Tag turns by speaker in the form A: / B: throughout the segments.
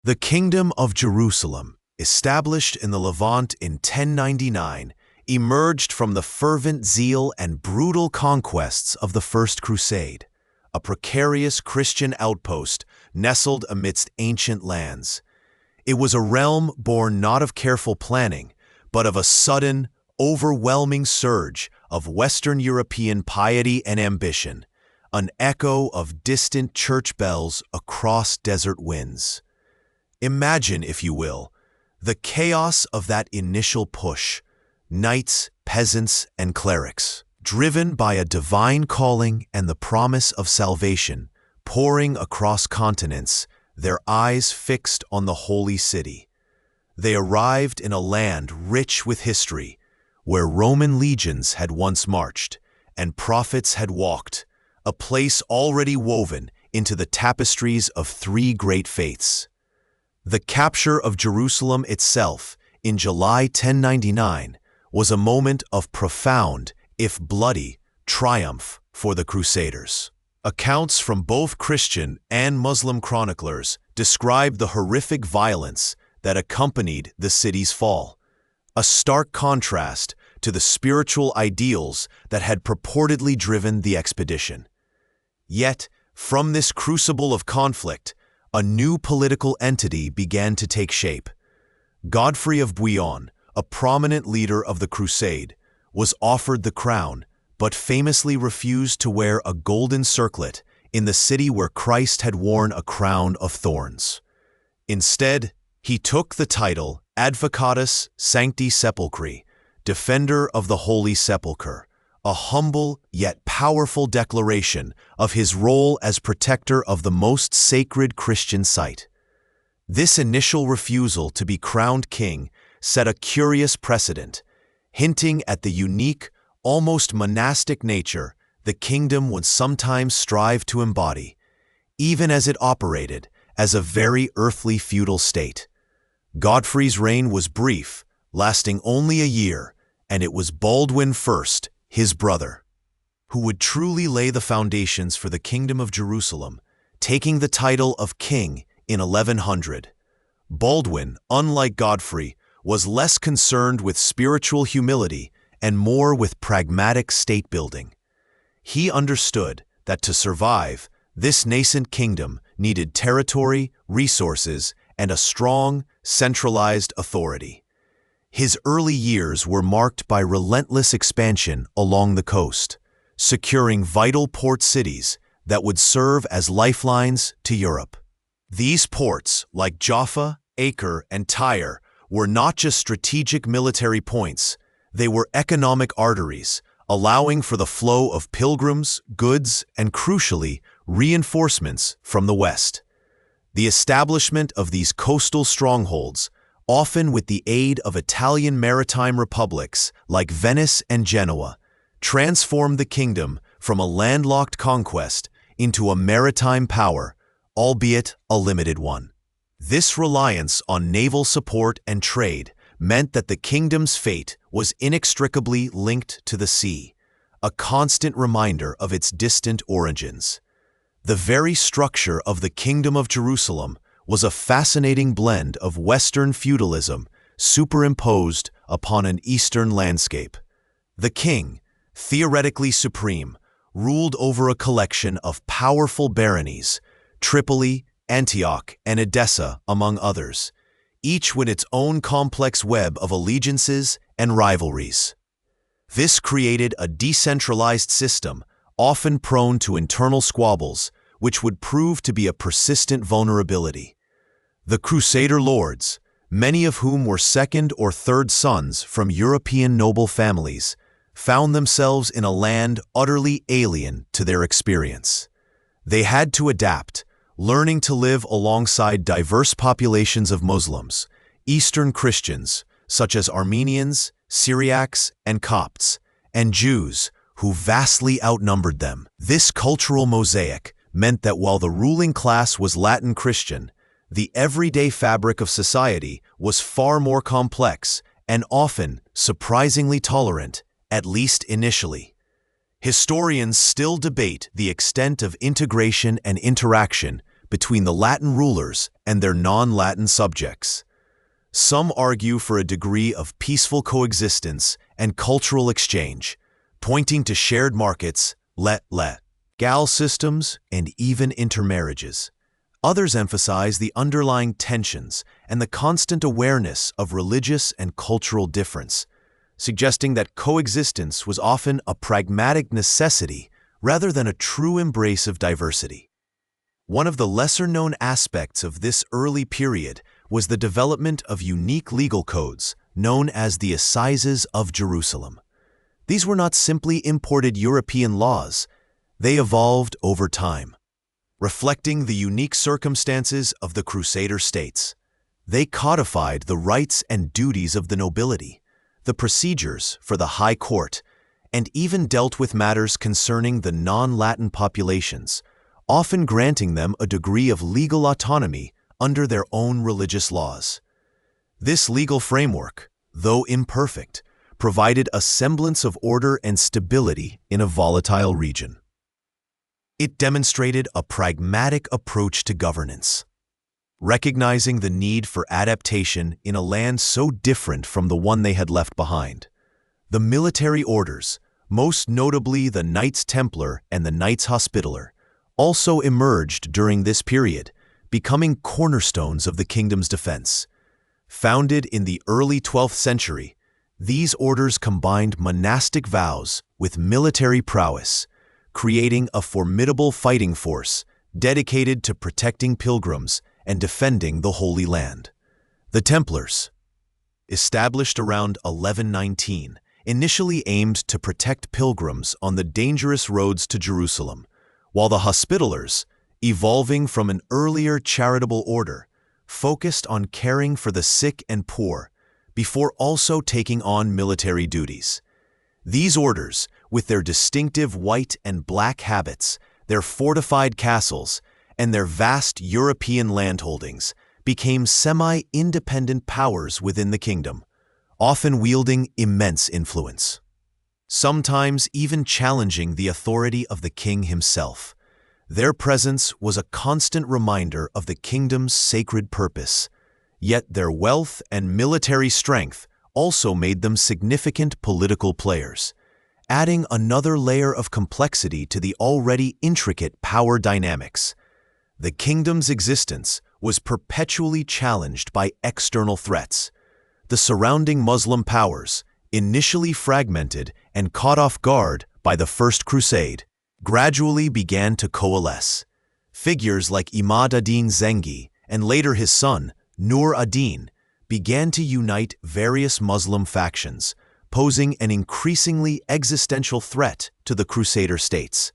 A: The Kingdom of Jerusalem, established in the Levant in 1099, emerged from the fervent zeal and brutal conquests of the First Crusade, a precarious Christian outpost nestled amidst ancient lands. It was a realm born not of careful planning, but of a sudden, overwhelming surge of Western European piety and ambition, an echo of distant church bells across desert winds. Imagine, if you will, the chaos of that initial push, knights, peasants, and clerics, driven by a divine calling and the promise of salvation, pouring across continents, their eyes fixed on the holy city. They arrived in a land rich with history, where Roman legions had once marched and prophets had walked, a place already woven into the tapestries of three great faiths. The capture of Jerusalem itself in July 1099 was a moment of profound, if bloody, triumph for the Crusaders. Accounts from both Christian and Muslim chroniclers describe the horrific violence that accompanied the city's fall, a stark contrast to the spiritual ideals that had purportedly driven the expedition. Yet, from this crucible of conflict, a new political entity began to take shape. Godfrey of Bouillon, a prominent leader of the Crusade, was offered the crown, but famously refused to wear a golden circlet in the city where Christ had worn a crown of thorns. Instead, he took the title Advocatus Sancti Sepulchri, Defender of the Holy Sepulchre, a humble yet powerful declaration of his role as protector of the most sacred Christian site. This initial refusal to be crowned king set a curious precedent, hinting at the unique, almost monastic nature the kingdom would sometimes strive to embody, even as it operated as a very earthly feudal state. Godfrey's reign was brief, lasting only a year, and it was Baldwin I, his brother, who would truly lay the foundations for the Kingdom of Jerusalem, taking the title of king in 1100. Baldwin, unlike Godfrey, was less concerned with spiritual humility and more with pragmatic state-building. He understood that to survive, this nascent kingdom needed territory, resources, and a strong, centralized authority. His early years were marked by relentless expansion along the coast, securing vital port cities that would serve as lifelines to Europe. These ports, like Jaffa, Acre, and Tyre, were not just strategic military points, they were economic arteries, allowing for the flow of pilgrims, goods, and crucially, reinforcements from the west. The establishment of these coastal strongholds, often with the aid of Italian maritime republics like Venice and Genoa, transformed the kingdom from a landlocked conquest into a maritime power, albeit a limited one. This reliance on naval support and trade meant that the kingdom's fate was inextricably linked to the sea, a constant reminder of its distant origins. The very structure of the Kingdom of Jerusalem was a fascinating blend of Western feudalism superimposed upon an Eastern landscape. The king, theoretically supreme, ruled over a collection of powerful baronies, Tripoli, Antioch, and Edessa, among others, each with its own complex web of allegiances and rivalries. This created a decentralized system, often prone to internal squabbles, which would prove to be a persistent vulnerability. The Crusader lords, many of whom were second or third sons from European noble families, found themselves in a land utterly alien to their experience. They had to adapt, learning to live alongside diverse populations of Muslims, Eastern Christians, such as Armenians, Syriacs, and Copts, and Jews, who vastly outnumbered them. This cultural mosaic meant that while the ruling class was Latin Christian, the everyday fabric of society was far more complex and often surprisingly tolerant, at least initially. Historians still debate the extent of integration and interaction between the Latin rulers and their non-Latin subjects. Some argue for a degree of peaceful coexistence and cultural exchange, pointing to shared markets, legal systems, and even intermarriages. Others emphasize the underlying tensions and the constant awareness of religious and cultural difference, suggesting that coexistence was often a pragmatic necessity rather than a true embrace of diversity. One of the lesser-known aspects of this early period was the development of unique legal codes known as the Assizes of Jerusalem. These were not simply imported European laws, they evolved over time. Reflecting the unique circumstances of the Crusader states, they codified the rights and duties of the nobility, the procedures for the high court, and even dealt with matters concerning the non-Latin populations, often granting them a degree of legal autonomy under their own religious laws. This legal framework, though imperfect, provided a semblance of order and stability in a volatile region. It demonstrated a pragmatic approach to governance, recognizing the need for adaptation in a land so different from the one they had left behind. The military orders, most notably the Knights Templar and the Knights Hospitaller, also emerged during this period, becoming cornerstones of the kingdom's defense. Founded in the early 12th century, these orders combined monastic vows with military prowess, creating a formidable fighting force dedicated to protecting pilgrims and defending the Holy Land. The Templars, established around 1119, initially aimed to protect pilgrims on the dangerous roads to Jerusalem, while the Hospitallers, evolving from an earlier charitable order, focused on caring for the sick and poor before also taking on military duties. These orders, with their distinctive white and black habits, their fortified castles, and their vast European landholdings, became semi-independent powers within the kingdom, often wielding immense influence, sometimes even challenging the authority of the king himself. Their presence was a constant reminder of the kingdom's sacred purpose, yet their wealth and military strength also made them significant political players, adding another layer of complexity to the already intricate power dynamics. The kingdom's existence was perpetually challenged by external threats. The surrounding Muslim powers, initially fragmented and caught off guard by the First Crusade, gradually began to coalesce. Figures like Imad ad-Din Zengi and later his son, Nur ad-Din, began to unite various Muslim factions, posing an increasingly existential threat to the Crusader states.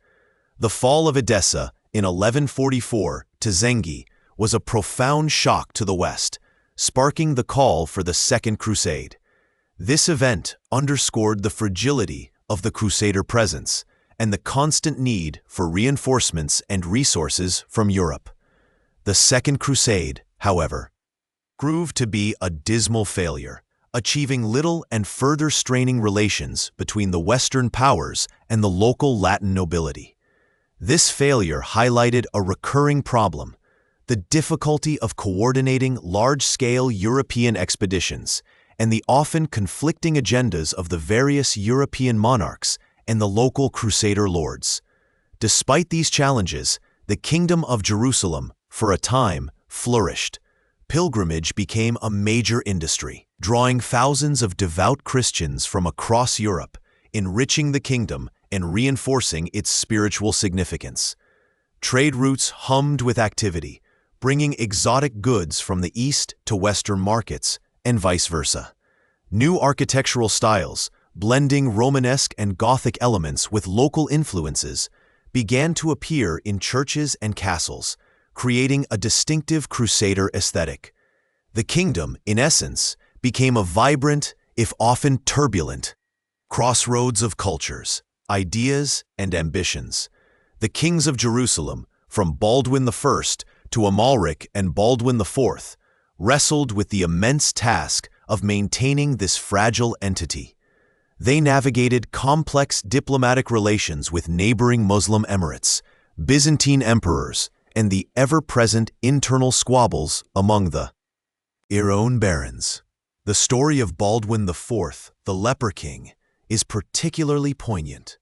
A: The fall of Edessa in 1144 to Zengi was a profound shock to the West, sparking the call for the Second Crusade. This event underscored the fragility of the Crusader presence and the constant need for reinforcements and resources from Europe. The Second Crusade, however, proved to be a dismal failure, achieving little and further straining relations between the Western powers and the local Latin nobility. This failure highlighted a recurring problem: the difficulty of coordinating large-scale European expeditions and the often conflicting agendas of the various European monarchs and the local Crusader lords. Despite these challenges, the Kingdom of Jerusalem, for a time, flourished. Pilgrimage became a major industry, drawing thousands of devout Christians from across Europe, enriching the kingdom and reinforcing its spiritual significance. Trade routes hummed with activity, bringing exotic goods from the east to Western markets, and vice versa. New architectural styles, blending Romanesque and Gothic elements with local influences, began to appear in churches and castles, creating a distinctive Crusader aesthetic. The kingdom, in essence, became a vibrant, if often turbulent, crossroads of cultures, ideas, and ambitions. The kings of Jerusalem, from Baldwin I to Amalric and Baldwin IV, wrestled with the immense task of maintaining this fragile entity. They navigated complex diplomatic relations with neighboring Muslim emirates, Byzantine emperors, and the ever-present internal squabbles among the own barons. The story of Baldwin IV, the Leper King, is particularly poignant.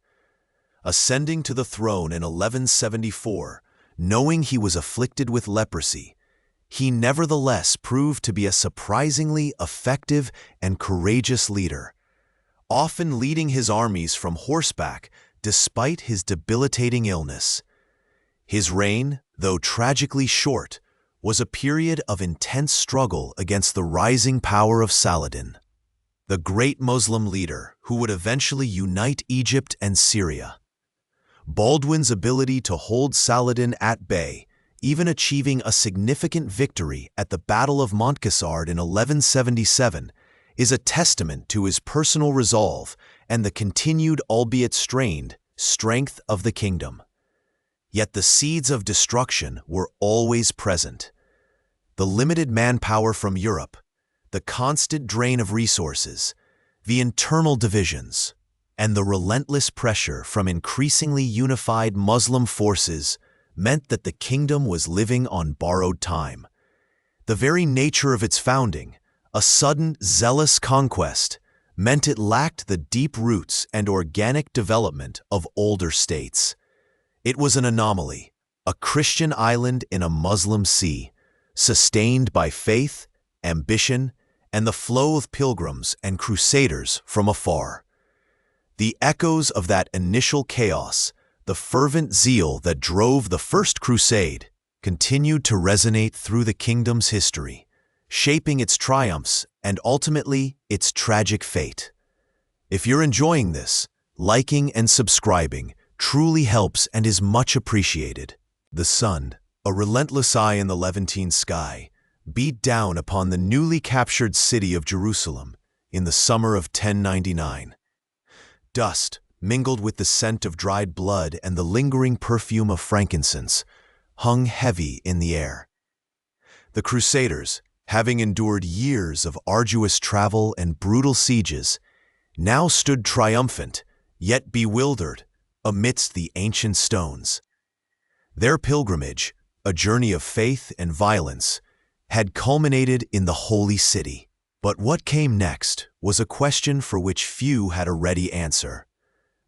A: Ascending to the throne in 1174, knowing he was afflicted with leprosy, he nevertheless proved to be a surprisingly effective and courageous leader, often leading his armies from horseback despite his debilitating illness. His reign, though tragically short, was a period of intense struggle against the rising power of Saladin, the great Muslim leader who would eventually unite Egypt and Syria. Baldwin's ability to hold Saladin at bay, even achieving a significant victory at the Battle of Montcassard in 1177, is a testament to his personal resolve and the continued, albeit strained, strength of the kingdom. Yet the seeds of destruction were always present. The limited manpower from Europe, the constant drain of resources, the internal divisions, and the relentless pressure from increasingly unified Muslim forces meant that the kingdom was living on borrowed time. The very nature of its founding, a sudden, zealous conquest, meant it lacked the deep roots and organic development of older states. It was an anomaly, a Christian island in a Muslim sea, sustained by faith, ambition, and the flow of pilgrims and crusaders from afar. The echoes of that initial chaos, the fervent zeal that drove the First Crusade, continued to resonate through the kingdom's history, shaping its triumphs and ultimately its tragic fate. If you're enjoying this, liking and subscribing truly helps and is much appreciated. The sun, a relentless eye in the Levantine sky, beat down upon the newly captured city of Jerusalem in the summer of 1099. Dust, mingled with the scent of dried blood and the lingering perfume of frankincense, hung heavy in the air. The Crusaders, having endured years of arduous travel and brutal sieges, now stood triumphant, yet bewildered, amidst the ancient stones. Their pilgrimage, a journey of faith and violence, had culminated in the Holy City. But what came next was a question for which few had a ready answer.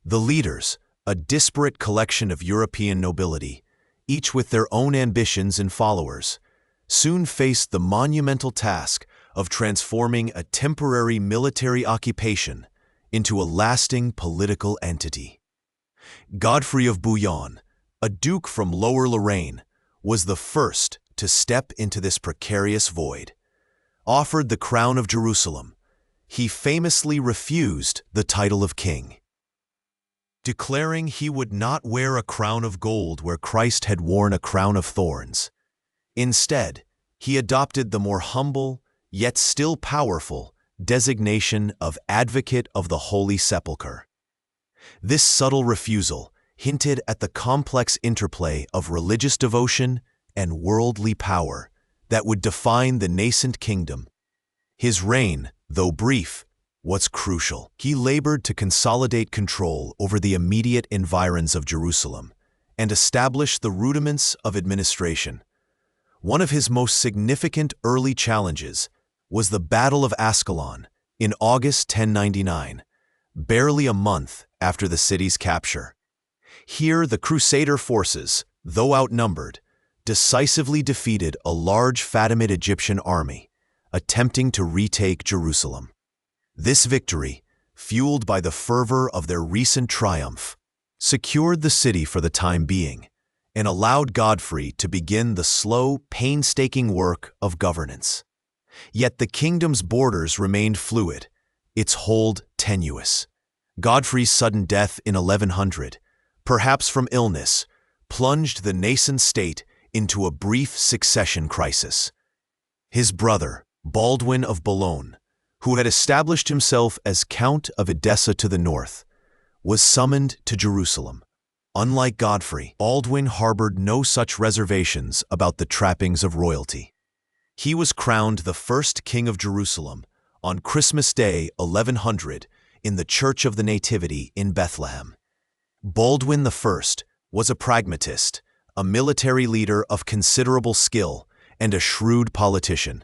A: The leaders, a disparate collection of European nobility, each with their own ambitions and followers, soon faced the monumental task of transforming a temporary military occupation into a lasting political entity. Godfrey of Bouillon, a duke from Lower Lorraine, was the first to step into this precarious void. Offered the crown of Jerusalem, he famously refused the title of king, declaring he would not wear a crown of gold where Christ had worn a crown of thorns. Instead, he adopted the more humble, yet still powerful, designation of Advocate of the Holy Sepulchre. This subtle refusal hinted at the complex interplay of religious devotion and worldly power that would define the nascent kingdom. His reign, though brief, was crucial. He labored to consolidate control over the immediate environs of Jerusalem and establish the rudiments of administration. One of his most significant early challenges was the Battle of Ascalon in August 1099, barely a month after the city's capture. Here, the Crusader forces, though outnumbered, decisively defeated a large Fatimid Egyptian army, attempting to retake Jerusalem. This victory, fueled by the fervor of their recent triumph, secured the city for the time being and allowed Godfrey to begin the slow, painstaking work of governance. Yet the kingdom's borders remained fluid, its hold tenuous. Godfrey's sudden death in 1100, perhaps from illness, plunged the nascent state into a brief succession crisis. His brother, Baldwin of Boulogne, who had established himself as Count of Edessa to the north, was summoned to Jerusalem. Unlike Godfrey, Baldwin harbored no such reservations about the trappings of royalty. He was crowned the first king of Jerusalem on Christmas Day 1100 in the Church of the Nativity in Bethlehem. Baldwin I was a pragmatist, a military leader of considerable skill and a shrewd politician.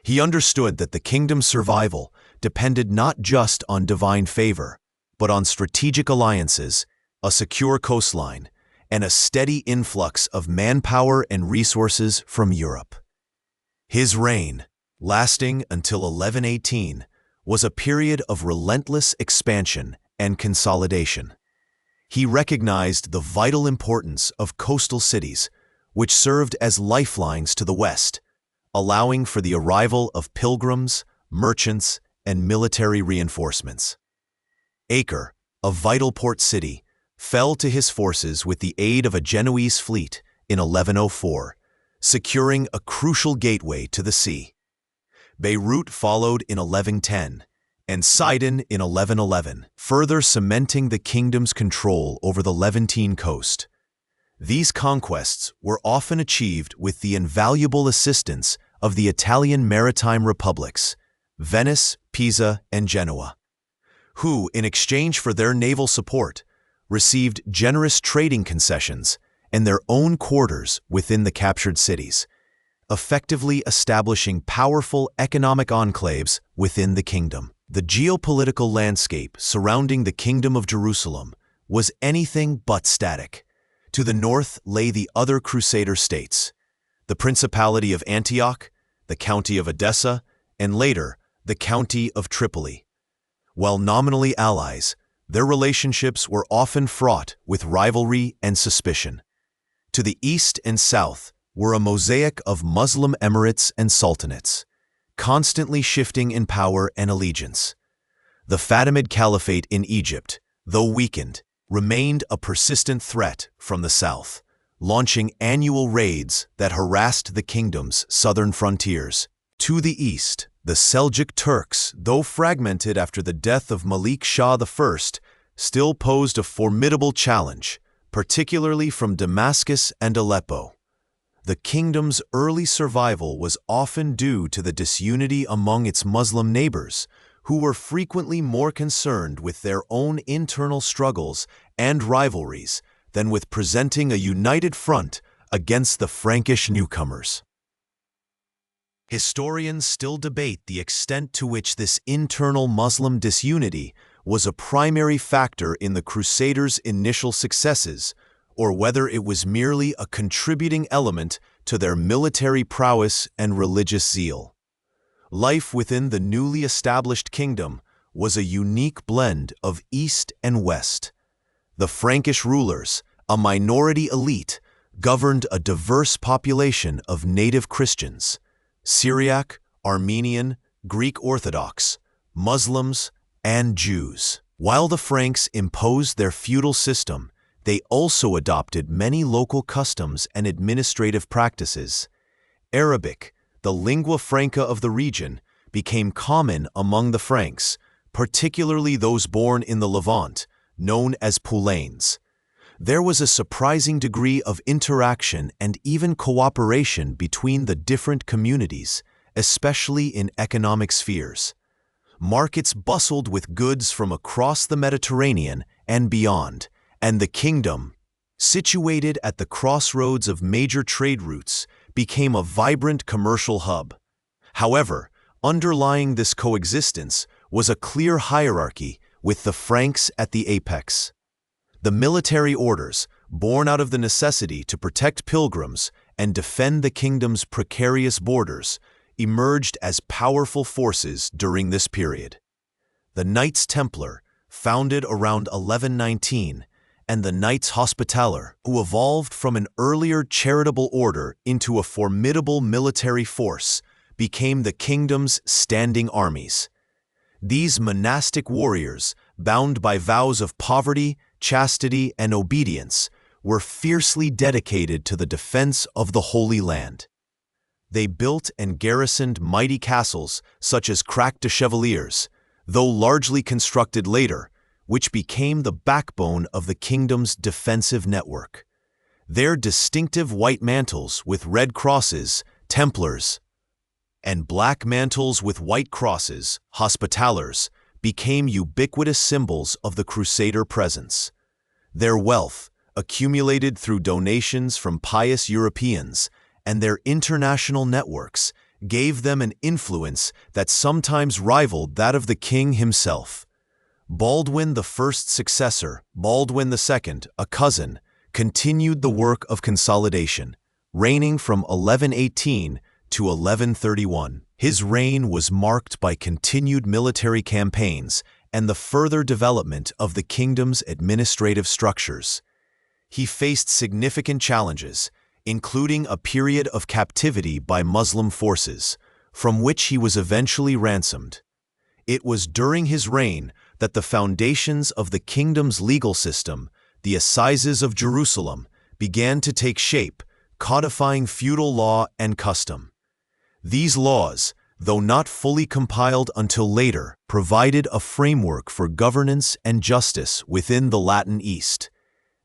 A: He understood that the kingdom's survival depended not just on divine favor, but on strategic alliances, a secure coastline, and a steady influx of manpower and resources from Europe. His reign, lasting until 1118, was a period of relentless expansion and consolidation. He recognized the vital importance of coastal cities, which served as lifelines to the west, allowing for the arrival of pilgrims, merchants, and military reinforcements. Acre, a vital port city, fell to his forces with the aid of a Genoese fleet in 1104, securing a crucial gateway to the sea. Beirut followed in 1110, and Sidon in 1111, further cementing the kingdom's control over the Levantine coast. These conquests were often achieved with the invaluable assistance of the Italian maritime republics, Venice, Pisa, and Genoa, who, in exchange for their naval support, received generous trading concessions and their own quarters within the captured cities, effectively establishing powerful economic enclaves within the kingdom. The geopolitical landscape surrounding the Kingdom of Jerusalem was anything but static. To the north lay the other Crusader states, the Principality of Antioch, the County of Edessa, and later, the County of Tripoli. While nominally allies, their relationships were often fraught with rivalry and suspicion. To the east and south were a mosaic of Muslim emirates and sultanates, constantly shifting in power and allegiance. The Fatimid Caliphate in Egypt, though weakened, remained a persistent threat from the south, launching annual raids that harassed the kingdom's southern frontiers. To the east, the Seljuk Turks, though fragmented after the death of Malik Shah I, still posed a formidable challenge, particularly from Damascus and Aleppo. The kingdom's early survival was often due to the disunity among its Muslim neighbors, who were frequently more concerned with their own internal struggles and rivalries than with presenting a united front against the Frankish newcomers. Historians still debate the extent to which this internal Muslim disunity was a primary factor in the Crusaders' initial successes, or whether it was merely a contributing element to their military prowess and religious zeal. Life within the newly established kingdom was a unique blend of East and West. The Frankish rulers, a minority elite, governed a diverse population of native Christians, Syriac, Armenian, Greek Orthodox, Muslims, and Jews. While the Franks imposed their feudal system, they also adopted many local customs and administrative practices. Arabic, the lingua franca of the region, became common among the Franks, particularly those born in the Levant, known as Pulanes. There was a surprising degree of interaction and even cooperation between the different communities, especially in economic spheres. Markets bustled with goods from across the Mediterranean and beyond, and the kingdom, situated at the crossroads of major trade routes, became a vibrant commercial hub. However, underlying this coexistence was a clear hierarchy, with the Franks at the apex. The military orders, born out of the necessity to protect pilgrims and defend the kingdom's precarious borders, emerged as powerful forces during this period. The Knights Templar, founded around 1119, and the Knights Hospitaller, who evolved from an earlier charitable order into a formidable military force, became the kingdom's standing armies. These monastic warriors, bound by vows of poverty, chastity, and obedience, were fiercely dedicated to the defense of the Holy Land. They built and garrisoned mighty castles such as Crac de Chevaliers, though largely constructed later, which became the backbone of the kingdom's defensive network. Their distinctive white mantles with red crosses, Templars, and black mantles with white crosses, Hospitallers, became ubiquitous symbols of the Crusader presence. Their wealth, accumulated through donations from pious Europeans, and their international networks gave them an influence that sometimes rivaled that of the king himself. Baldwin I's successor, Baldwin II, a cousin, continued the work of consolidation, reigning from 1118 to 1131. His reign was marked by continued military campaigns and the further development of the kingdom's administrative structures. He faced significant challenges, including a period of captivity by Muslim forces, from which he was eventually ransomed. It was during his reign that the foundations of the kingdom's legal system, the Assizes of Jerusalem, began to take shape, codifying feudal law and custom. These laws, though not fully compiled until later, provided a framework for governance and justice within the Latin East.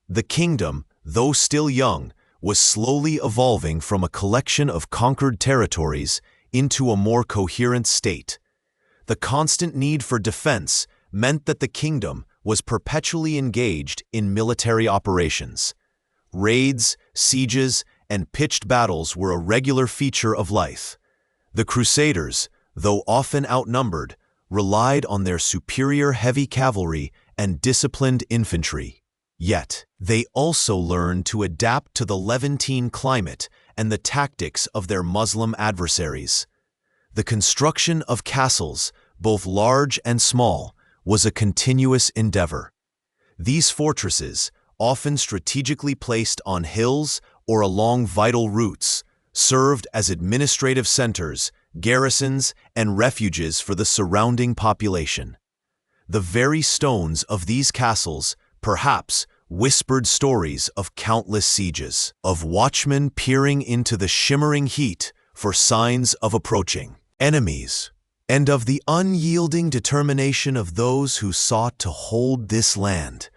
A: The kingdom, though still young, was slowly evolving from a collection of conquered territories into a more coherent state. The constant need for defense meant that the kingdom was perpetually engaged in military operations. Raids, sieges, and pitched battles were a regular feature of life. The Crusaders, though often outnumbered, relied on their superior heavy cavalry and disciplined infantry. Yet, they also learned to adapt to the Levantine climate and the tactics of their Muslim adversaries. The construction of castles, both large and small, was a continuous endeavor. These fortresses, often strategically placed on hills or along vital routes, served as administrative centers, garrisons, and refuges for the surrounding population. The very stones of these castles, perhaps, whispered stories of countless sieges, of watchmen peering into the shimmering heat for signs of approaching enemies, and of the unyielding determination of those who sought to hold this land.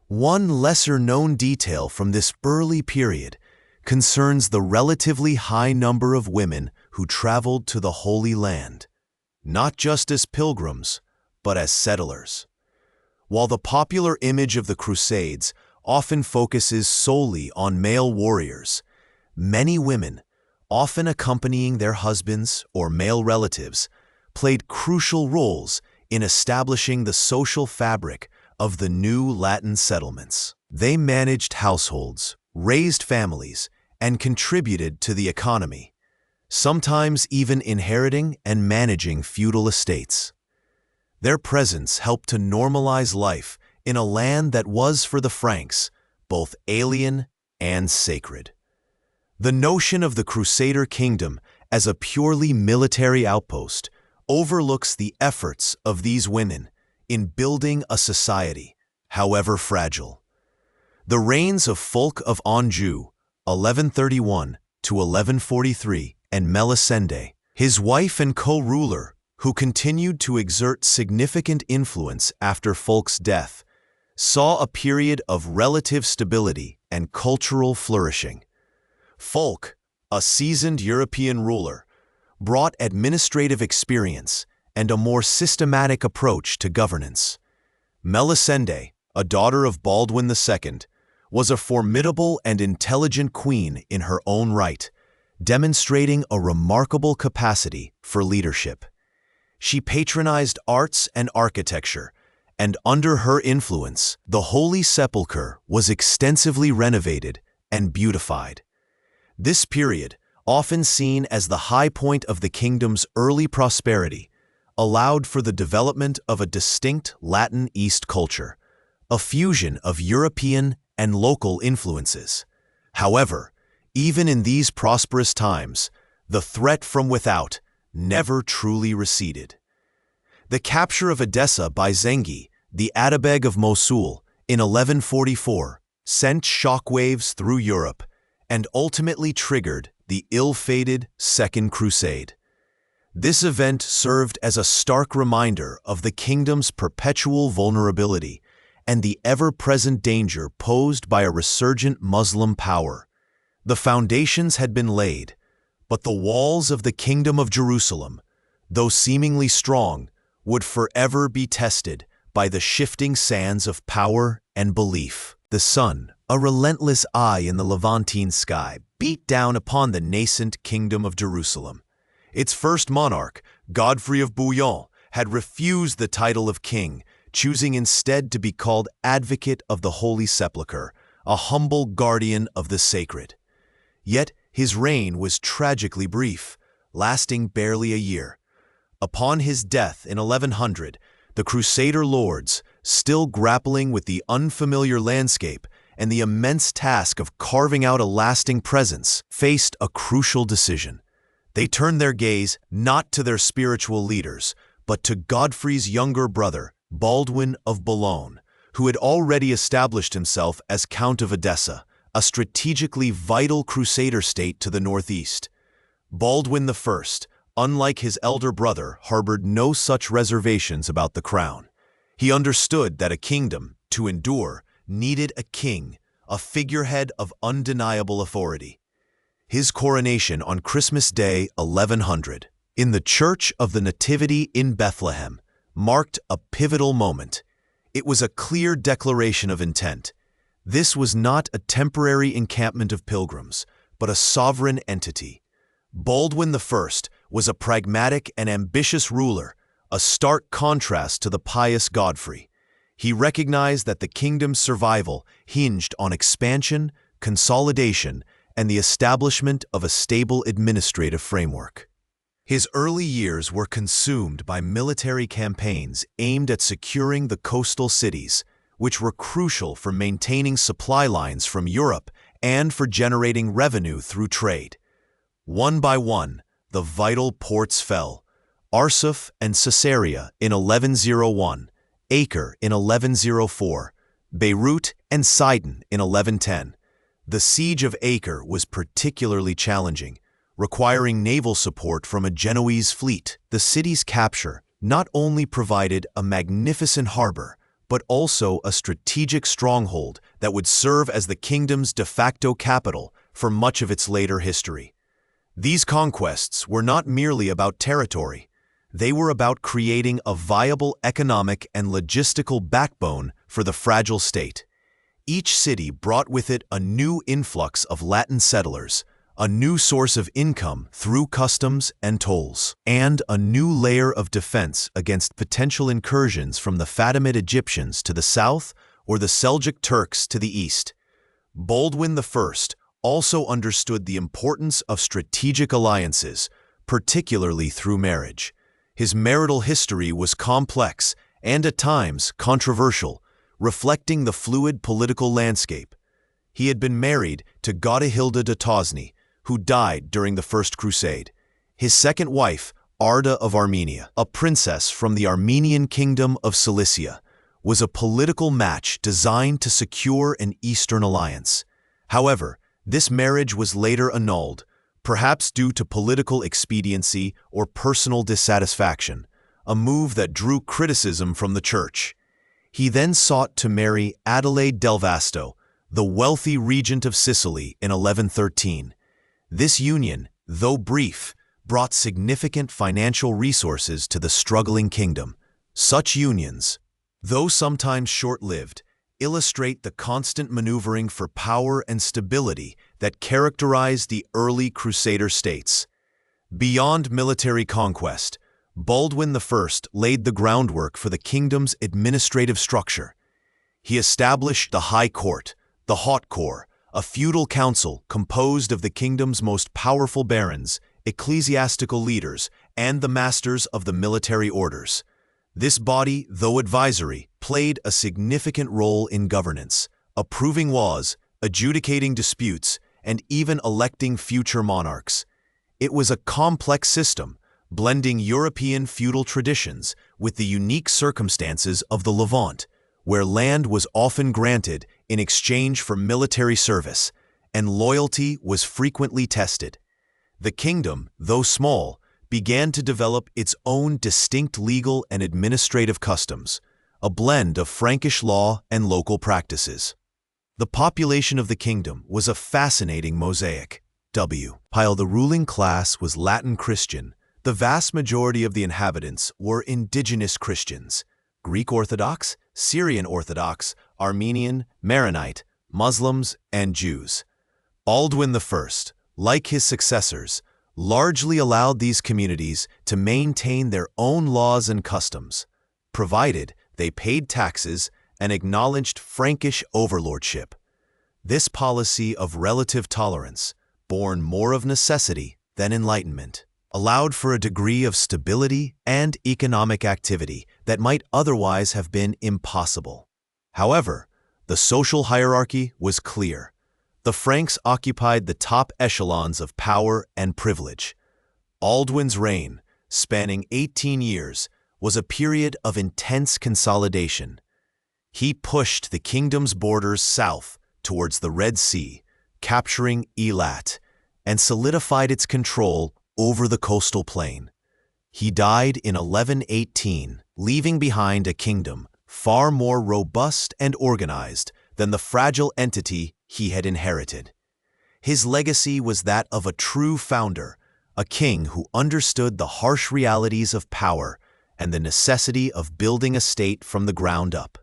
A: One lesser-known detail from this early period concerns the relatively high number of women who traveled to the Holy Land, not just as pilgrims, but as settlers. While the popular image of the Crusades often focuses solely on male warriors, many women, often accompanying their husbands or male relatives, played crucial roles in establishing the social fabric of the new Latin settlements. They managed households, raised families, and contributed to the economy, sometimes even inheriting and managing feudal estates. Their presence helped to normalize life in a land that was for the Franks both alien and sacred. The notion of the Crusader kingdom as a purely military outpost overlooks the efforts of these women in building a society, however fragile. The reigns of Fulk of Anjou, 1131 to 1143, and Melisende, his wife and co-ruler, who continued to exert significant influence after Fulk's death, saw a period of relative stability and cultural flourishing. Fulk, a seasoned European ruler, brought administrative experience and a more systematic approach to governance. Melisende, a daughter of Baldwin II, was a formidable and intelligent queen in her own right, demonstrating a remarkable capacity for leadership. She patronized arts and architecture, and under her influence, the Holy Sepulchre was extensively renovated and beautified. This period, often seen as the high point of the kingdom's early prosperity, allowed for the development of a distinct Latin East culture, a fusion of European and local influences. However, even in these prosperous times, the threat from without never truly receded. The capture of Edessa by Zengi, the Atabeg of Mosul, in 1144, sent shockwaves through Europe and ultimately triggered the ill-fated Second Crusade. This event served as a stark reminder of the kingdom's perpetual vulnerability and the ever-present danger posed by a resurgent Muslim power. The foundations had been laid, but the walls of the Kingdom of Jerusalem, though seemingly strong, would forever be tested by the shifting sands of power and belief. The sun, a relentless eye in the Levantine sky, beat down upon the nascent Kingdom of Jerusalem. Its first monarch, Godfrey of Bouillon, had refused the title of king, choosing instead to be called Advocate of the Holy Sepulchre, a humble guardian of the sacred. Yet his reign was tragically brief, lasting barely a year. Upon his death in 1100, the Crusader lords, still grappling with the unfamiliar landscape and the immense task of carving out a lasting presence, faced a crucial decision. They turned their gaze not to their spiritual leaders, but to Godfrey's younger brother, Baldwin of Boulogne, who had already established himself as Count of Edessa, a strategically vital Crusader state to the northeast. Baldwin I, unlike his elder brother, harbored no such reservations about the crown. He understood that a kingdom, to endure, needed a king, a figurehead of undeniable authority. His coronation on Christmas Day 1100, in the Church of the Nativity in Bethlehem, marked a pivotal moment. It was a clear declaration of intent. This was not a temporary encampment of pilgrims, but a sovereign entity. Baldwin I was a pragmatic and ambitious ruler, a stark contrast to the pious Godfrey. He recognized that the kingdom's survival hinged on expansion, consolidation, and the establishment of a stable administrative framework. His early years were consumed by military campaigns aimed at securing the coastal cities, which were crucial for maintaining supply lines from Europe and for generating revenue through trade. One by one, the vital ports fell: Arsuf and Caesarea in 1101, Acre in 1104, Beirut and Sidon in 1110. The siege of Acre was particularly challenging, requiring naval support from a Genoese fleet. The city's capture not only provided a magnificent harbor, but also a strategic stronghold that would serve as the kingdom's de facto capital for much of its later history. These conquests were not merely about territory. They were about creating a viable economic and logistical backbone for the fragile state. Each city brought with it a new influx of Latin settlers, a new source of income through customs and tolls, and a new layer of defense against potential incursions from the Fatimid Egyptians to the south or the Seljuk Turks to the east. Baldwin I also understood the importance of strategic alliances, particularly through marriage. His marital history was complex and at times controversial, reflecting the fluid political landscape. He had been married to Godehilda de Tosny, who died during the First Crusade. His second wife, Arda of Armenia, a princess from the Armenian Kingdom of Cilicia, was a political match designed to secure an Eastern alliance. However, this marriage was later annulled, perhaps due to political expediency or personal dissatisfaction, a move that drew criticism from the church. He then sought to marry Adelaide del Vasto, the wealthy regent of Sicily, in 1113. This union, though brief, brought significant financial resources to the struggling kingdom. Such unions, though sometimes short-lived, illustrate the constant maneuvering for power and stability that characterized the early Crusader states. Beyond military conquest, Baldwin I laid the groundwork for the kingdom's administrative structure. He established the High Court, the Haute Cour, a feudal council composed of the kingdom's most powerful barons, ecclesiastical leaders, and the masters of the military orders. This body, though advisory, played a significant role in governance, approving laws, adjudicating disputes, and even electing future monarchs. It was a complex system, blending European feudal traditions with the unique circumstances of the Levant, where land was often granted in exchange for military service, and loyalty was frequently tested. The kingdom, though small, began to develop its own distinct legal and administrative customs, a blend of Frankish law and local practices. The population of the kingdom was a fascinating mosaic. While the ruling class was Latin Christian, the vast majority of the inhabitants were indigenous Christians: Greek Orthodox, Syrian Orthodox, Armenian, Maronite, Muslims, and Jews. Baldwin I, like his successors, largely allowed these communities to maintain their own laws and customs, provided they paid taxes and acknowledged Frankish overlordship. This policy of relative tolerance, born more of necessity than enlightenment, allowed for a degree of stability and economic activity that might otherwise have been impossible. However, the social hierarchy was clear. The Franks occupied the top echelons of power and privilege. Baldwin's reign, spanning 18 years, was a period of intense consolidation. He pushed the kingdom's borders south towards the Red Sea, capturing Eilat, and solidified its control over the coastal plain. He died in 1118, leaving behind a kingdom far more robust and organized than the fragile entity he had inherited. His legacy was that of a true founder, a king who understood the harsh realities of power and the necessity of building a state from the ground up.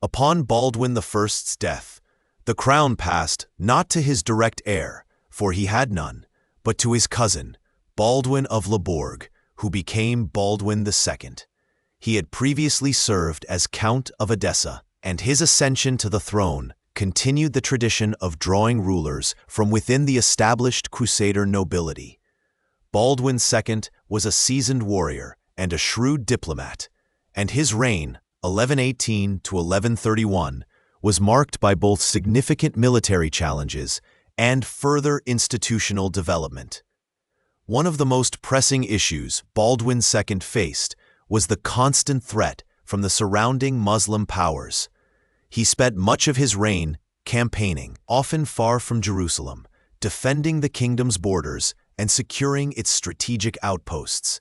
A: Upon Baldwin I's death, the crown passed not to his direct heir, for he had none, but to his cousin, Baldwin of Labourg, who became Baldwin II. He had previously served as Count of Edessa, and his ascension to the throne continued the tradition of drawing rulers from within the established Crusader nobility. Baldwin II was a seasoned warrior and a shrewd diplomat, and his reign, 1118 to 1131, was marked by both significant military challenges and further institutional development. One of the most pressing issues Baldwin II faced was the constant threat from the surrounding Muslim powers. He spent much of his reign campaigning, often far from Jerusalem, defending the kingdom's borders and securing its strategic outposts.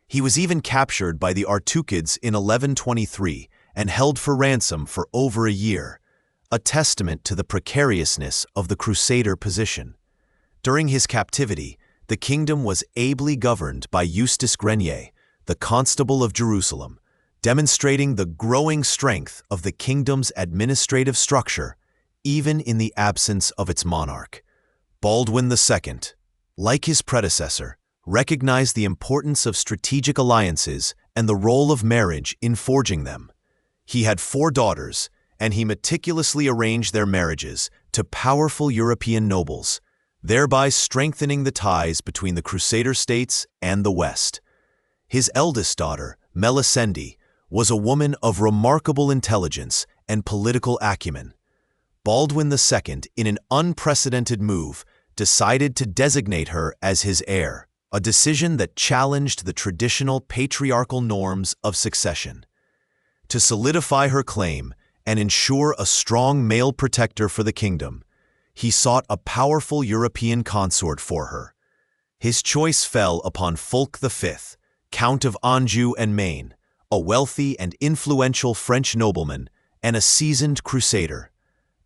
A: He was even captured by the Artukids in 1123 and held for ransom for over a year, a testament to the precariousness of the Crusader position. During his captivity, the kingdom was ably governed by Eustace Grenier, the Constable of Jerusalem, demonstrating the growing strength of the kingdom's administrative structure, even in the absence of its monarch. Baldwin II, like his predecessor, recognized the importance of strategic alliances and the role of marriage in forging them. He had 4 daughters, and he meticulously arranged their marriages to powerful European nobles, thereby strengthening the ties between the Crusader states and the West. His eldest daughter, Melisende, was a woman of remarkable intelligence and political acumen. Baldwin II, in an unprecedented move, decided to designate her as his heir, a decision that challenged the traditional patriarchal norms of succession. To solidify her claim and ensure a strong male protector for the kingdom, he sought a powerful European consort for her. His choice fell upon Fulk V, Count of Anjou and Maine, a wealthy and influential French nobleman and a seasoned crusader.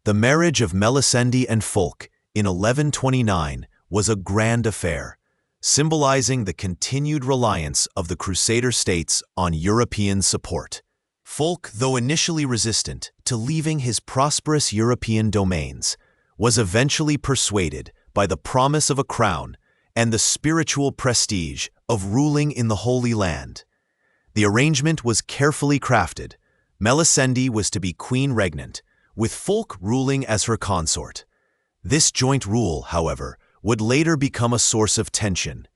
A: The marriage of Melisende and Fulk in 1129 was a grand affair, symbolizing the continued reliance of the Crusader states on European support. Fulk, though initially resistant to leaving his prosperous European domains, was eventually persuaded by the promise of a crown and the spiritual prestige of ruling in the Holy Land. The arrangement was carefully crafted. Melisende was to be queen regnant, with Fulk ruling as her consort. This joint rule, however, would later become a source of tension.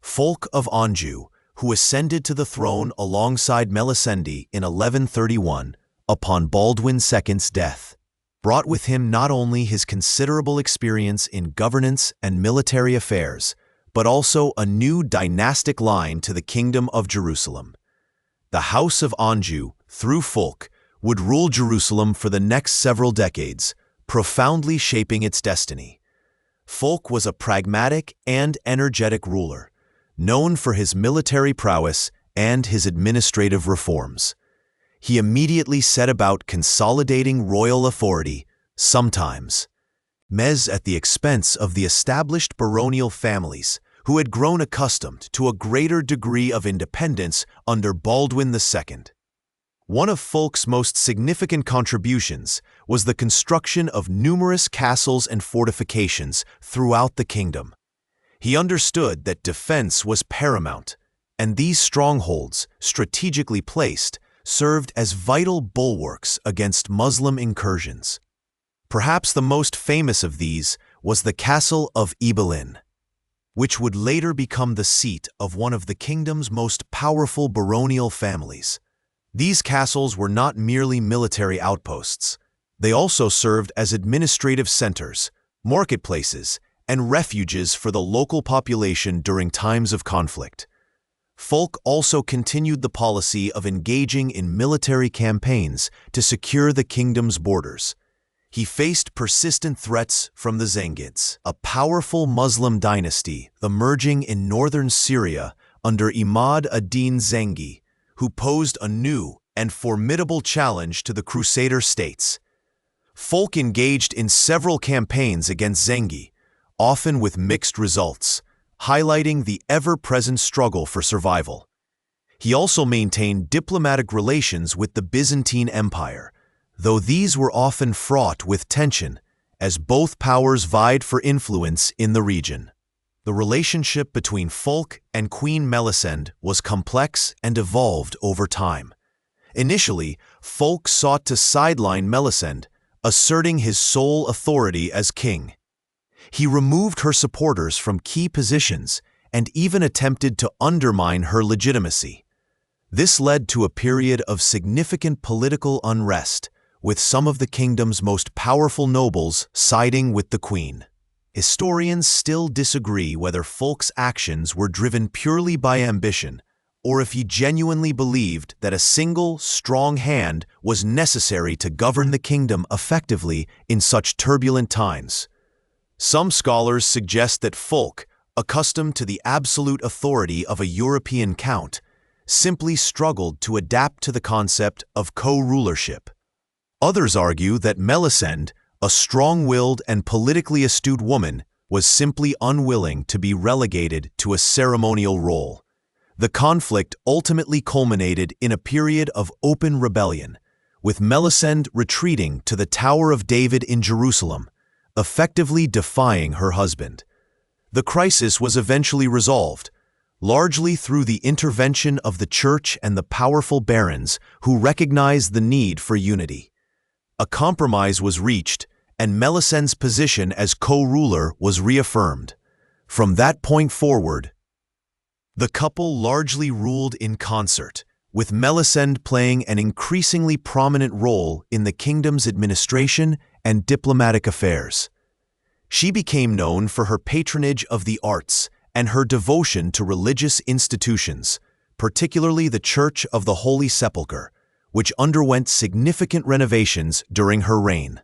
A: Fulk of Anjou, who ascended to the throne alongside Melisende in 1131 upon Baldwin II's death, brought with him not only his considerable experience in governance and military affairs, but also a new dynastic line to the Kingdom of Jerusalem. The House of Anjou, through Fulk, would rule Jerusalem for the next several decades, profoundly shaping its destiny. Fulk was a pragmatic and energetic ruler, known for his military prowess and his administrative reforms. He immediately set about consolidating royal authority, sometimes at the expense of the established baronial families, who had grown accustomed to a greater degree of independence under Baldwin II. One of Fulk's most significant contributions was the construction of numerous castles and fortifications throughout the kingdom. He understood that defense was paramount, and these strongholds, strategically placed, served as vital bulwarks against Muslim incursions. Perhaps the most famous of these was the castle of Ibelin, which would later become the seat of one of the kingdom's most powerful baronial families. These castles were not merely military outposts. They also served as administrative centers, marketplaces, and refuges for the local population during times of conflict. Fulk also continued the policy of engaging in military campaigns to secure the kingdom's borders. He faced persistent threats from the Zengids, a powerful Muslim dynasty emerging in northern Syria under Imad ad-Din Zengi, who posed a new and formidable challenge to the Crusader states. Fulk engaged in several campaigns against Zengi, often with mixed results, highlighting the ever-present struggle for survival. He also maintained diplomatic relations with the Byzantine Empire, though these were often fraught with tension, as both powers vied for influence in the region. The relationship between Fulk and Queen Melisende was complex and evolved over time. Initially, Fulk sought to sideline Melisende, asserting his sole authority as king. He removed her supporters from key positions and even attempted to undermine her legitimacy. This led to a period of significant political unrest, with some of the kingdom's most powerful nobles siding with the queen. Historians still disagree whether Fulk's actions were driven purely by ambition, or if he genuinely believed that a single, strong hand was necessary to govern the kingdom effectively in such turbulent times. Some scholars suggest that Fulk, accustomed to the absolute authority of a European count, simply struggled to adapt to the concept of co-rulership. Others argue that Melisende, a strong-willed and politically astute woman, was simply unwilling to be relegated to a ceremonial role. The conflict ultimately culminated in a period of open rebellion, with Melisende retreating to the Tower of David in Jerusalem, effectively defying her husband. The crisis was eventually resolved, largely through the intervention of the church and the powerful barons who recognized the need for unity. A compromise was reached, and Melisende's position as co-ruler was reaffirmed. From that point forward, the couple largely ruled in concert, with Melisende playing an increasingly prominent role in the kingdom's administration and diplomatic affairs. She became known for her patronage of the arts and her devotion to religious institutions, particularly the Church of the Holy Sepulchre, which underwent significant renovations during her reign.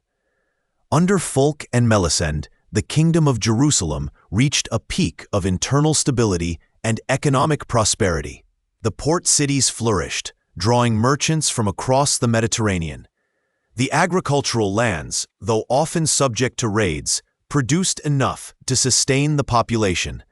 A: Under Fulk and Melisende, the Kingdom of Jerusalem reached a peak of internal stability and economic prosperity. The port cities flourished, drawing merchants from across the Mediterranean. The agricultural lands, though often subject to raids, produced enough to sustain the population.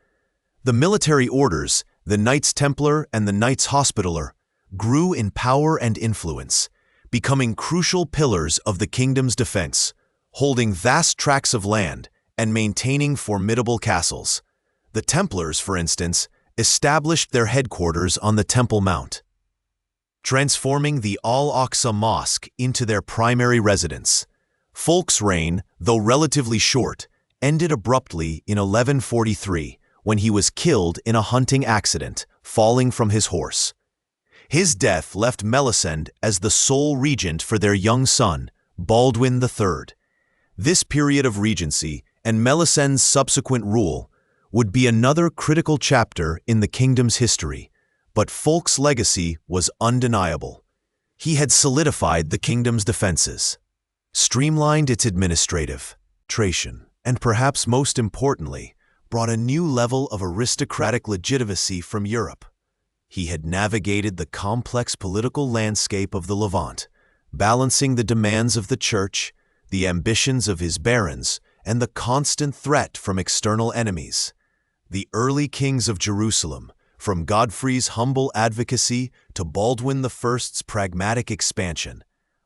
A: The military orders, the Knights Templar and the Knights Hospitaller, grew in power and influence, becoming crucial pillars of the kingdom's defense, holding vast tracts of land and maintaining formidable castles. The Templars, for instance, established their headquarters on the Temple Mount, transforming the Al-Aqsa Mosque into their primary residence. Fulk's reign, though relatively short, ended abruptly in 1143 when he was killed in a hunting accident, falling from his horse. His death left Melisende as the sole regent for their young son, Baldwin III. This period of regency and Melisende's subsequent rule would be another critical chapter in the kingdom's history, but Fulk's legacy was undeniable. He had solidified the kingdom's defenses, streamlined its administration, and perhaps most importantly, brought a new level of aristocratic legitimacy from Europe. He had navigated the complex political landscape of the Levant, balancing the demands of the church, the ambitions of his barons, and the constant threat from external enemies. The early kings of Jerusalem, from Godfrey's humble advocacy to Baldwin I's pragmatic expansion,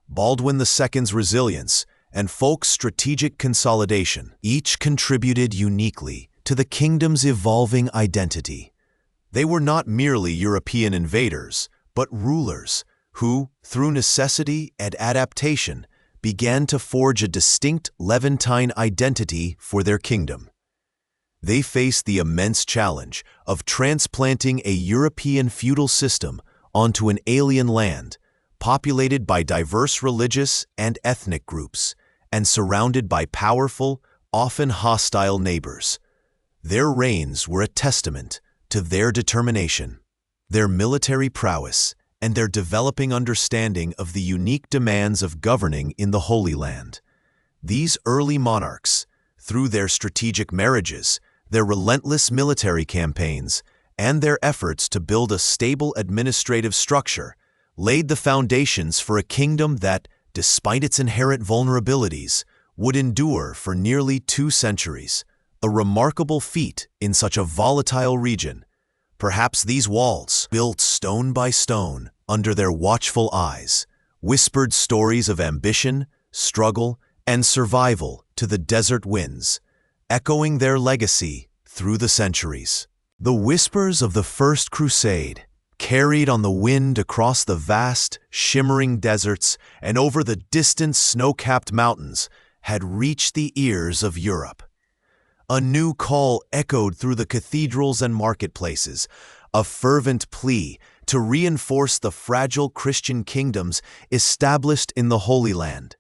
A: Baldwin II's resilience, and Fulk's strategic consolidation, each contributed uniquely to the kingdom's evolving identity. They were not merely European invaders, but rulers who, through necessity and adaptation, began to forge a distinct Levantine identity for their kingdom. They faced the immense challenge of transplanting a European feudal system onto an alien land, populated by diverse religious and ethnic groups, and surrounded by powerful, often hostile neighbors. Their reigns were a testament to their determination, their military prowess, and their developing understanding of the unique demands of governing in the Holy Land. These early monarchs, through their strategic marriages, their relentless military campaigns, and their efforts to build a stable administrative structure, laid the foundations for a kingdom that, despite its inherent vulnerabilities, would endure for nearly 2 centuries, a remarkable feat in such a volatile region. Perhaps these walls, built stone by stone under their watchful eyes, whispered stories of ambition, struggle, and survival to the desert winds, echoing their legacy through the centuries. The whispers of the First Crusade, carried on the wind across the vast, shimmering deserts and over the distant snow-capped mountains, had reached the ears of Europe. A new call echoed through the cathedrals and marketplaces, a fervent plea to reinforce the fragile Christian kingdoms established in the Holy Land.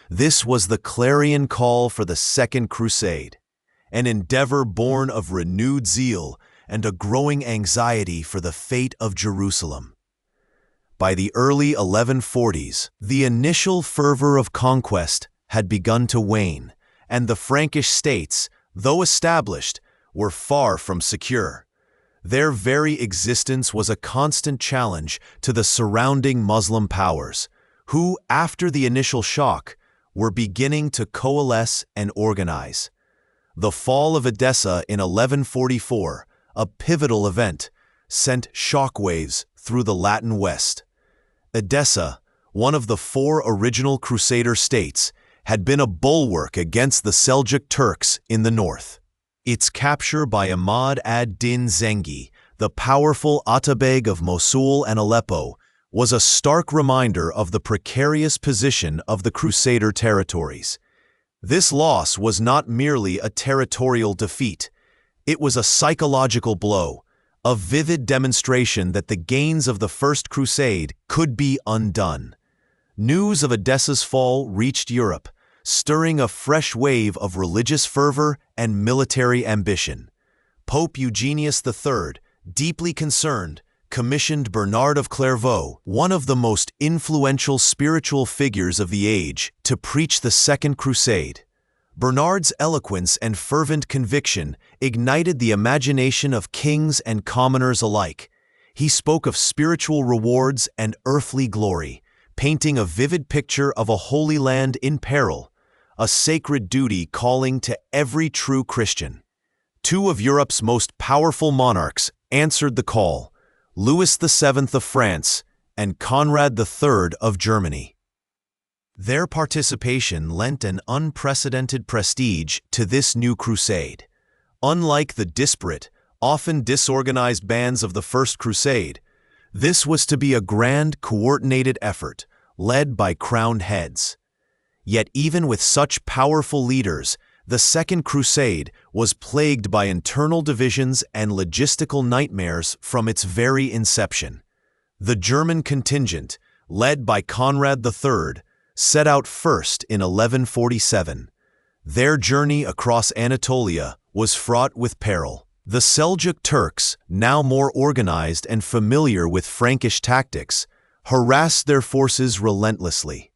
A: This was the clarion call for the Second Crusade, an endeavor born of renewed zeal and a growing anxiety for the fate of Jerusalem. By the early 1140s, the initial fervor of conquest had begun to wane, and the Frankish states, though established, were far from secure. Their very existence was a constant challenge to the surrounding Muslim powers, who, after the initial shock, were beginning to coalesce and organize. The fall of Edessa in 1144, a pivotal event, sent shockwaves through the Latin West. Edessa, one of the 4 original Crusader states, had been a bulwark against the Seljuk Turks in the north. Its capture by Ahmad ad-Din Zengi, the powerful Atabeg of Mosul and Aleppo, was a stark reminder of the precarious position of the Crusader territories. This loss was not merely a territorial defeat. It was a psychological blow, a vivid demonstration that the gains of the First Crusade could be undone. News of Edessa's fall reached Europe, stirring a fresh wave of religious fervor and military ambition. Pope Eugenius III, deeply concerned, commissioned Bernard of Clairvaux, one of the most influential spiritual figures of the age, to preach the Second Crusade. Bernard's eloquence and fervent conviction ignited the imagination of kings and commoners alike. He spoke of spiritual rewards and earthly glory, painting a vivid picture of a holy land in peril, a sacred duty calling to every true Christian. 2 of Europe's most powerful monarchs answered the call: Louis VII of France and Conrad III of Germany. Their participation lent an unprecedented prestige to this new crusade. Unlike the disparate, often disorganized bands of the First Crusade, this was to be a grand, coordinated effort, led by crowned heads. Yet even with such powerful leaders, the Second Crusade was plagued by internal divisions and logistical nightmares from its very inception. The German contingent, led by Conrad III, set out first in 1147. Their journey across Anatolia was fraught with peril. The Seljuk Turks, now more organized and familiar with Frankish tactics, harassed their forces relentlessly.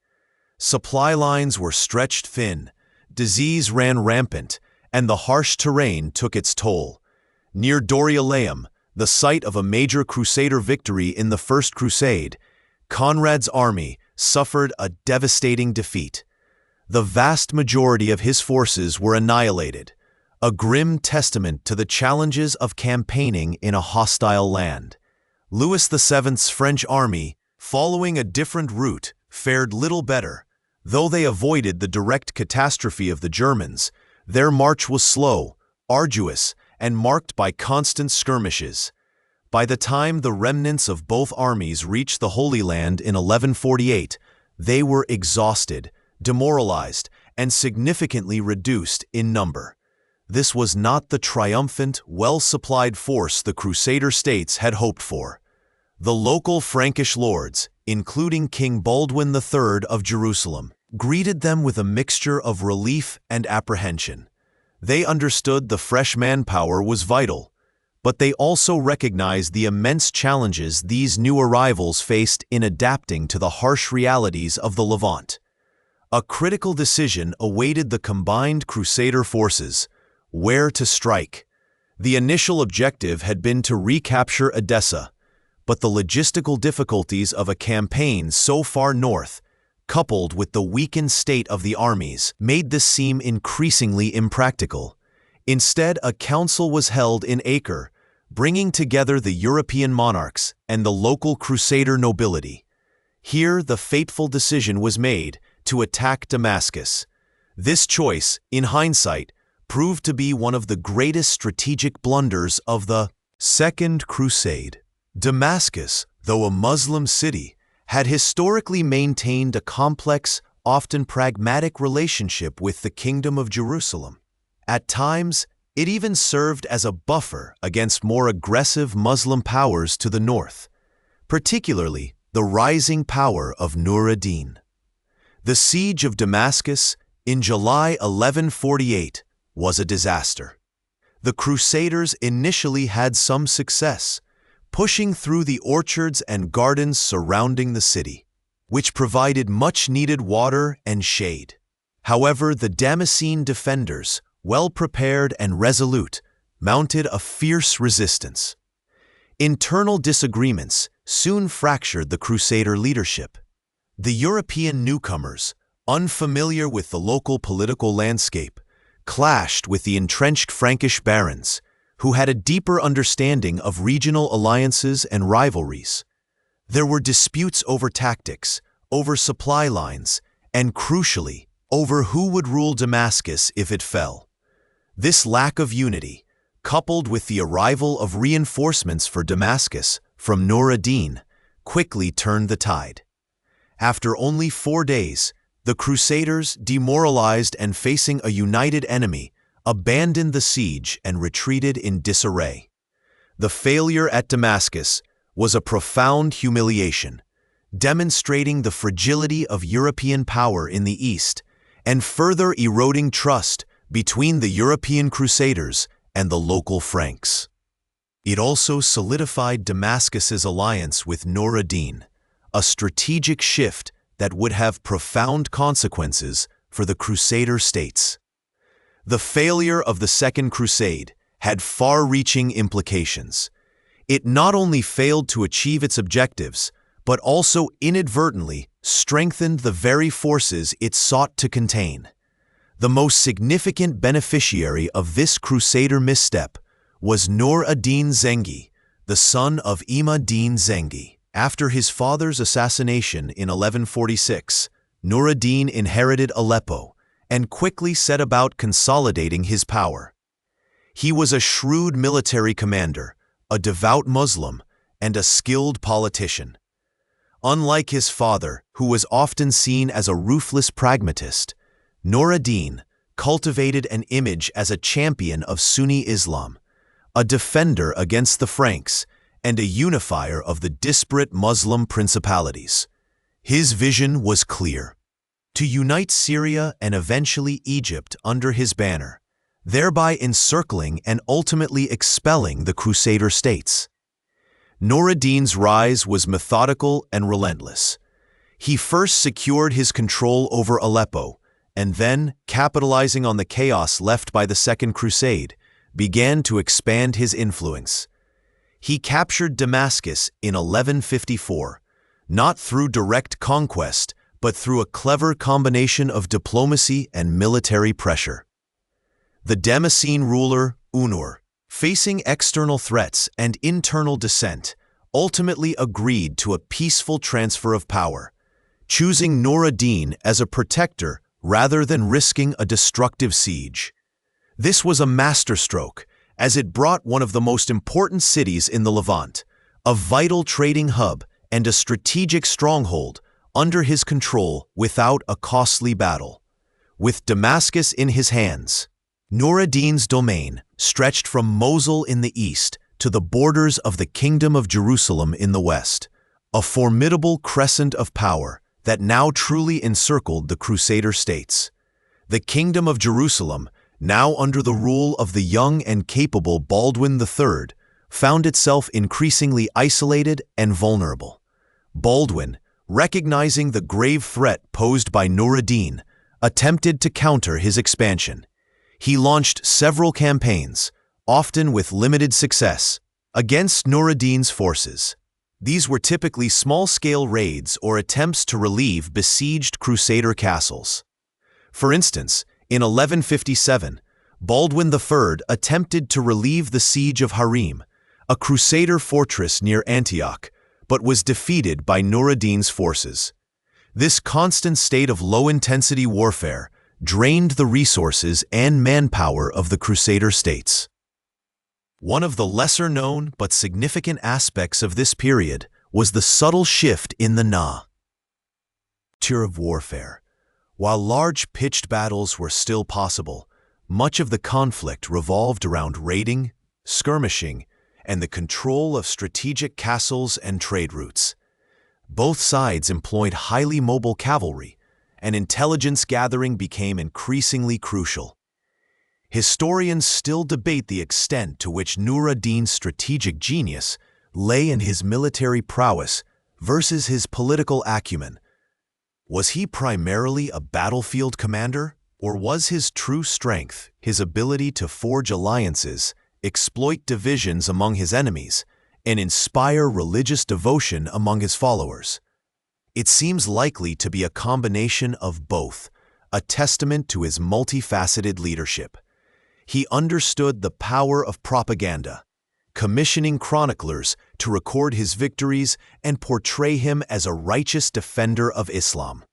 A: Supply lines were stretched thin, disease ran rampant, and the harsh terrain took its toll. Near Dorylaeum, the site of a major Crusader victory in the First Crusade, Conrad's army suffered a devastating defeat. The vast majority of his forces were annihilated. a grim testament to the challenges of campaigning in a hostile land. Louis VII's French army, following a different route, fared little better. Though they avoided the direct catastrophe of the Germans, their march was slow, arduous, and marked by constant skirmishes. By the time the remnants of both armies reached the Holy Land in 1148, they were exhausted, demoralized, and significantly reduced in number. This was not the triumphant, well-supplied force the Crusader states had hoped for. The local Frankish lords, including King Baldwin III of Jerusalem, greeted them with a mixture of relief and apprehension. They understood the fresh manpower was vital, but they also recognized the immense challenges these new arrivals faced in adapting to the harsh realities of the Levant. A critical decision awaited the combined Crusader forces: where to strike. The initial objective had been to recapture Edessa, but the logistical difficulties of a campaign so far north, coupled with the weakened state of the armies, made this seem increasingly impractical. Instead, a council was held in Acre, bringing together the European monarchs and the local Crusader nobility. Here, the fateful decision was made to attack Damascus. This choice, in hindsight, proved to be one of the greatest strategic blunders of the Second Crusade. Damascus, though a Muslim city, had historically maintained a complex, often pragmatic relationship with the Kingdom of Jerusalem. At times, it even served as a buffer against more aggressive Muslim powers to the north, particularly the rising power of Nur ad-Din. The siege of Damascus in July 1148 was a disaster. The Crusaders initially had some success, pushing through the orchards and gardens surrounding the city, which provided much-needed water and shade. However, the Damascene defenders, well-prepared and resolute, mounted a fierce resistance. Internal disagreements soon fractured the Crusader leadership. The European newcomers, unfamiliar with the local political landscape, clashed with the entrenched Frankish barons, who had a deeper understanding of regional alliances and rivalries. There were disputes over tactics, over supply lines, and crucially, over who would rule Damascus if it fell. This lack of unity, coupled with the arrival of reinforcements for Damascus from Nur ad-Din, quickly turned the tide. After only 4 days, the Crusaders, demoralized and facing a united enemy, abandoned the siege and retreated in disarray. The failure at Damascus was a profound humiliation, demonstrating the fragility of European power in the East and further eroding trust between the European Crusaders and the local Franks. It also solidified Damascus's alliance with Nur ad-Din, a strategic shift that would have profound consequences for the Crusader states. The failure of the Second Crusade had far-reaching implications. It not only failed to achieve its objectives, but also inadvertently strengthened the very forces it sought to contain. The most significant beneficiary of this Crusader misstep was Nur ad-Din Zengi, the son of Imad-Din Zengi. After his father's assassination in 1146, Nur ad-Din inherited Aleppo and quickly set about consolidating his power. He was a shrewd military commander, a devout Muslim, and a skilled politician. Unlike his father, who was often seen as a ruthless pragmatist, Nur ad-Din cultivated an image as a champion of Sunni Islam, a defender against the Franks, and a unifier of the disparate Muslim principalities. His vision was clear: to unite Syria and eventually Egypt under his banner, thereby encircling and ultimately expelling the Crusader states. Nur ad-Din's rise was methodical and relentless. He first secured his control over Aleppo, and then, capitalizing on the chaos left by the Second Crusade, began to expand his influence. He captured Damascus in 1154, not through direct conquest, but through a clever combination of diplomacy and military pressure. The Damascene ruler, Nur, facing external threats and internal dissent, ultimately agreed to a peaceful transfer of power, choosing Nur ad-Din as a protector rather than risking a destructive siege. This was a masterstroke, as it brought one of the most important cities in the Levant, a vital trading hub and a strategic stronghold, under his control without a costly battle. With Damascus in his hands, Nur ad-Din's domain stretched from Mosul in the east to the borders of the Kingdom of Jerusalem in the west, a formidable crescent of power that now truly encircled the Crusader states. The Kingdom of Jerusalem, now under the rule of the young and capable Baldwin III, found itself increasingly isolated and vulnerable. Baldwin, recognizing the grave threat posed by Nur ad-Din, attempted to counter his expansion. He launched several campaigns, often with limited success, against Nur ad-Din's forces. These were typically small-scale raids or attempts to relieve besieged Crusader castles. For instance, in 1157, Baldwin III attempted to relieve the siege of Harim, a Crusader fortress near Antioch, but was defeated by Nur ad-Din's forces. This constant state of low-intensity warfare drained the resources and manpower of the Crusader states. One of the lesser-known but significant aspects of this period was the subtle shift in the nature of warfare. While large pitched battles were still possible, much of the conflict revolved around raiding, skirmishing, and the control of strategic castles and trade routes. Both sides employed highly mobile cavalry, and intelligence gathering became increasingly crucial. Historians still debate the extent to which Nur ad-Din's strategic genius lay in his military prowess versus his political acumen. Was he primarily a battlefield commander, or was his true strength his ability to forge alliances, exploit divisions among his enemies, and inspire religious devotion among his followers? It seems likely to be a combination of both, a testament to his multifaceted leadership. He understood the power of propaganda, commissioning chroniclers to record his victories and portray him as a righteous defender of Islam.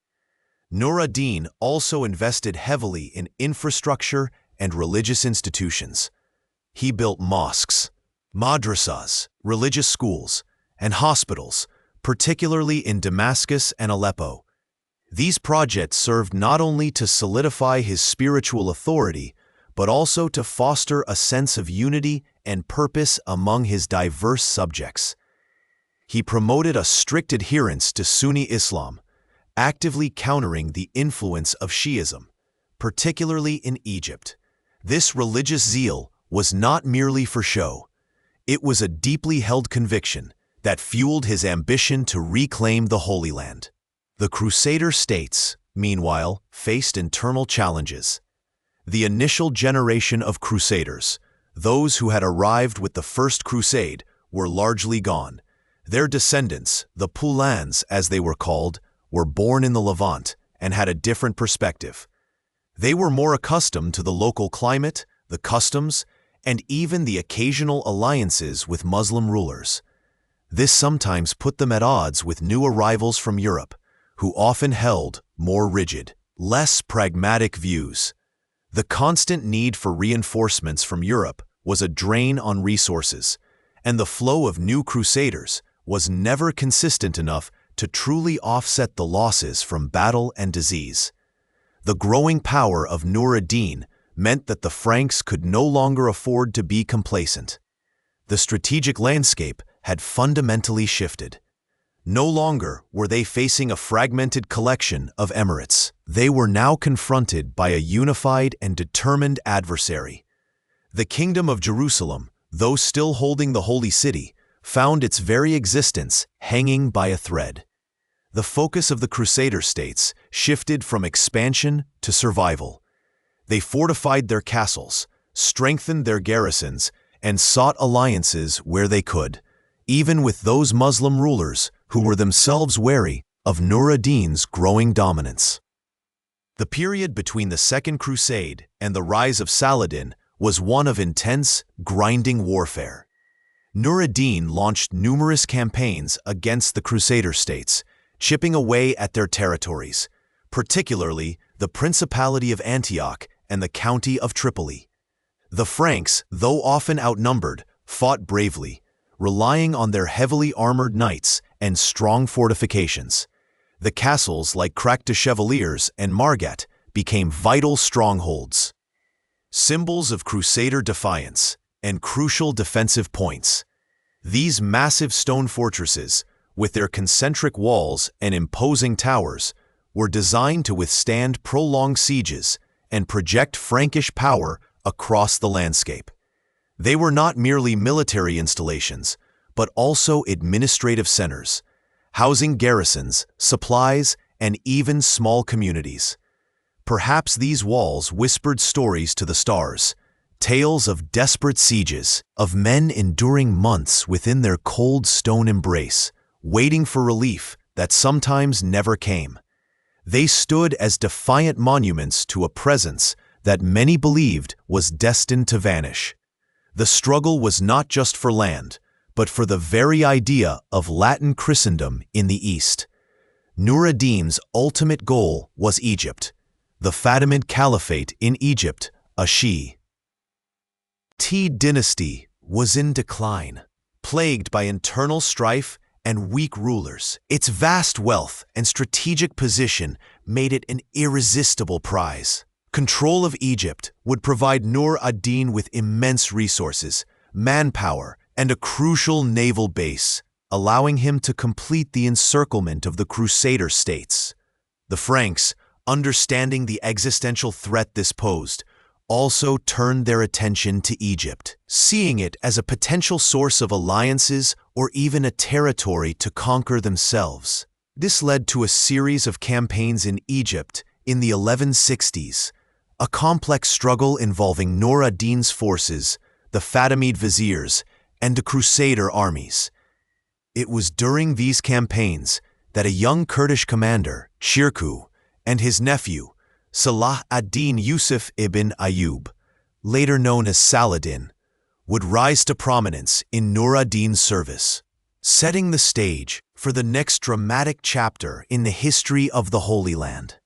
A: Nur ad-Din also invested heavily in infrastructure and religious institutions. He built mosques, madrasas, religious schools, and hospitals, particularly in Damascus and Aleppo. These projects served not only to solidify his spiritual authority, but also to foster a sense of unity and purpose among his diverse subjects. He promoted a strict adherence to Sunni Islam, actively countering the influence of Shi'ism, particularly in Egypt. This religious zeal was not merely for show. It was a deeply held conviction that fueled his ambition to reclaim the Holy Land. The Crusader states, meanwhile, faced internal challenges. The initial generation of Crusaders, those who had arrived with the First Crusade, were largely gone. Their descendants, the Pulans as they were called, were born in the Levant and had a different perspective. They were more accustomed to the local climate, the customs, and even the occasional alliances with Muslim rulers. This sometimes put them at odds with new arrivals from Europe, who often held more rigid, less pragmatic views. The constant need for reinforcements from Europe was a drain on resources, and the flow of new Crusaders was never consistent enough to truly offset the losses from battle and disease. The growing power of Nur ad-Din meant that the Franks could no longer afford to be complacent. The strategic landscape had fundamentally shifted. No longer were they facing a fragmented collection of emirates. They were now confronted by a unified and determined adversary. The Kingdom of Jerusalem, though still holding the Holy City, found its very existence hanging by a thread. The focus of the Crusader states shifted from expansion to survival. They fortified their castles, strengthened their garrisons, and sought alliances where they could, even with those Muslim rulers who were themselves wary of Nur ad-Din's growing dominance. The period between the Second Crusade and the rise of Saladin was one of intense, grinding warfare. Nur ad-Din launched numerous campaigns against the Crusader states, chipping away at their territories, particularly the Principality of Antioch and the County of Tripoli. The Franks, though often outnumbered, fought bravely, relying on their heavily armored knights and strong fortifications. The castles like Crac de Chevaliers and Margat became vital strongholds, symbols of Crusader defiance and crucial defensive points. These massive stone fortresses, with their concentric walls and imposing towers, were designed to withstand prolonged sieges and project Frankish power across the landscape. They were not merely military installations, but also administrative centers, housing garrisons, supplies, and even small communities. Perhaps these walls whispered stories to the stars, tales of desperate sieges, of men enduring months within their cold stone embrace, waiting for relief that sometimes never came. They stood as defiant monuments to a presence that many believed was destined to vanish. The struggle was not just for land, but for the very idea of Latin Christendom in the East. Nur ad-Din's ultimate goal was Egypt, the Fatimid Caliphate in Egypt, a Shi'ite dynasty, was in decline, plagued by internal strife and weak rulers. Its vast wealth and strategic position made it an irresistible prize. Control of Egypt would provide Nur ad-Din with immense resources, manpower, and a crucial naval base, allowing him to complete the encirclement of the Crusader states. The Franks, understanding the existential threat this posed, also turned their attention to Egypt, seeing it as a potential source of alliances or even a territory to conquer themselves. This led to a series of campaigns in Egypt in the 1160s, a complex struggle involving Nur ad-Din's forces, the Fatimid viziers, and the Crusader armies. It was during these campaigns that a young Kurdish commander, Shirkuh, and his nephew, Salah ad-Din Yusuf ibn Ayyub, later known as Saladin, would rise to prominence in Nur ad-Din's service, setting the stage for the next dramatic chapter in the history of the Holy Land.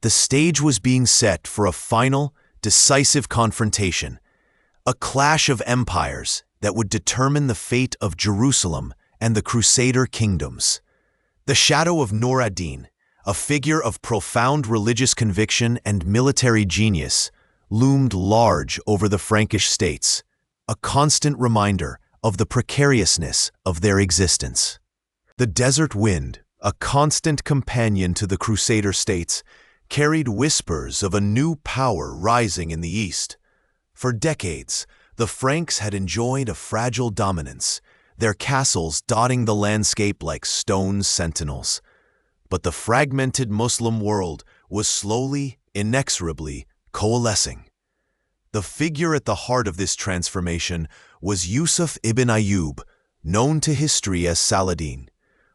A: The stage was being set for a final, decisive confrontation, a clash of empires that would determine the fate of Jerusalem and the Crusader kingdoms. The shadow of Nur ad-Din, a figure of profound religious conviction and military genius, loomed large over the Frankish states, a constant reminder of the precariousness of their existence. The desert wind, a constant companion to the Crusader states, carried whispers of a new power rising in the east. For decades, the Franks had enjoyed a fragile dominance, their castles dotting the landscape like stone sentinels. But the fragmented Muslim world was slowly, inexorably coalescing. The figure at the heart of this transformation was Yusuf ibn Ayyub, known to history as Saladin.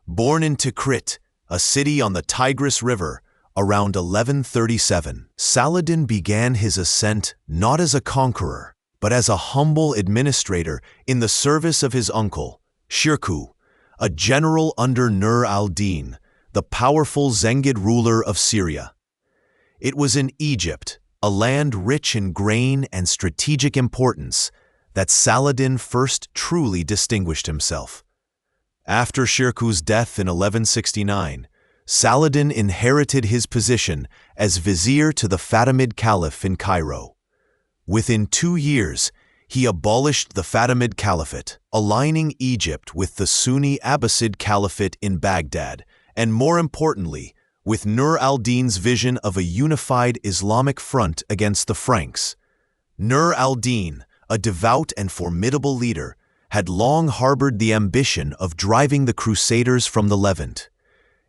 A: Born in Tikrit, a city on the Tigris River, around 1137, Saladin began his ascent not as a conqueror, but as a humble administrator in the service of his uncle, Shirkuh, a general under Nur ad-Din, the powerful Zengid ruler of Syria. It was in Egypt, a land rich in grain and strategic importance, that Saladin first truly distinguished himself. After Shirkuh's death in 1169, Saladin inherited his position as vizier to the Fatimid Caliph in Cairo. Within 2 years, he abolished the Fatimid Caliphate, aligning Egypt with the Sunni Abbasid Caliphate in Baghdad, and more importantly, with Nur ad-Din's vision of a unified Islamic front against the Franks. Nur ad-Din, a devout and formidable leader, had long harbored the ambition of driving the Crusaders from the Levant.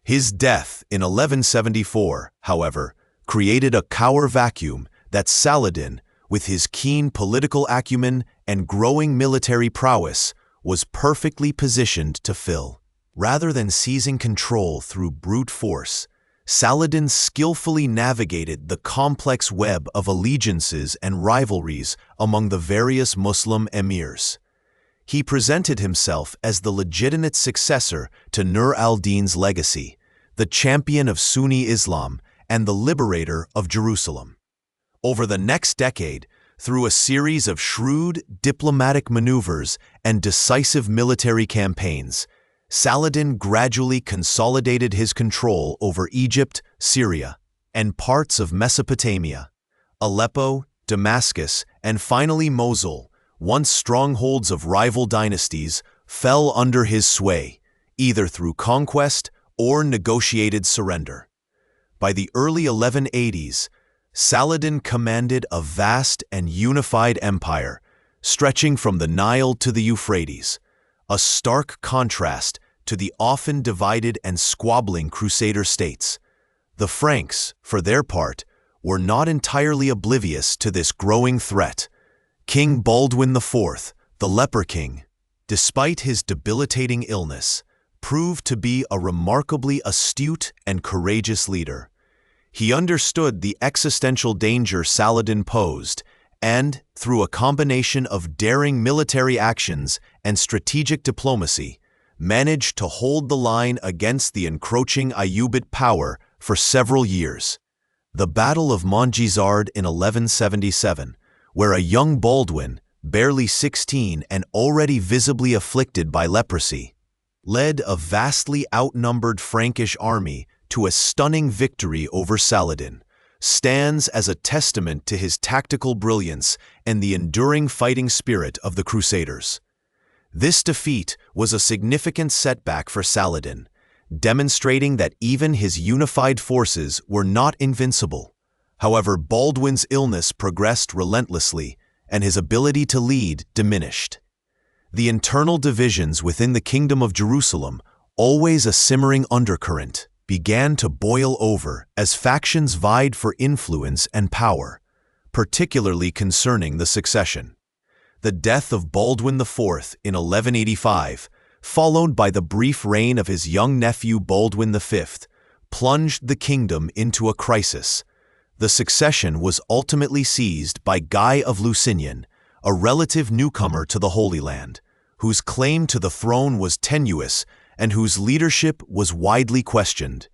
A: His death in 1174, however, created a power vacuum that Saladin, with his keen political acumen and growing military prowess, was perfectly positioned to fill. Rather than seizing control through brute force, Saladin skillfully navigated the complex web of allegiances and rivalries among the various Muslim emirs. He presented himself as the legitimate successor to Nur al-Din's legacy, the champion of Sunni Islam and the liberator of Jerusalem. Over the next decade, through a series of shrewd diplomatic maneuvers and decisive military campaigns, Saladin gradually consolidated his control over Egypt, Syria, and parts of Mesopotamia. Aleppo, Damascus, and finally Mosul, once strongholds of rival dynasties, fell under his sway, either through conquest or negotiated surrender. By the early 1180s, Saladin commanded a vast and unified empire, stretching from the Nile to the Euphrates, a stark contrast to the often divided and squabbling Crusader states. The Franks, for their part, were not entirely oblivious to this growing threat. King Baldwin IV, the Leper King, despite his debilitating illness, proved to be a remarkably astute and courageous leader. He understood the existential danger Saladin posed and, through a combination of daring military actions and strategic diplomacy, managed to hold the line against the encroaching Ayyubid power for several years. The Battle of Montgisard in 1177, where a young Baldwin, barely 16 and already visibly afflicted by leprosy, led a vastly outnumbered Frankish army to a stunning victory over Saladin, stands as a testament to his tactical brilliance and the enduring fighting spirit of the Crusaders. This defeat was a significant setback for Saladin, demonstrating that even his unified forces were not invincible. However, Baldwin's illness progressed relentlessly, and his ability to lead diminished. The internal divisions within the Kingdom of Jerusalem, always a simmering undercurrent, began to boil over as factions vied for influence and power, particularly concerning the succession. The death of Baldwin IV in 1185, followed by the brief reign of his young nephew Baldwin V, plunged the kingdom into a crisis. The succession was ultimately seized by Guy of Lusignan, a relative newcomer to the Holy Land, whose claim to the throne was tenuous and whose leadership was widely questioned.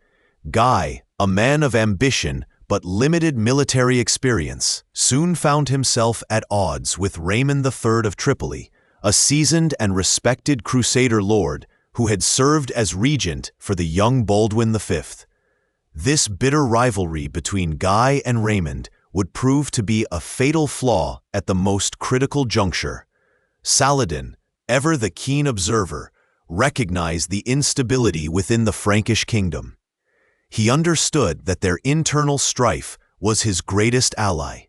A: Guy, a man of ambition but limited military experience, soon found himself at odds with Raymond III of Tripoli, a seasoned and respected Crusader lord who had served as regent for the young Baldwin V. This bitter rivalry between Guy and Raymond would prove to be a fatal flaw at the most critical juncture. Saladin, ever the keen observer, recognized the instability within the Frankish kingdom. He understood that their internal strife was his greatest ally.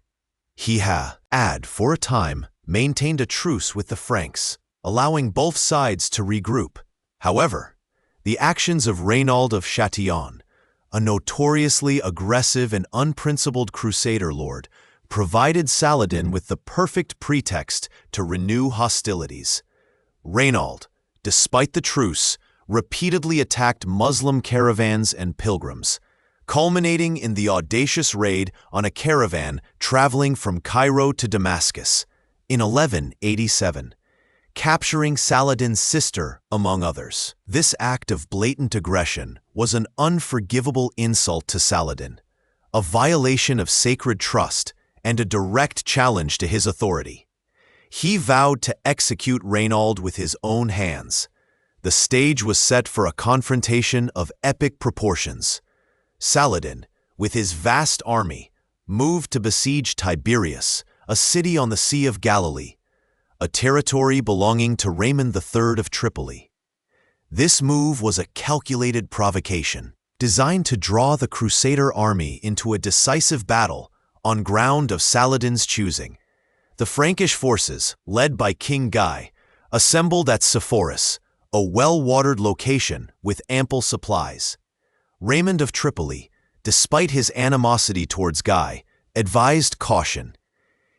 A: He had, for a time, maintained a truce with the Franks, allowing both sides to regroup. However, the actions of Reynald of Chatillon, a notoriously aggressive and unprincipled Crusader lord, provided Saladin with the perfect pretext to renew hostilities. Reynald, despite the truce, repeatedly attacked Muslim caravans and pilgrims, culminating in the audacious raid on a caravan traveling from Cairo to Damascus in 1187, capturing Saladin's sister, among others. This act of blatant aggression was an unforgivable insult to Saladin, a violation of sacred trust and a direct challenge to his authority. He vowed to execute Reynald with his own hands. The stage was set for a confrontation of epic proportions. Saladin, with his vast army, moved to besiege Tiberias, a city on the Sea of Galilee, a territory belonging to Raymond III of Tripoli. This move was a calculated provocation, designed to draw the Crusader army into a decisive battle on ground of Saladin's choosing. The Frankish forces, led by King Guy, assembled at Sepphoris, a well-watered location with ample supplies. Raymond of Tripoli, despite his animosity towards Guy, advised caution.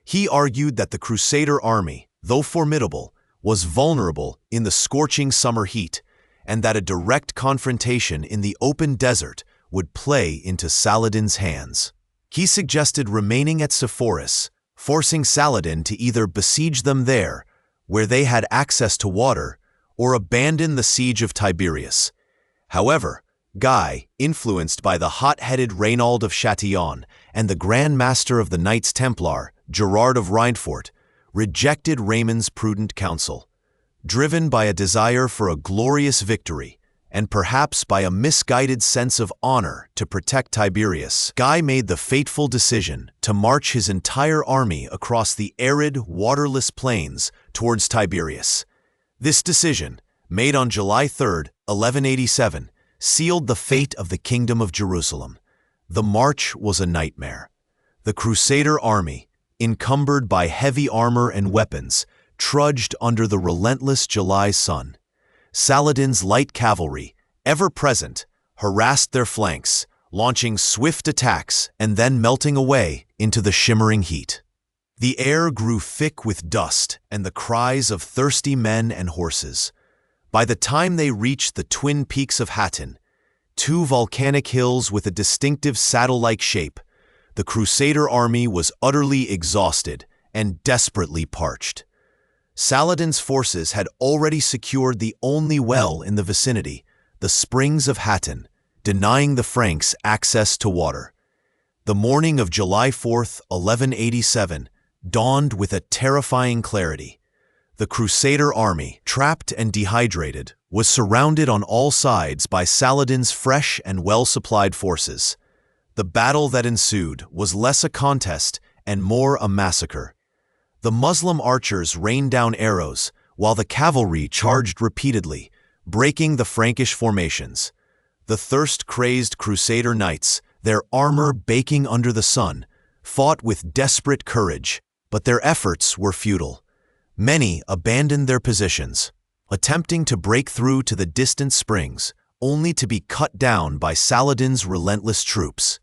A: He argued that the Crusader army, though formidable, was vulnerable in the scorching summer heat, and that a direct confrontation in the open desert would play into Saladin's hands. He suggested remaining at Sepphoris, forcing Saladin to either besiege them there, where they had access to water, or abandon the siege of Tiberias. However, Guy, influenced by the hot-headed Raynald of Chatillon and the Grand Master of the Knights Templar, Gerard of Rheinfort, rejected Raymond's prudent counsel. Driven by a desire for a glorious victory, and perhaps by a misguided sense of honor to protect Tiberias, Guy made the fateful decision to march his entire army across the arid, waterless plains towards Tiberias. This decision, made on July 3, 1187, sealed the fate of the Kingdom of Jerusalem. The march was a nightmare. The Crusader army, encumbered by heavy armor and weapons, trudged under the relentless July sun. Saladin's light cavalry, ever present, harassed their flanks, launching swift attacks and then melting away into the shimmering heat. The air grew thick with dust and the cries of thirsty men and horses. By the time they reached the twin peaks of Hattin, two volcanic hills with a distinctive saddle-like shape, the Crusader army was utterly exhausted and desperately parched. Saladin's forces had already secured the only well in the vicinity, the springs of Hattin, denying the Franks access to water. The morning of July 4, 1187, dawned with a terrifying clarity. The Crusader army, trapped and dehydrated, was surrounded on all sides by Saladin's fresh and well-supplied forces. The battle that ensued was less a contest and more a massacre. The Muslim archers rained down arrows, while the cavalry charged repeatedly, breaking the Frankish formations. The thirst-crazed Crusader knights, their armor baking under the sun, fought with desperate courage, but their efforts were futile. Many abandoned their positions, attempting to break through to the distant springs, only to be cut down by Saladin's relentless troops.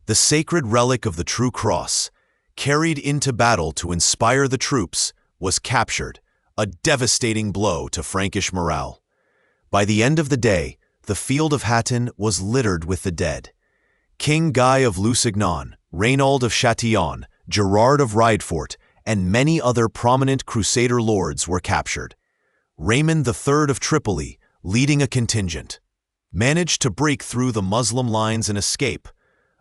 A: The sacred relic of the True Cross, carried into battle to inspire the troops, was captured, a devastating blow to Frankish morale. By the end of the day, the field of Hattin was littered with the dead. King Guy of Lusignan, Raynald of Chatillon, Gerard of Rheinfort, and many other prominent Crusader lords were captured. Raymond III of Tripoli, leading a contingent, managed to break through the Muslim lines and escape,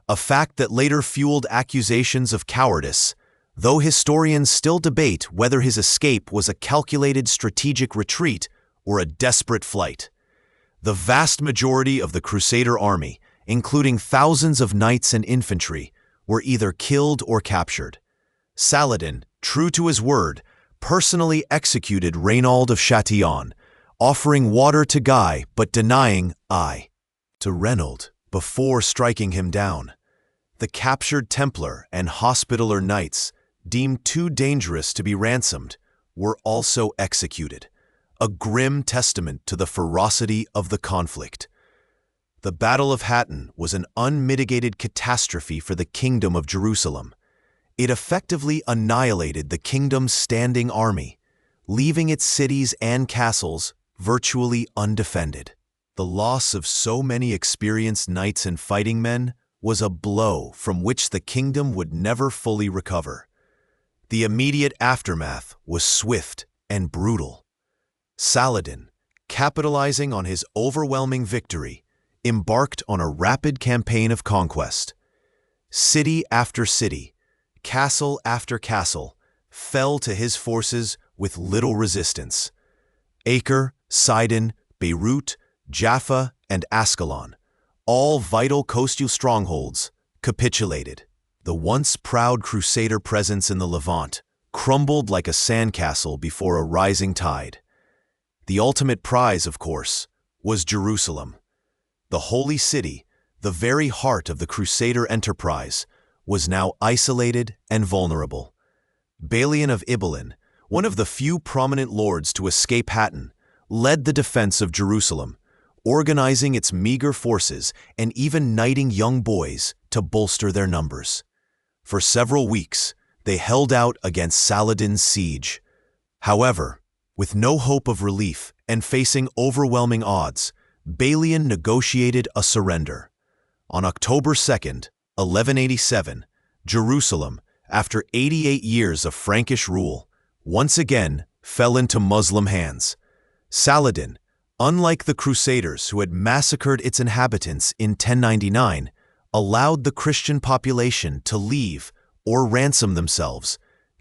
A: a fact that later fueled accusations of cowardice, though historians still debate whether his escape was a calculated strategic retreat or a desperate flight. The vast majority of the Crusader army, including thousands of knights and infantry, were either killed or captured. Saladin, true to his word, personally executed Raynald of Chatillon, offering water to Guy but denying to Raynald before striking him down. The captured Templar and Hospitaller knights, deemed too dangerous to be ransomed, were also executed, a grim testament to the ferocity of the conflict. The Battle of Hattin was an unmitigated catastrophe for the Kingdom of Jerusalem. It effectively annihilated the kingdom's standing army, leaving its cities and castles virtually undefended. The loss of so many experienced knights and fighting men was a blow from which the kingdom would never fully recover. The immediate aftermath was swift and brutal. Saladin, capitalizing on his overwhelming victory, embarked on a rapid campaign of conquest. City after city, castle after castle, fell to his forces with little resistance. Acre, Sidon, Beirut, Jaffa, and Ascalon, all vital coastal strongholds, capitulated. The once proud Crusader presence in the Levant crumbled like a sandcastle before a rising tide. The ultimate prize, of course, was Jerusalem. The holy city, the very heart of the Crusader enterprise, was now isolated and vulnerable. Balian of Ibelin, one of the few prominent lords to escape Hattin, led the defense of Jerusalem, organizing its meager forces and even knighting young boys to bolster their numbers. For several weeks, they held out against Saladin's siege. However, with no hope of relief and facing overwhelming odds, Balian negotiated a surrender. On October 2nd, 1187, Jerusalem, after 88 years of Frankish rule, once again fell into Muslim hands. Saladin, unlike the Crusaders who had massacred its inhabitants in 1099, allowed the Christian population to leave or ransom themselves,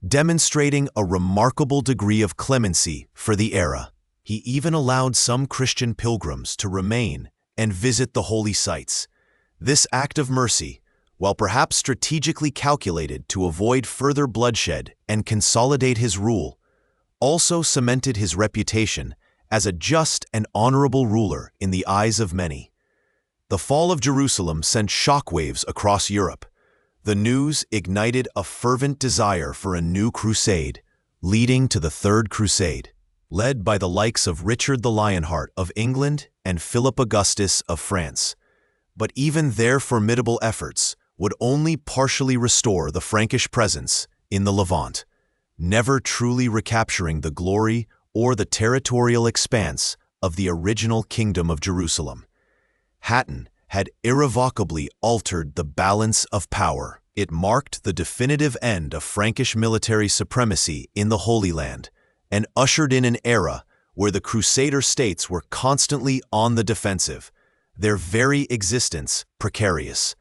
A: demonstrating a remarkable degree of clemency for the era. He even allowed some Christian pilgrims to remain and visit the holy sites. This act of mercy, while perhaps strategically calculated to avoid further bloodshed and consolidate his rule, also cemented his reputation as a just and honorable ruler in the eyes of many. The fall of Jerusalem sent shockwaves across Europe. The news ignited a fervent desire for a new crusade, leading to the Third Crusade, led by the likes of Richard the Lionheart of England and Philip Augustus of France. But even their formidable efforts would only partially restore the Frankish presence in the Levant, never truly recapturing the glory or the territorial expanse of the original Kingdom of Jerusalem. Hattin had irrevocably altered the balance of power. It marked the definitive end of Frankish military supremacy in the Holy Land and ushered in an era where the Crusader states were constantly on the defensive, their very existence precarious.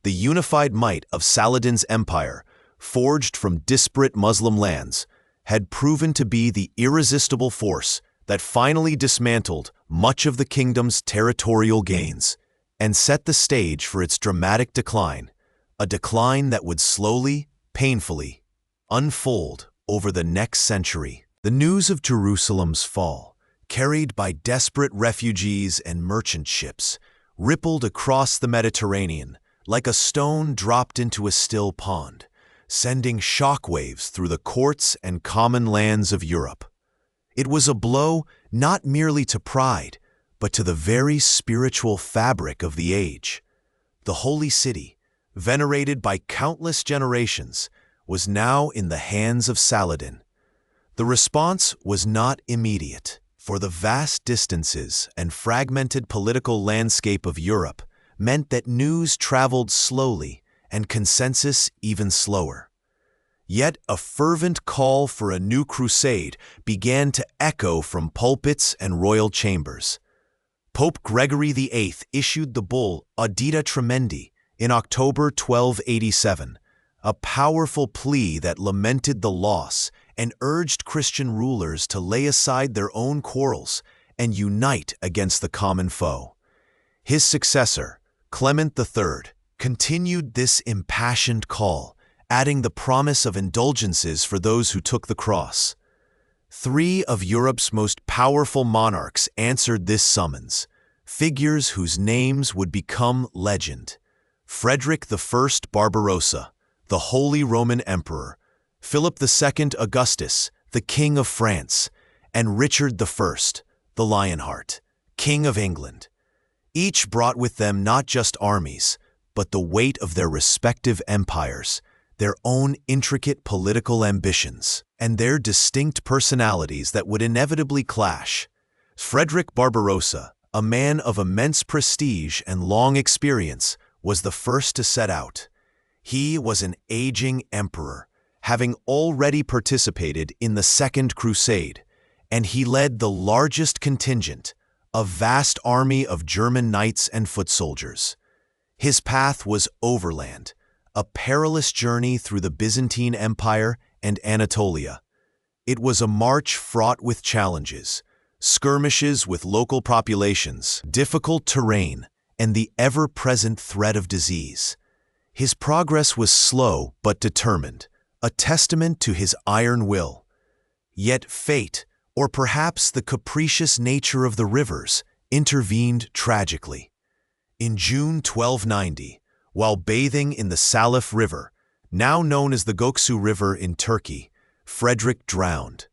A: The unified might of Saladin's empire, forged from disparate Muslim lands, had proven to be the irresistible force that finally dismantled much of the kingdom's territorial gains and set the stage for its dramatic decline, a decline that would slowly, painfully, unfold over the next century. The news of Jerusalem's fall, carried by desperate refugees and merchant ships, rippled across the Mediterranean like a stone dropped into a still pond, sending shockwaves through the courts and common lands of Europe. It was a blow not merely to pride, but to the very spiritual fabric of the age. The holy city, venerated by countless generations, was now in the hands of Saladin. The response was not immediate, for the vast distances and fragmented political landscape of Europe meant that news traveled slowly and consensus even slower. Yet a fervent call for a new crusade began to echo from pulpits and royal chambers. Pope Gregory VIII issued the bull Audita Tremendi in October 1287, a powerful plea that lamented the loss and urged Christian rulers to lay aside their own quarrels and unite against the common foe. His successor, Clement III, continued this impassioned call, adding the promise of indulgences for those who took the cross. 3 of Europe's most powerful monarchs answered this summons, figures whose names would become legend. Frederick I Barbarossa, the Holy Roman Emperor, Philip II Augustus, the King of France, and Richard I, the Lionheart, King of England. Each brought with them not just armies, but the weight of their respective empires, their own intricate political ambitions, and their distinct personalities that would inevitably clash. Frederick Barbarossa, a man of immense prestige and long experience, was the first to set out. He was an aging emperor, having already participated in the Second Crusade, and he led the largest contingent, a vast army of German knights and foot soldiers. His path was overland, a perilous journey through the Byzantine Empire and Anatolia. It was a march fraught with challenges, skirmishes with local populations, difficult terrain, and the ever-present threat of disease. His progress was slow but determined, a testament to his iron will. Yet fate, or perhaps the capricious nature of the rivers, intervened tragically. In June 1290, while bathing in the Salif River, now known as the Göksu River in Turkey, Frederick drowned.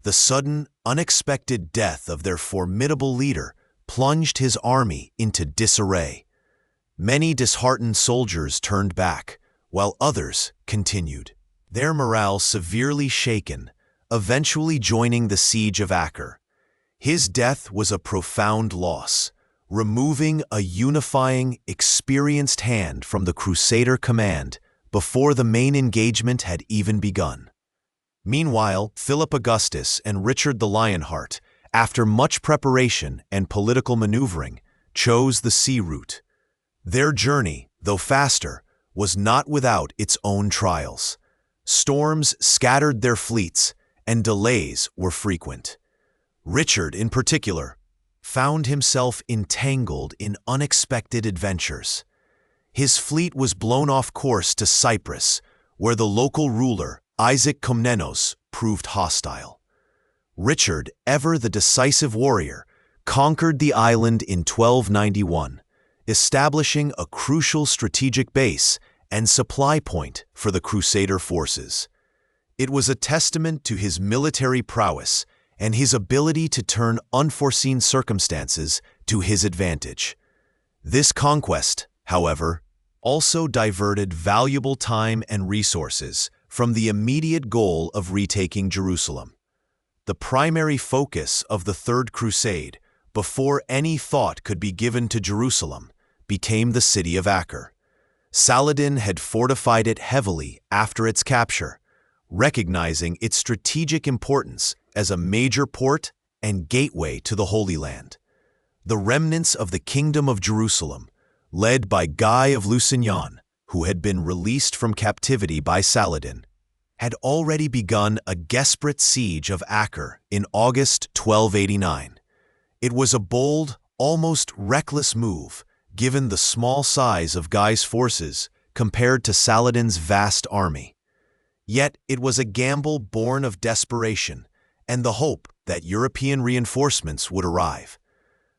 A: The sudden, unexpected death of their formidable leader plunged his army into disarray. Many disheartened soldiers turned back, while others continued, their morale severely shaken, eventually joining the siege of Acre. His death was a profound loss, removing a unifying, experienced hand from the Crusader command before the main engagement had even begun. Meanwhile, Philip Augustus and Richard the Lionheart, after much preparation and political maneuvering, chose the sea route. Their journey, though faster, was not without its own trials. Storms scattered their fleets, and delays were frequent. Richard, in particular, found himself entangled in unexpected adventures. His fleet was blown off course to Cyprus, where the local ruler, Isaac Komnenos, proved hostile. Richard, ever the decisive warrior, conquered the island in 1291, establishing a crucial strategic base and supply point for the Crusader forces. It was a testament to his military prowess and his ability to turn unforeseen circumstances to his advantage. This conquest, however, also diverted valuable time and resources from the immediate goal of retaking Jerusalem. The primary focus of the Third Crusade, before any thought could be given to Jerusalem, became the city of Acre. Saladin had fortified it heavily after its capture, recognizing its strategic importance as a major port and gateway to the Holy Land. The remnants of the Kingdom of Jerusalem, led by Guy of Lusignan, who had been released from captivity by Saladin, had already begun a desperate siege of Acre in August 1289. It was a bold, almost reckless move, given the small size of Guy's forces compared to Saladin's vast army. Yet it was a gamble born of desperation and the hope that European reinforcements would arrive.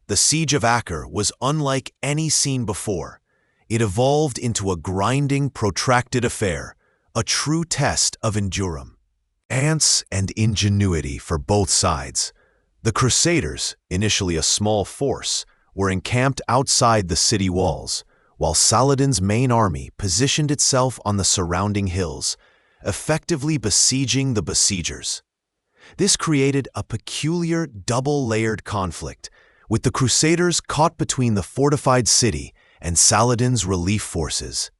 A: The siege of Acre was unlike any seen before. It evolved into a grinding, protracted affair, a true test of endurance and ingenuity for both sides. The Crusaders, initially a small force, were encamped outside the city walls, while Saladin's main army positioned itself on the surrounding hills, effectively besieging the besiegers. This created a peculiar double-layered conflict, with the Crusaders caught between the fortified city and Saladin's relief forces.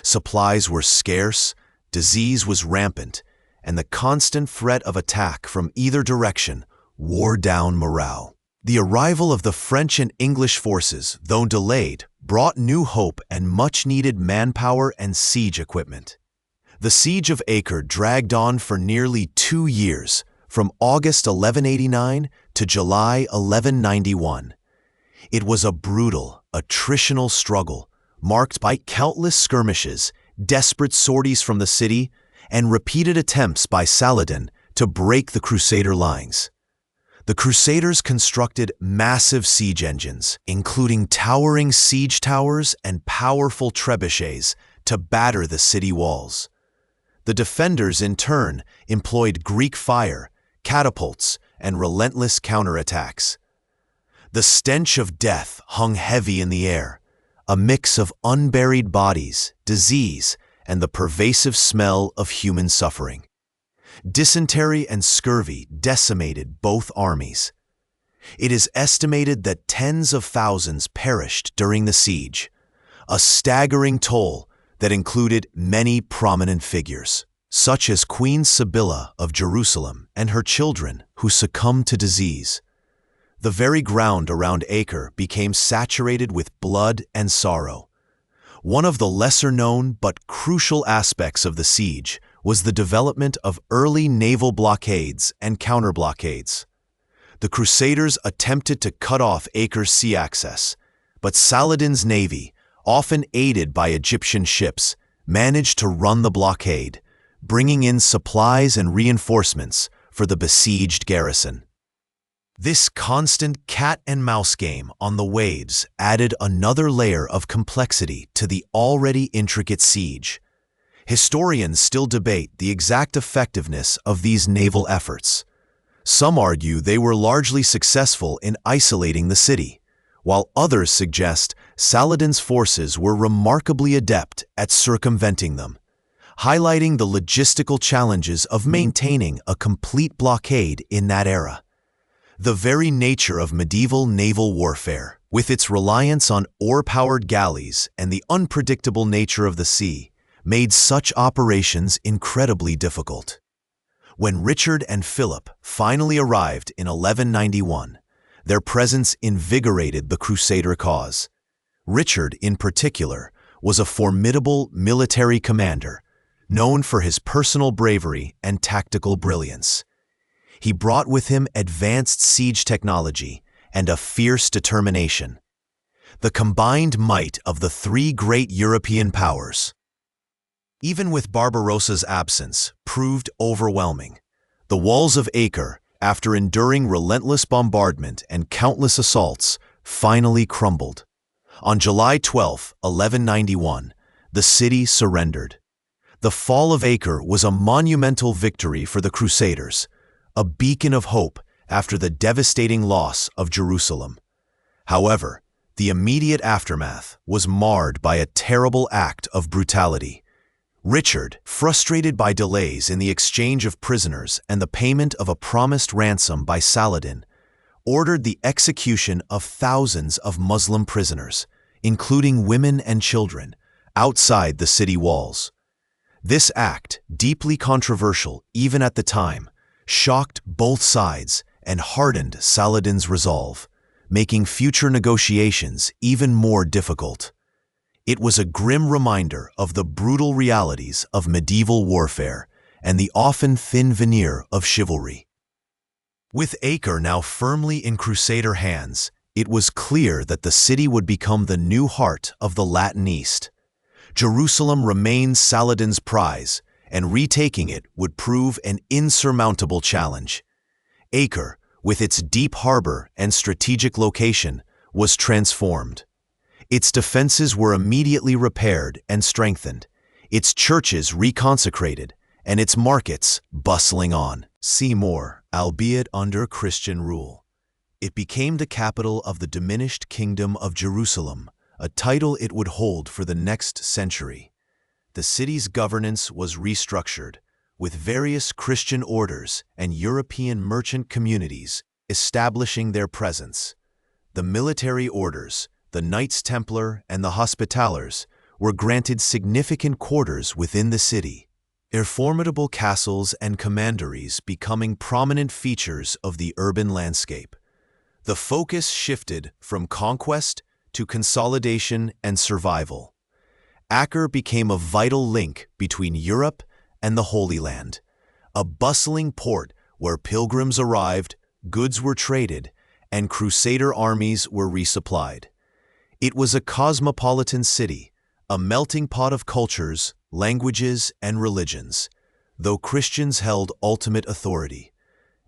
A: Supplies were scarce, disease was rampant, and the constant threat of attack from either direction wore down morale. The arrival of the French and English forces, though delayed, brought new hope and much-needed manpower and siege equipment. The siege of Acre dragged on for nearly 2 years, from August 1189 to July 1191. It was a brutal, attritional struggle, marked by countless skirmishes, desperate sorties from the city, and repeated attempts by Saladin to break the Crusader lines. The Crusaders constructed massive siege engines, including towering siege towers and powerful trebuchets, to batter the city walls. The defenders, in turn, employed Greek fire, catapults, and relentless counterattacks. The stench of death hung heavy in the air, a mix of unburied bodies, disease, and the pervasive smell of human suffering. Dysentery and scurvy decimated both armies. It is estimated that tens of thousands perished during the siege, a staggering toll that included many prominent figures, such as Queen Sibylla of Jerusalem and her children who succumbed to disease. The very ground around Acre became saturated with blood and sorrow. One of the lesser-known but crucial aspects of the siege was the development of early naval blockades and counter-blockades. The Crusaders attempted to cut off Acre's sea access, but Saladin's navy, often aided by Egyptian ships, managed to run the blockade, bringing in supplies and reinforcements for the besieged garrison. This constant cat-and-mouse game on the waves added another layer of complexity to the already intricate siege. Historians still debate the exact effectiveness of these naval efforts. Some argue they were largely successful in isolating the city, while others suggest Saladin's forces were remarkably adept at circumventing them, highlighting the logistical challenges of maintaining a complete blockade in that era. The very nature of medieval naval warfare with its reliance on oar-powered galleys and the unpredictable nature of the sea, made such operations incredibly difficult. When Richard and Philip finally arrived in 1191, their presence invigorated the Crusader cause. Richard, in particular, was a formidable military commander, known for his personal bravery and tactical brilliance. He brought with him advanced siege technology and a fierce determination. The combined might of the three great European powers, even with Barbarossa's absence, proved overwhelming. The walls of Acre, after enduring relentless bombardment and countless assaults, finally crumbled. On July 12, 1191, the city surrendered. The fall of Acre was a monumental victory for the Crusaders, a beacon of hope after the devastating loss of Jerusalem. However, the immediate aftermath was marred by a terrible act of brutality. Richard, frustrated by delays in the exchange of prisoners and the payment of a promised ransom by Saladin, ordered the execution of thousands of Muslim prisoners, including women and children, outside the city walls. This act, deeply controversial even at the time, shocked both sides and hardened Saladin's resolve, making future negotiations even more difficult. It was a grim reminder of the brutal realities of medieval warfare and the often thin veneer of chivalry. With Acre now firmly in Crusader hands, it was clear that the city would become the new heart of the Latin East. Jerusalem remained Saladin's prize, and retaking it would prove an insurmountable challenge. Acre, with its deep harbor and strategic location, was transformed. Its defenses were immediately repaired and strengthened, its churches reconsecrated, and its markets bustling on. See more, albeit under Christian rule. It became the capital of the diminished Kingdom of Jerusalem, a title it would hold for the next century. The city's governance was restructured, with various Christian orders and European merchant communities establishing their presence. The military orders, the Knights Templar and the Hospitallers, were granted significant quarters within the city, their formidable castles and commanderies becoming prominent features of the urban landscape. The focus shifted from conquest to consolidation and survival. Acre became a vital link between Europe and the Holy Land, a bustling port where pilgrims arrived, goods were traded, and Crusader armies were resupplied. It was a cosmopolitan city, a melting pot of cultures, languages, and religions, though Christians held ultimate authority.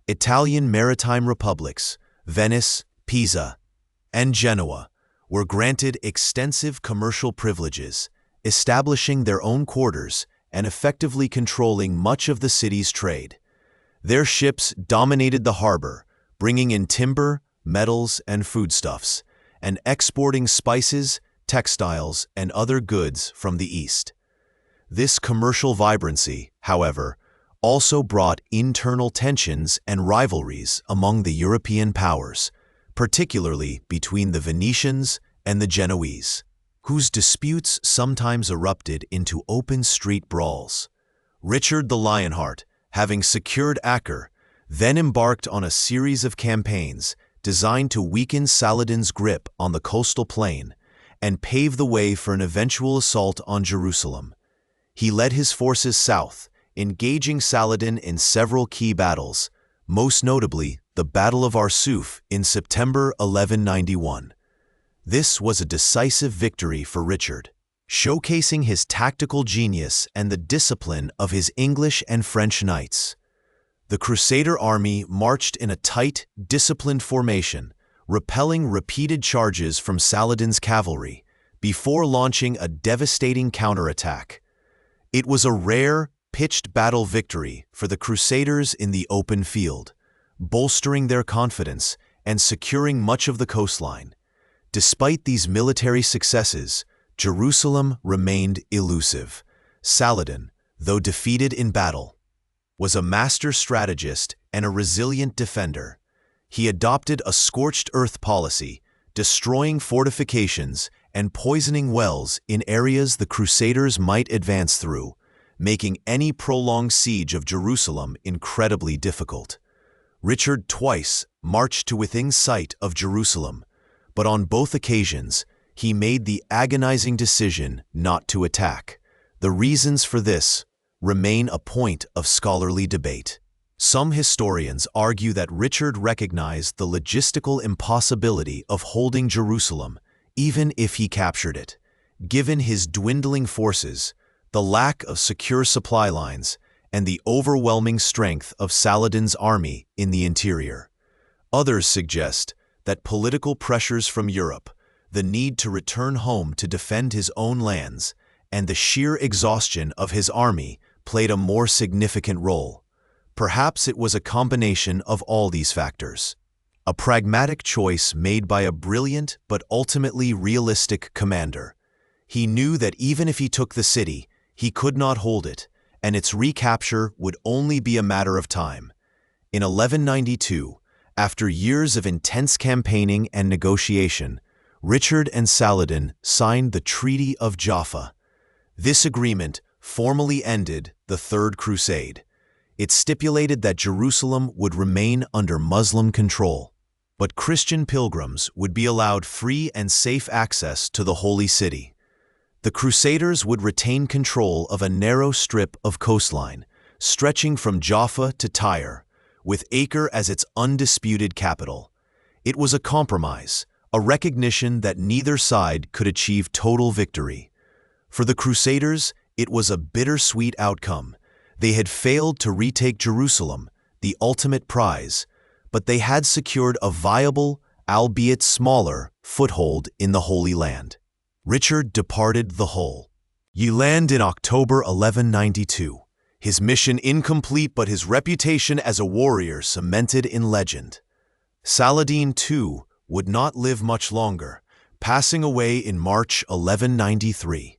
A: Italian maritime republics, Venice, Pisa, and Genoa, were granted extensive commercial privileges, establishing their own quarters and effectively controlling much of the city's trade. Their ships dominated the harbor, bringing in timber, metals, and foodstuffs, and exporting spices, textiles, and other goods from the east. This commercial vibrancy, however, also brought internal tensions and rivalries among the European powers, particularly between the Venetians and the Genoese, whose disputes sometimes erupted into open street brawls. Richard the Lionheart, having secured Acre, then embarked on a series of campaigns designed to weaken Saladin's grip on the coastal plain and pave the way for an eventual assault on Jerusalem. He led his forces south, engaging Saladin in several key battles, most notably the Battle of Arsuf in September 1191. This was a decisive victory for Richard, showcasing his tactical genius and the discipline of his English and French knights. The Crusader army marched in a tight, disciplined formation, repelling repeated charges from Saladin's cavalry before launching a devastating counterattack. It was a rare, pitched battle victory for the Crusaders in the open field, bolstering their confidence and securing much of the coastline. Despite these military successes, Jerusalem remained elusive. Saladin, though defeated in battle, was a master strategist and a resilient defender. He adopted a scorched earth policy, destroying fortifications and poisoning wells in areas the Crusaders might advance through, making any prolonged siege of Jerusalem incredibly difficult. Richard twice marched to within sight of Jerusalem, but on both occasions he made the agonizing decision not to attack. The reasons for this remain a point of scholarly debate. Some historians argue that Richard recognized the logistical impossibility of holding Jerusalem, even if he captured it. Given his dwindling forces, the lack of secure supply lines, and the overwhelming strength of Saladin's army in the interior. Others suggest that political pressures from Europe, the need to return home to defend his own lands, and the sheer exhaustion of his army played a more significant role. Perhaps it was a combination of all these factors. A pragmatic choice made by a brilliant but ultimately realistic commander. He knew that even if he took the city, he could not hold it, and its recapture would only be a matter of time. In 1192, after years of intense campaigning and negotiation, Richard and Saladin signed the Treaty of Jaffa. This agreement formally ended the Third Crusade. It stipulated that Jerusalem would remain under Muslim control, but Christian pilgrims would be allowed free and safe access to the Holy City. The Crusaders would retain control of a narrow strip of coastline, stretching from Jaffa to Tyre, with Acre as its undisputed capital. It was a compromise, a recognition that neither side could achieve total victory. For the Crusaders, it was a bittersweet outcome. They had failed to retake Jerusalem, the ultimate prize, but they had secured a viable, albeit smaller, foothold in the Holy Land. Richard departed the Hull. He landed in October 1192, his mission incomplete but his reputation as a warrior cemented in legend. Saladin, too, would not live much longer, passing away in March 1193.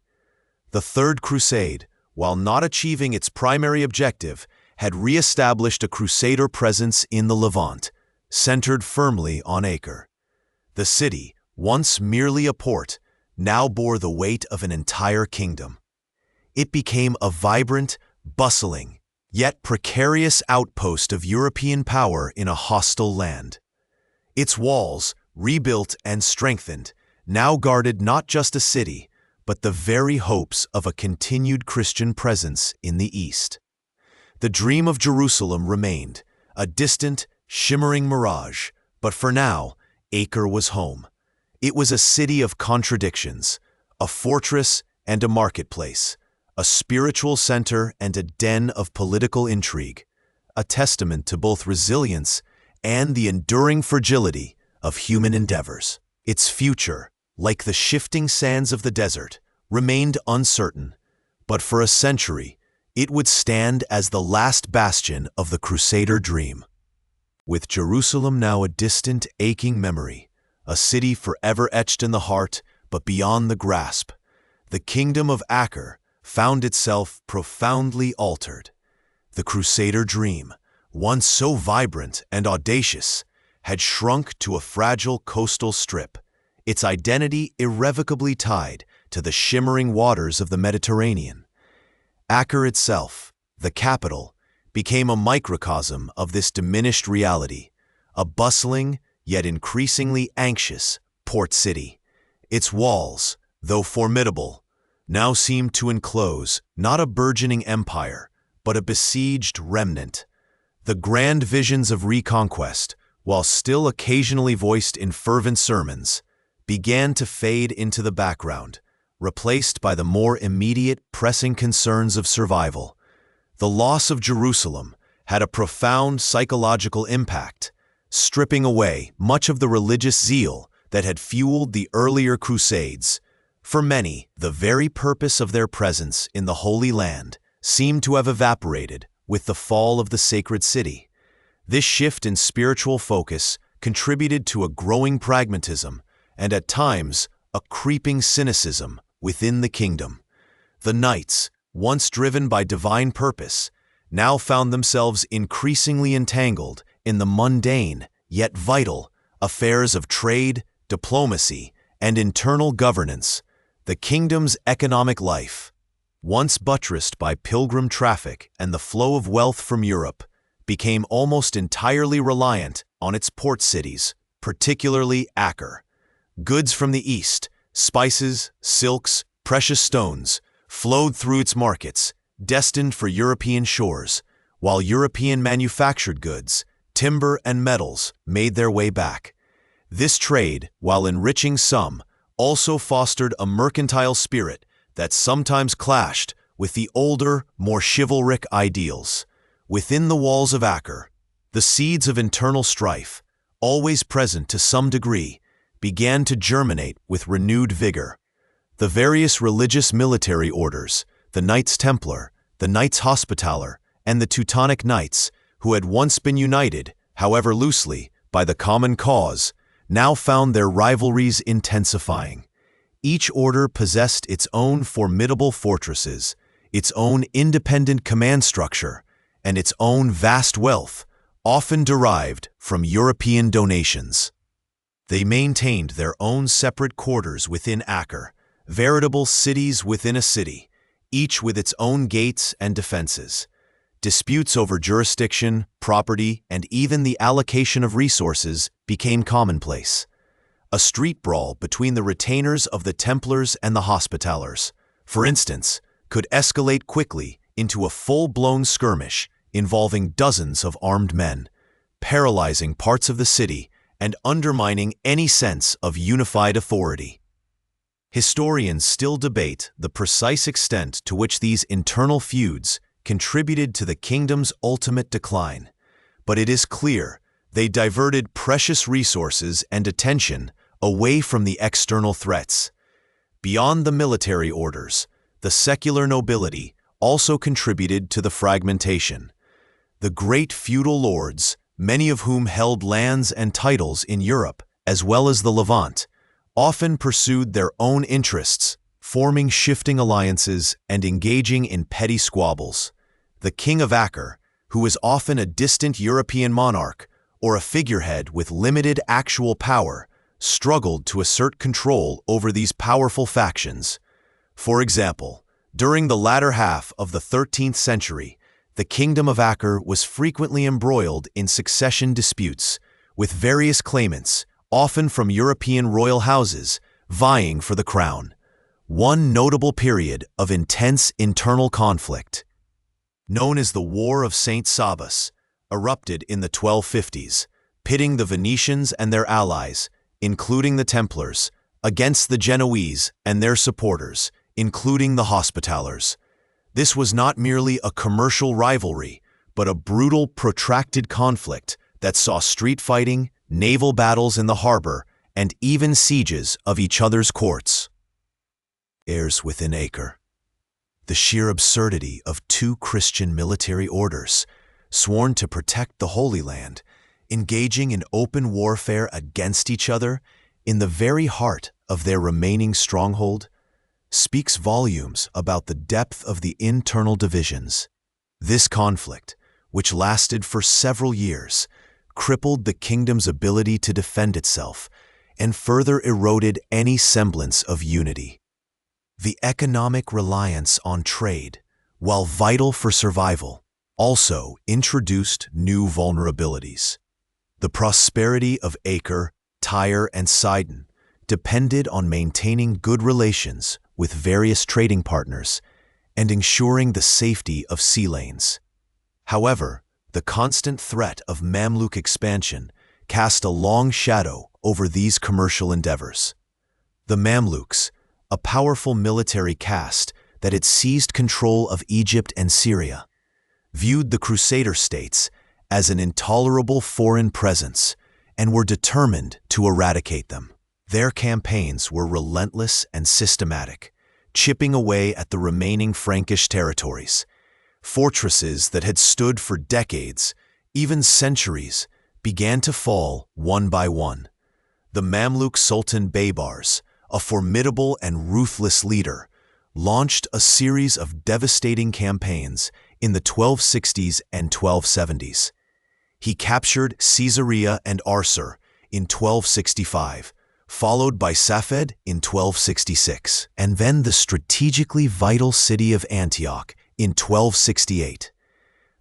A: The Third Crusade, while not achieving its primary objective, had re-established a Crusader presence in the Levant, centered firmly on Acre. The city, once merely a port, now bore the weight of an entire kingdom. It became a vibrant, bustling, yet precarious outpost of European power in a hostile land. Its walls, rebuilt and strengthened, now guarded not just a city, but the very hopes of a continued Christian presence in the East. The dream of Jerusalem remained, a distant, shimmering mirage, but for now, Acre was home. It was a city of contradictions, a fortress and a marketplace, a spiritual center and a den of political intrigue, a testament to both resilience and the enduring fragility of human endeavors. Its future, like the shifting sands of the desert, remained uncertain, but for a century, it would stand as the last bastion of the Crusader dream. With Jerusalem now a distant, aching memory, a city forever etched in the heart but beyond the grasp, the Kingdom of Acre found itself profoundly altered. The Crusader dream, once so vibrant and audacious, had shrunk to a fragile coastal strip, its identity irrevocably tied to the shimmering waters of the Mediterranean. Acre itself, the capital, became a microcosm of this diminished reality, a bustling, yet increasingly anxious, port city. Its walls, though formidable, now seemed to enclose not a burgeoning empire, but a besieged remnant. The grand visions of reconquest, while still occasionally voiced in fervent sermons, began to fade into the background, replaced by the more immediate, pressing concerns of survival. The loss of Jerusalem had a profound psychological impact, stripping away much of the religious zeal that had fueled the earlier Crusades. For many, the very purpose of their presence in the Holy Land seemed to have evaporated with the fall of the sacred city. This shift in spiritual focus contributed to a growing pragmatism and at times a creeping cynicism within the kingdom. The knights, once driven by divine purpose, now found themselves increasingly entangled in the mundane, yet vital, affairs of trade, diplomacy, and internal governance, the kingdom's economic life, once buttressed by pilgrim traffic and the flow of wealth from Europe, became almost entirely reliant on its port cities, particularly Acre. Goods from the east, spices, silks, precious stones, flowed through its markets, destined for European shores, while European manufactured goods, timber and metals made their way back. This trade, while enriching some, also fostered a mercantile spirit that sometimes clashed with the older, more chivalric ideals. Within the walls of Acre, the seeds of internal strife, always present to some degree, began to germinate with renewed vigor. The various religious military orders, the Knights Templar, the Knights Hospitaller, and the Teutonic Knights, who had once been united, however loosely, by the common cause, now found their rivalries intensifying. Each order possessed its own formidable fortresses, its own independent command structure, and its own vast wealth, often derived from European donations. They maintained their own separate quarters within Acre, veritable cities within a city, each with its own gates and defenses. Disputes over jurisdiction, property, and even the allocation of resources became commonplace. A street brawl between the retainers of the Templars and the Hospitallers, for instance, could escalate quickly into a full-blown skirmish involving dozens of armed men, paralyzing parts of the city and undermining any sense of unified authority. Historians still debate the precise extent to which these internal feuds contributed to the kingdom's ultimate decline, but it is clear they diverted precious resources and attention away from the external threats. Beyond the military orders, the secular nobility also contributed to the fragmentation. The great feudal lords, many of whom held lands and titles in Europe as well as the Levant, often pursued their own interests, forming shifting alliances and engaging in petty squabbles. The King of Acre, who was often a distant European monarch or a figurehead with limited actual power, struggled to assert control over these powerful factions. For example, during the latter half of the 13th century, the Kingdom of Acre was frequently embroiled in succession disputes, with various claimants, often from European royal houses, vying for the crown. One notable period of intense internal conflict, known as the War of St. Sabas, erupted in the 1250s, pitting the Venetians and their allies, including the Templars, against the Genoese and their supporters, including the Hospitallers. This was not merely a commercial rivalry, but a brutal, protracted conflict that saw street fighting, naval battles in the harbor, and even sieges of each other's courts. Heirs within Acre. The sheer absurdity of two Christian military orders, sworn to protect the Holy Land, engaging in open warfare against each other in the very heart of their remaining stronghold, speaks volumes about the depth of the internal divisions. This conflict, which lasted for several years, crippled the kingdom's ability to defend itself and further eroded any semblance of unity. The economic reliance on trade, while vital for survival, also introduced new vulnerabilities. The prosperity of Acre, Tyre, and Sidon depended on maintaining good relations with various trading partners and ensuring the safety of sea lanes. However, the constant threat of Mamluk expansion cast a long shadow over these commercial endeavors. The Mamluks, a powerful military caste that had seized control of Egypt and Syria, viewed the Crusader states as an intolerable foreign presence and were determined to eradicate them. Their campaigns were relentless and systematic, chipping away at the remaining Frankish territories. Fortresses that had stood for decades, even centuries, began to fall one by one. The Mamluk Sultan Baybars, a formidable and ruthless leader, launched a series of devastating campaigns in the 1260s and 1270s. He captured Caesarea and Arsur in 1265, followed by Safed in 1266, and then the strategically vital city of Antioch in 1268.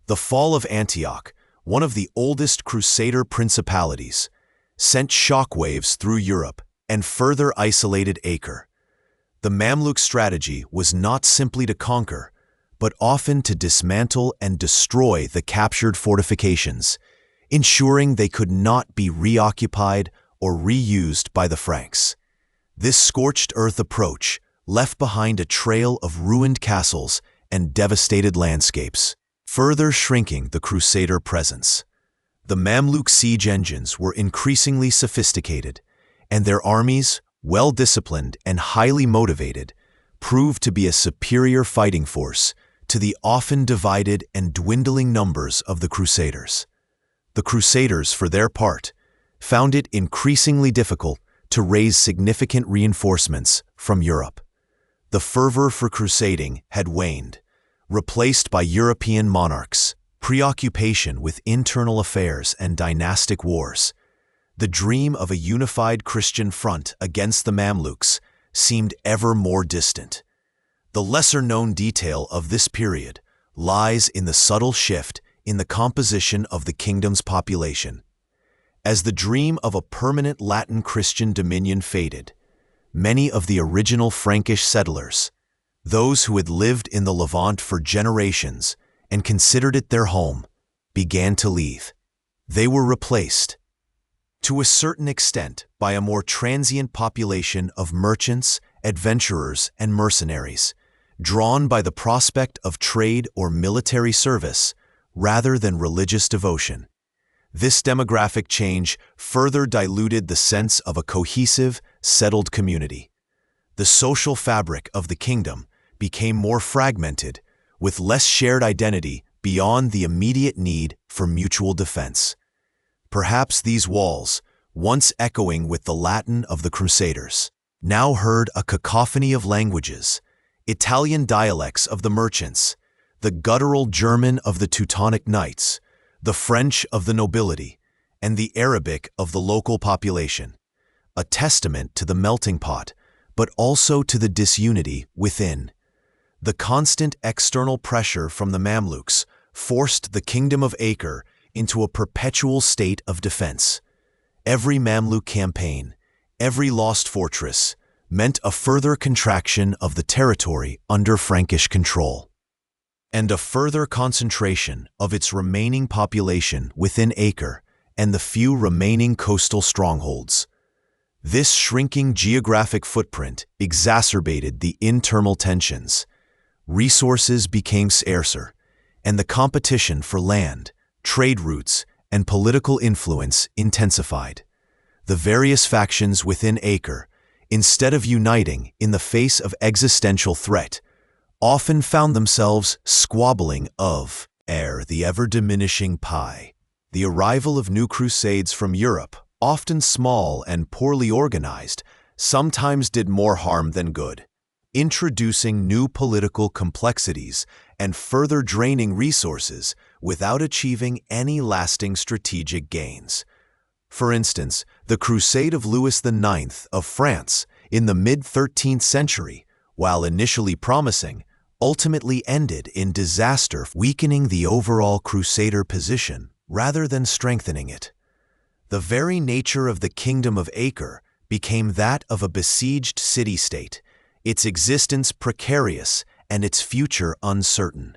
A: The fall of Antioch, one of the oldest Crusader principalities, sent shockwaves through Europe and further isolated Acre. The Mamluk strategy was not simply to conquer, but often to dismantle and destroy the captured fortifications, ensuring they could not be reoccupied or reused by the Franks. This scorched earth approach left behind a trail of ruined castles and devastated landscapes, further shrinking the Crusader presence. The Mamluk siege engines were increasingly sophisticated, and their armies, well-disciplined and highly motivated, proved to be a superior fighting force to the often divided and dwindling numbers of the Crusaders. The Crusaders, for their part, found it increasingly difficult to raise significant reinforcements from Europe. The fervor for crusading had waned, replaced by European monarchs' preoccupation with internal affairs and dynastic wars. The dream of a unified Christian front against the Mamluks seemed ever more distant. The lesser-known detail of this period lies in the subtle shift in the composition of the kingdom's population. As the dream of a permanent Latin Christian dominion faded, many of the original Frankish settlers, those who had lived in the Levant for generations and considered it their home, began to leave. They were replaced, to a certain extent, by a more transient population of merchants, adventurers, and mercenaries, drawn by the prospect of trade or military service rather than religious devotion. This demographic change further diluted the sense of a cohesive, settled community. The social fabric of the kingdom became more fragmented, with less shared identity beyond the immediate need for mutual defense. Perhaps these walls, once echoing with the Latin of the Crusaders, now heard a cacophony of languages: Italian dialects of the merchants, the guttural German of the Teutonic knights, the French of the nobility, and the Arabic of the local population, a testament to the melting pot, but also to the disunity within. The constant external pressure from the Mamluks forced the Kingdom of Acre into a perpetual state of defense. Every Mamluk campaign, every lost fortress, meant a further contraction of the territory under Frankish control, and a further concentration of its remaining population within Acre and the few remaining coastal strongholds. This shrinking geographic footprint exacerbated the internal tensions. Resources became scarcer, and the competition for land, trade routes, and political influence intensified. The various factions within Acre, instead of uniting in the face of existential threat, often found themselves squabbling of the ever-diminishing pie. The arrival of new crusades from Europe, often small and poorly organized, sometimes did more harm than good, introducing new political complexities and further draining resources without achieving any lasting strategic gains. For instance, the Crusade of Louis IX of France in the mid-13th century, while initially promising, ultimately ended in disaster, weakening the overall Crusader position rather than strengthening it. The very nature of the Kingdom of Acre became that of a besieged city-state, its existence precarious and its future uncertain.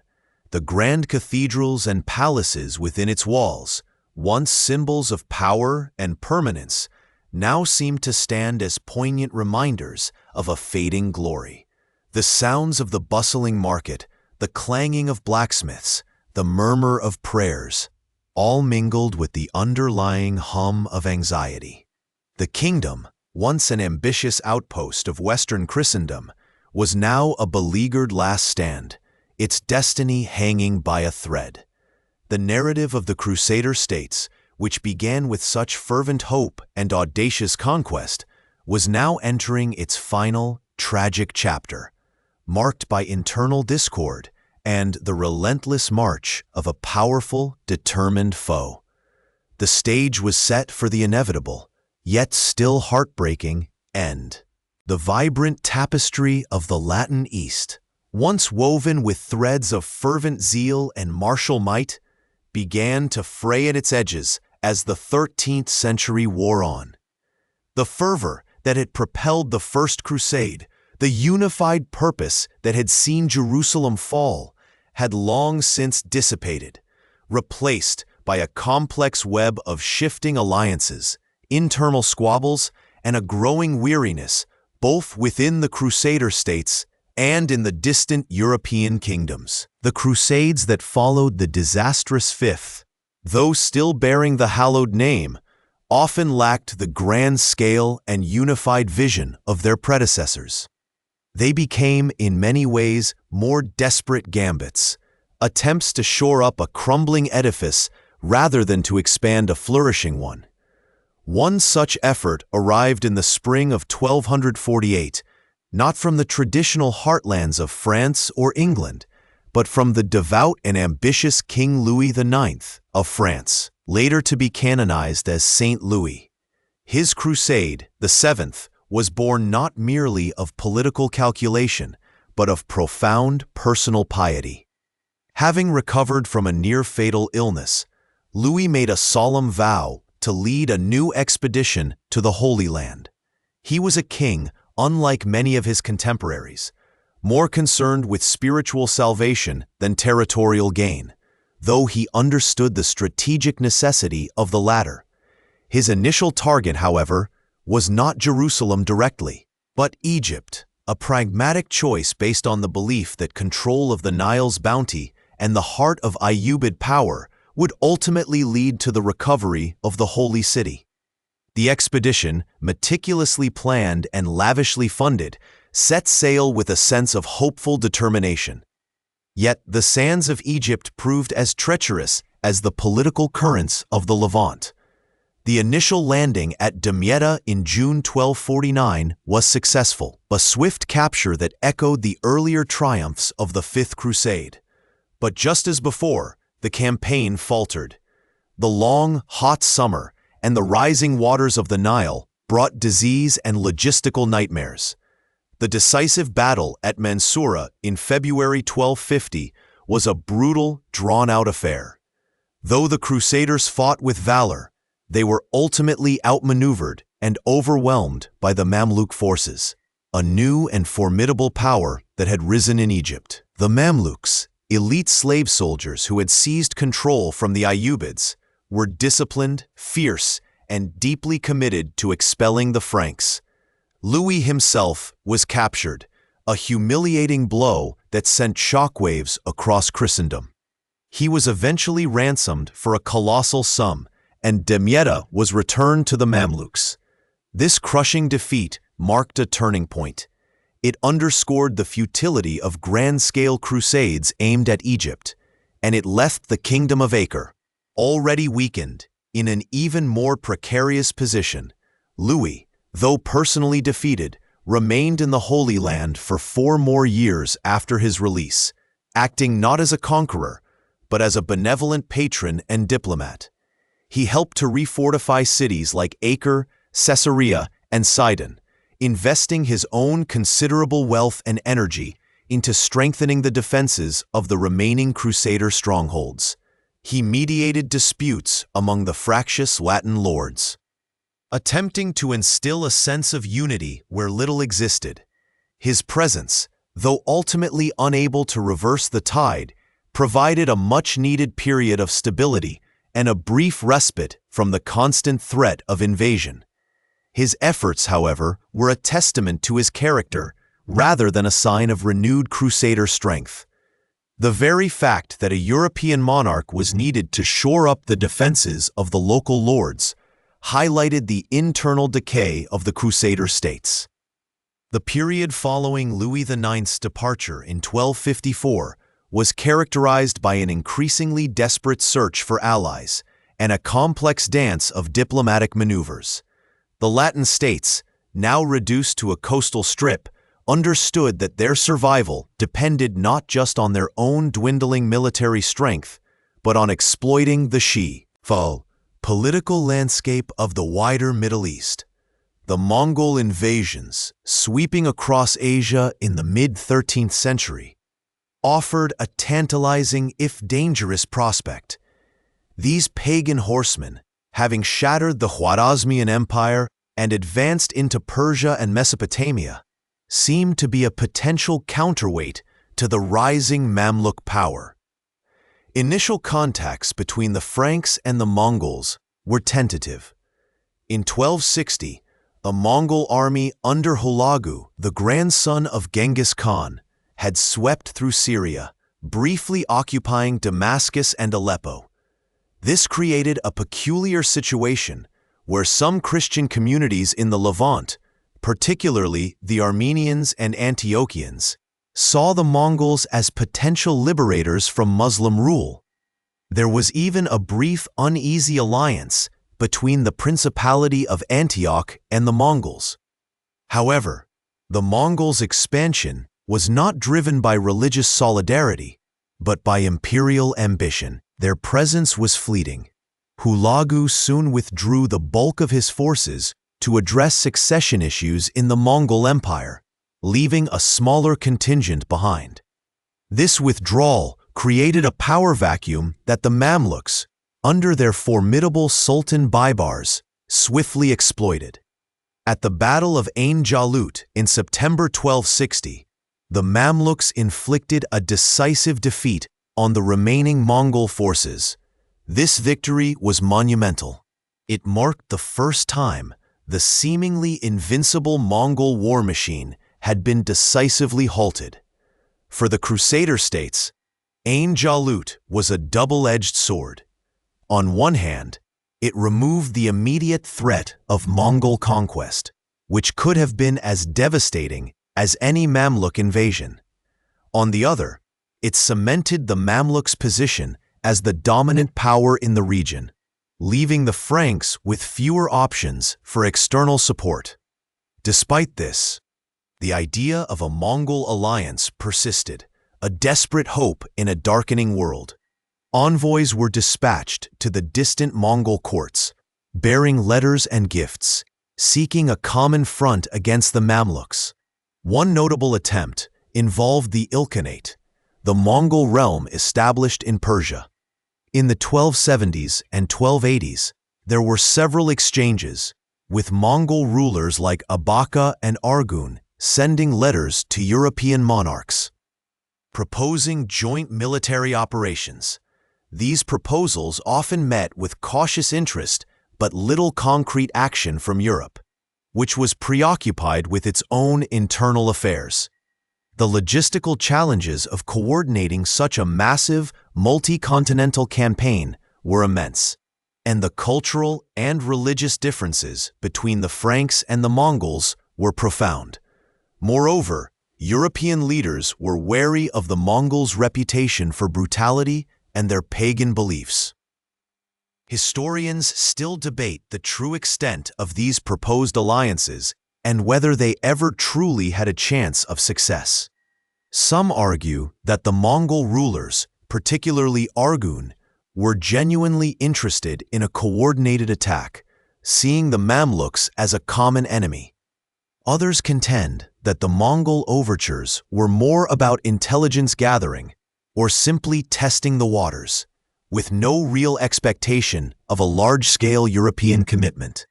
A: The grand cathedrals and palaces within its walls, once symbols of power and permanence, now seemed to stand as poignant reminders of a fading glory. The sounds of the bustling market, the clanging of blacksmiths, the murmur of prayers, all mingled with the underlying hum of anxiety. The kingdom, once an ambitious outpost of Western Christendom, was now a beleaguered last stand, its destiny hanging by a thread. The narrative of the Crusader states, which began with such fervent hope and audacious conquest, was now entering its final, tragic chapter, marked by internal discord and the relentless march of a powerful, determined foe. The stage was set for the inevitable, yet still heartbreaking, end. The vibrant tapestry of the Latin East, once woven with threads of fervent zeal and martial might, began to fray at its edges as the 13th century wore on. The fervor that had propelled the First Crusade, the unified purpose that had seen Jerusalem fall, had long since dissipated, replaced by a complex web of shifting alliances, internal squabbles, and a growing weariness both within the Crusader states and in the distant European kingdoms. The Crusades that followed the disastrous Fifth, though still bearing the hallowed name, often lacked the grand scale and unified vision of their predecessors. They became, in many ways, more desperate gambits, attempts to shore up a crumbling edifice rather than to expand a flourishing one. One such effort arrived in the spring of 1248, not from the traditional heartlands of France or England, but from the devout and ambitious King Louis IX of France, later to be canonized as Saint Louis. His crusade, the Seventh, was born not merely of political calculation, but of profound personal piety. Having recovered from a near-fatal illness, Louis made a solemn vow to lead a new expedition to the Holy Land. He was a king, unlike many of his contemporaries, more concerned with spiritual salvation than territorial gain, though he understood the strategic necessity of the latter. His initial target, however, was not Jerusalem directly, but Egypt, a pragmatic choice based on the belief that control of the Nile's bounty and the heart of Ayyubid power would ultimately lead to the recovery of the Holy City. The expedition, meticulously planned and lavishly funded, set sail with a sense of hopeful determination. Yet the sands of Egypt proved as treacherous as the political currents of the Levant. The initial landing at Damietta in June 1249 was successful, a swift capture that echoed the earlier triumphs of the Fifth Crusade. But just as before, the campaign faltered. The long, hot summer and the rising waters of the Nile brought disease and logistical nightmares. The decisive battle at Mansoura in February 1250 was a brutal, drawn-out affair. Though the Crusaders fought with valor, they were ultimately outmaneuvered and overwhelmed by the Mamluk forces, a new and formidable power that had risen in Egypt. The Mamluks, elite slave soldiers who had seized control from the Ayyubids, were disciplined, fierce, and deeply committed to expelling the Franks. Louis himself was captured, a humiliating blow that sent shockwaves across Christendom. He was eventually ransomed for a colossal sum, and Damietta was returned to the Mamluks. This crushing defeat marked a turning point. It underscored the futility of grand-scale crusades aimed at Egypt, and it left the Kingdom of Acre, already weakened, in an even more precarious position. Louis, though personally defeated, remained in the Holy Land for 4 more years after his release, acting not as a conqueror, but as a benevolent patron and diplomat. He helped to refortify cities like Acre, Caesarea, and Sidon, investing his own considerable wealth and energy into strengthening the defenses of the remaining Crusader strongholds. He mediated disputes among the fractious Latin lords, attempting to instill a sense of unity where little existed. His presence, though ultimately unable to reverse the tide, provided a much-needed period of stability and a brief respite from the constant threat of invasion. His efforts, however, were a testament to his character rather than a sign of renewed Crusader strength. The very fact that a European monarch was needed to shore up the defenses of the local lords highlighted the internal decay of the Crusader states. The period following Louis IX's departure in 1254 was characterized by an increasingly desperate search for allies and a complex dance of diplomatic maneuvers. The Latin states, now reduced to a coastal strip, understood that their survival depended not just on their own dwindling military strength, but on exploiting the Fulk Political landscape of the wider Middle East. The Mongol invasions, sweeping across Asia in the mid-13th century, offered a tantalizing, if dangerous, prospect. These pagan horsemen, having shattered the Khwarezmian Empire and advanced into Persia and Mesopotamia, seemed to be a potential counterweight to the rising Mamluk power. Initial contacts between the Franks and the Mongols were tentative. In 1260, a Mongol army under Hulagu, the grandson of Genghis Khan, had swept through Syria, briefly occupying Damascus and Aleppo. This created a peculiar situation where some Christian communities in the Levant, particularly the Armenians and Antiochians, saw the Mongols as potential liberators from Muslim rule. There was even a brief uneasy alliance between the Principality of Antioch and the Mongols. However, the Mongols' expansion was not driven by religious solidarity, but by imperial ambition. Their presence was fleeting. Hulagu soon withdrew the bulk of his forces to address succession issues in the Mongol Empire, leaving a smaller contingent behind. This withdrawal created a power vacuum that the Mamluks, under their formidable Sultan Baybars, swiftly exploited. At the Battle of Ain Jalut in September 1260, the Mamluks inflicted a decisive defeat on the remaining Mongol forces. This victory was monumental. It marked the first time the seemingly invincible Mongol war machine had been decisively halted. For the Crusader states, Ain Jalut was a double-edged sword. On one hand, it removed the immediate threat of Mongol conquest, which could have been as devastating as any Mamluk invasion. On the other, it cemented the Mamluks' position as the dominant power in the region, leaving the Franks with fewer options for external support. Despite this, the idea of a Mongol alliance persisted, a desperate hope in a darkening world. Envoys were dispatched to the distant Mongol courts, bearing letters and gifts, seeking a common front against the Mamluks. One notable attempt involved the Ilkhanate, the Mongol realm established in Persia. In the 1270s and 1280s, there were several exchanges, with Mongol rulers like Abaka and Argun sending letters to European monarchs, proposing joint military operations. These proposals often met with cautious interest but little concrete action from Europe, which was preoccupied with its own internal affairs. The logistical challenges of coordinating such a massive, multi-continental campaign were immense, and the cultural and religious differences between the Franks and the Mongols were profound. Moreover, European leaders were wary of the Mongols' reputation for brutality and their pagan beliefs. Historians still debate the true extent of these proposed alliances and whether they ever truly had a chance of success. Some argue that the Mongol rulers, particularly Argun, were genuinely interested in a coordinated attack, seeing the Mamluks as a common enemy. Others contend that the Mongol overtures were more about intelligence gathering or simply testing the waters, with no real expectation of a large-scale European commitment.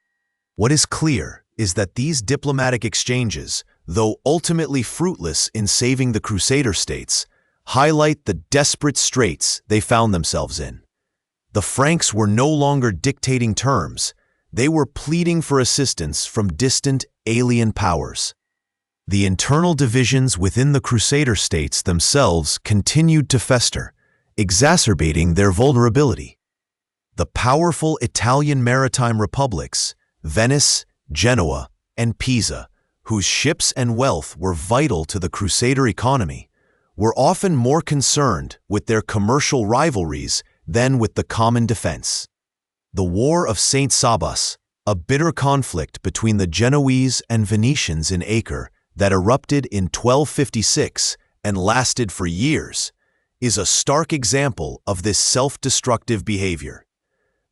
A: What is clear is that these diplomatic exchanges, though ultimately fruitless in saving the Crusader states, highlight the desperate straits they found themselves in. The Franks were no longer dictating terms, they were pleading for assistance from distant, alien powers. The internal divisions within the Crusader states themselves continued to fester, exacerbating their vulnerability. The powerful Italian maritime republics, Venice, Genoa, and Pisa, whose ships and wealth were vital to the Crusader economy, were often more concerned with their commercial rivalries than with the common defense. The War of St. Sabas, a bitter conflict between the Genoese and Venetians in Acre that erupted in 1256 and lasted for years, is a stark example of this self-destructive behavior.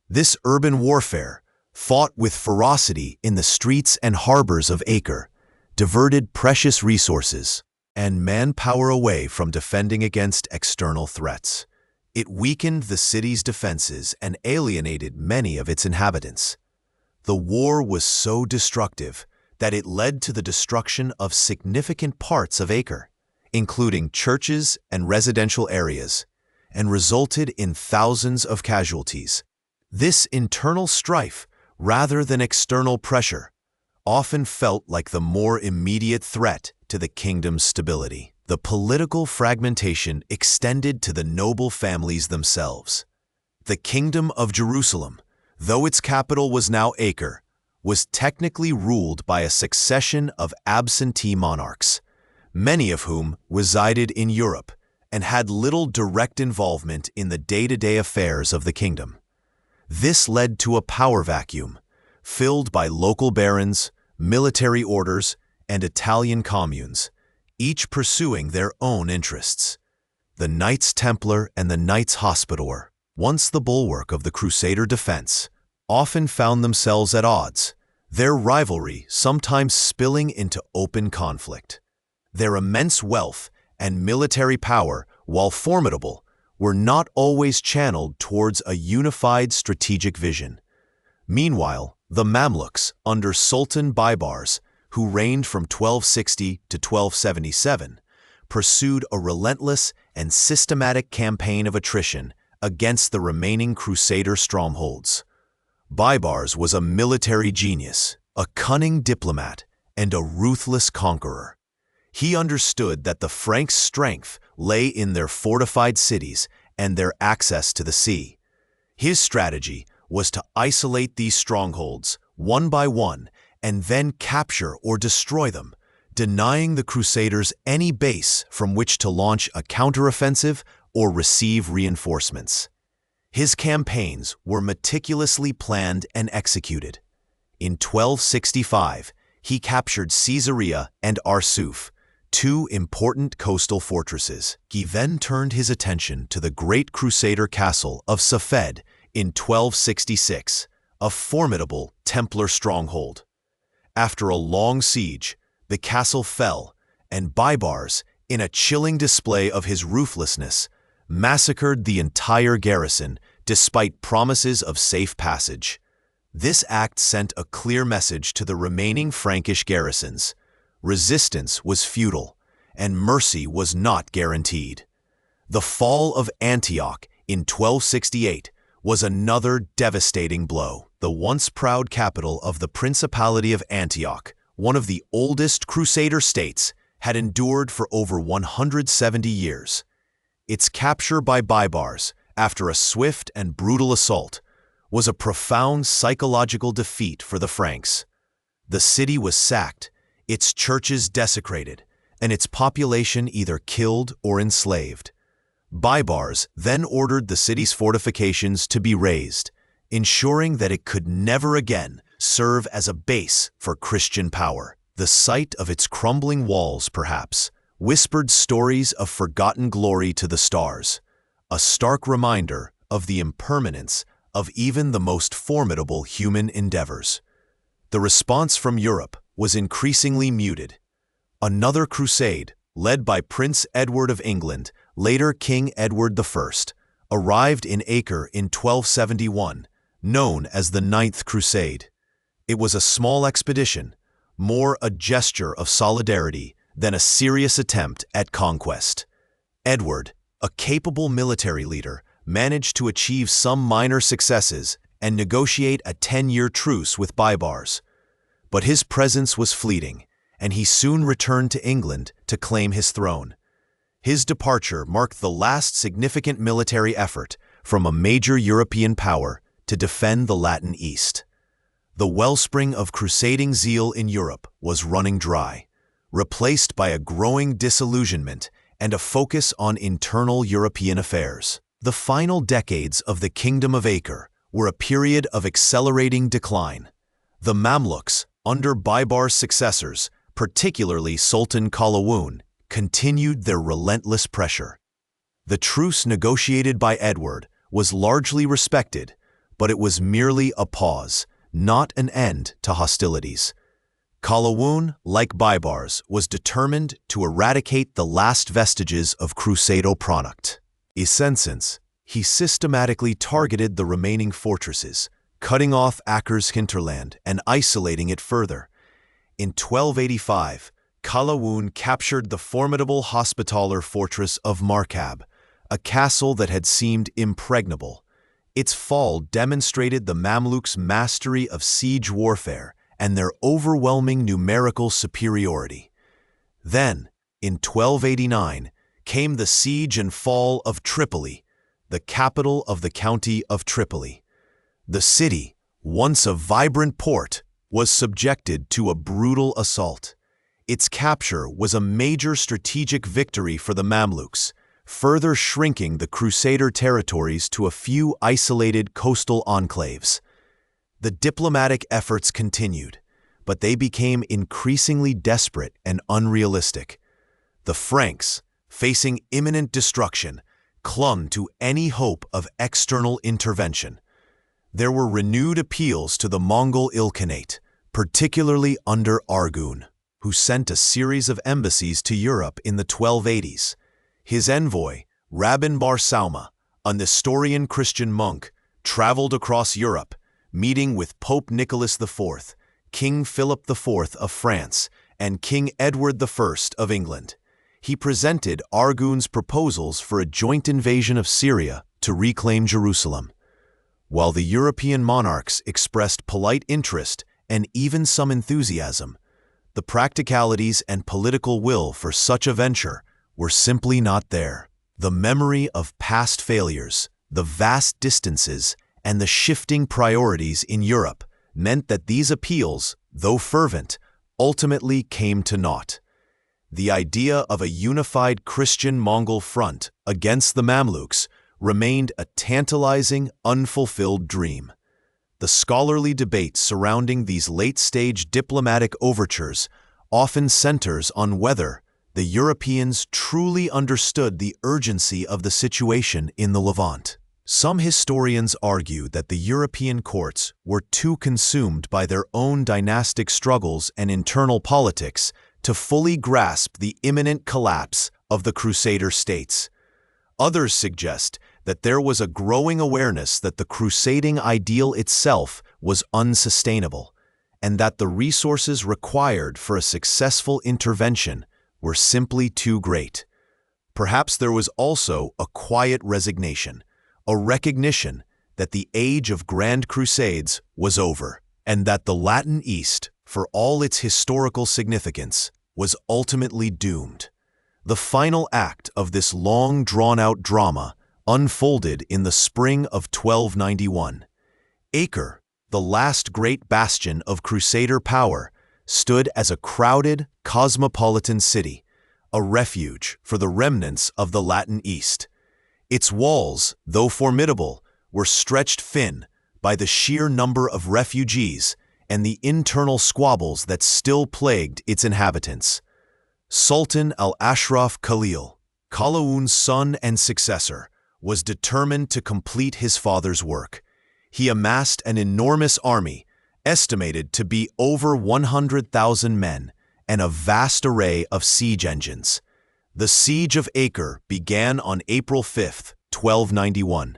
A: This urban warfare, fought with ferocity in the streets and harbors of Acre, diverted precious resources and manpower away from defending against external threats. It weakened the city's defenses and alienated many of its inhabitants. The war was so destructive that it led to the destruction of significant parts of Acre, including churches and residential areas, and resulted in thousands of casualties. This internal strife, rather than external pressure, often felt like the more immediate threat to the kingdom's stability. The political fragmentation extended to the noble families themselves. The Kingdom of Jerusalem, though its capital was now Acre, was technically ruled by a succession of absentee monarchs, many of whom resided in Europe and had little direct involvement in the day-to-day affairs of the kingdom. This led to a power vacuum, filled by local barons, military orders, and Italian communes, each pursuing their own interests. The Knights Templar and the Knights Hospitaller, once the bulwark of the Crusader defense, often found themselves at odds, their rivalry sometimes spilling into open conflict. Their immense wealth and military power, while formidable, were not always channeled towards a unified strategic vision. Meanwhile, the Mamluks, under Sultan Baybars, who reigned from 1260 to 1277, pursued a relentless and systematic campaign of attrition against the remaining Crusader strongholds. Baybars was a military genius, a cunning diplomat, and a ruthless conqueror. He understood that the Franks' strength lay in their fortified cities and their access to the sea. His strategy was to isolate these strongholds one by one and then capture or destroy them, denying the Crusaders any base from which to launch a counteroffensive or receive reinforcements. His campaigns were meticulously planned and executed. In 1265, he captured Caesarea and Arsuf, two important coastal fortresses. He then turned his attention to the great Crusader castle of Safed in 1266, a formidable Templar stronghold. After a long siege, the castle fell, and Baybars, in a chilling display of his ruthlessness, massacred the entire garrison despite promises of safe passage. This act sent a clear message to the remaining Frankish garrisons. Resistance was futile, and mercy was not guaranteed. The fall of Antioch in 1268 was another devastating blow. The once proud capital of the Principality of Antioch, one of the oldest Crusader states, had endured for over 170 years. Its capture by Baybars, after a swift and brutal assault, was a profound psychological defeat for the Franks. The city was sacked, its churches desecrated, and its population either killed or enslaved. Baybars then ordered the city's fortifications to be razed, ensuring that it could never again serve as a base for Christian power. The sight of its crumbling walls, perhaps, whispered stories of forgotten glory to the stars, a stark reminder of the impermanence of even the most formidable human endeavors. The response from Europe was increasingly muted. Another crusade, led by Prince Edward of England, later King Edward I, arrived in Acre in 1271, known as the Ninth Crusade. It was a small expedition, more a gesture of solidarity than a serious attempt at conquest. Edward, a capable military leader, managed to achieve some minor successes and negotiate a 10-year truce with Baybars. But his presence was fleeting, and he soon returned to England to claim his throne. His departure marked the last significant military effort from a major European power to defend the Latin East. The wellspring of crusading zeal in Europe was running dry, replaced by a growing disillusionment and a focus on internal European affairs. The final decades of the Kingdom of Acre were a period of accelerating decline. The Mamluks, under Baybar's successors, particularly Sultan Qalawun, continued their relentless pressure. The truce negotiated by Edward was largely respected, but it was merely a pause, not an end to hostilities. Kalawun, like Baibars, was determined to eradicate the last vestiges of Crusader product. Essence, he systematically targeted the remaining fortresses, cutting off Acre's hinterland and isolating it further. In 1285, Kalawun captured the formidable Hospitaller fortress of Markab, a castle that had seemed impregnable. Its fall demonstrated the Mamluks' mastery of siege warfare and their overwhelming numerical superiority. Then, in 1289, came the siege and fall of Tripoli, the capital of the county of Tripoli. The city, once a vibrant port, was subjected to a brutal assault. Its capture was a major strategic victory for the Mamluks, further shrinking the Crusader territories to a few isolated coastal enclaves. The diplomatic efforts continued, but they became increasingly desperate and unrealistic. The Franks, facing imminent destruction, clung to any hope of external intervention. There were renewed appeals to the Mongol Ilkhanate, particularly under Arghun, who sent a series of embassies to Europe in the 1280s. His envoy, Rabban Bar Sauma, a Nestorian Christian monk, traveled across Europe, meeting with Pope Nicholas IV, King Philip IV of France, and King Edward I of England. He presented Arghun's proposals for a joint invasion of Syria to reclaim Jerusalem. While the European monarchs expressed polite interest and even some enthusiasm, the practicalities and political will for such a venture were simply not there. The memory of past failures, the vast distances, and the shifting priorities in Europe meant that these appeals, though fervent, ultimately came to naught. The idea of a unified Christian-Mongol front against the Mamluks remained a tantalizing, unfulfilled dream. The scholarly debate surrounding these late-stage diplomatic overtures often centers on whether the Europeans truly understood the urgency of the situation in the Levant. Some historians argue that the European courts were too consumed by their own dynastic struggles and internal politics to fully grasp the imminent collapse of the Crusader states. Others suggest that there was a growing awareness that the crusading ideal itself was unsustainable, and that the resources required for a successful intervention were simply too great. Perhaps there was also a quiet resignation, a recognition that the age of Grand Crusades was over, and that the Latin East, for all its historical significance, was ultimately doomed. The final act of this long drawn-out drama unfolded in the spring of 1291. Acre, the last great bastion of Crusader power, stood as a crowded, cosmopolitan city, a refuge for the remnants of the Latin East. Its walls, though formidable, were stretched thin by the sheer number of refugees and the internal squabbles that still plagued its inhabitants. Sultan al-Ashraf Khalil, Kalawun's son and successor, was determined to complete his father's work. He amassed an enormous army, estimated to be over 100,000 men, and a vast array of siege engines. The Siege of Acre began on April 5, 1291.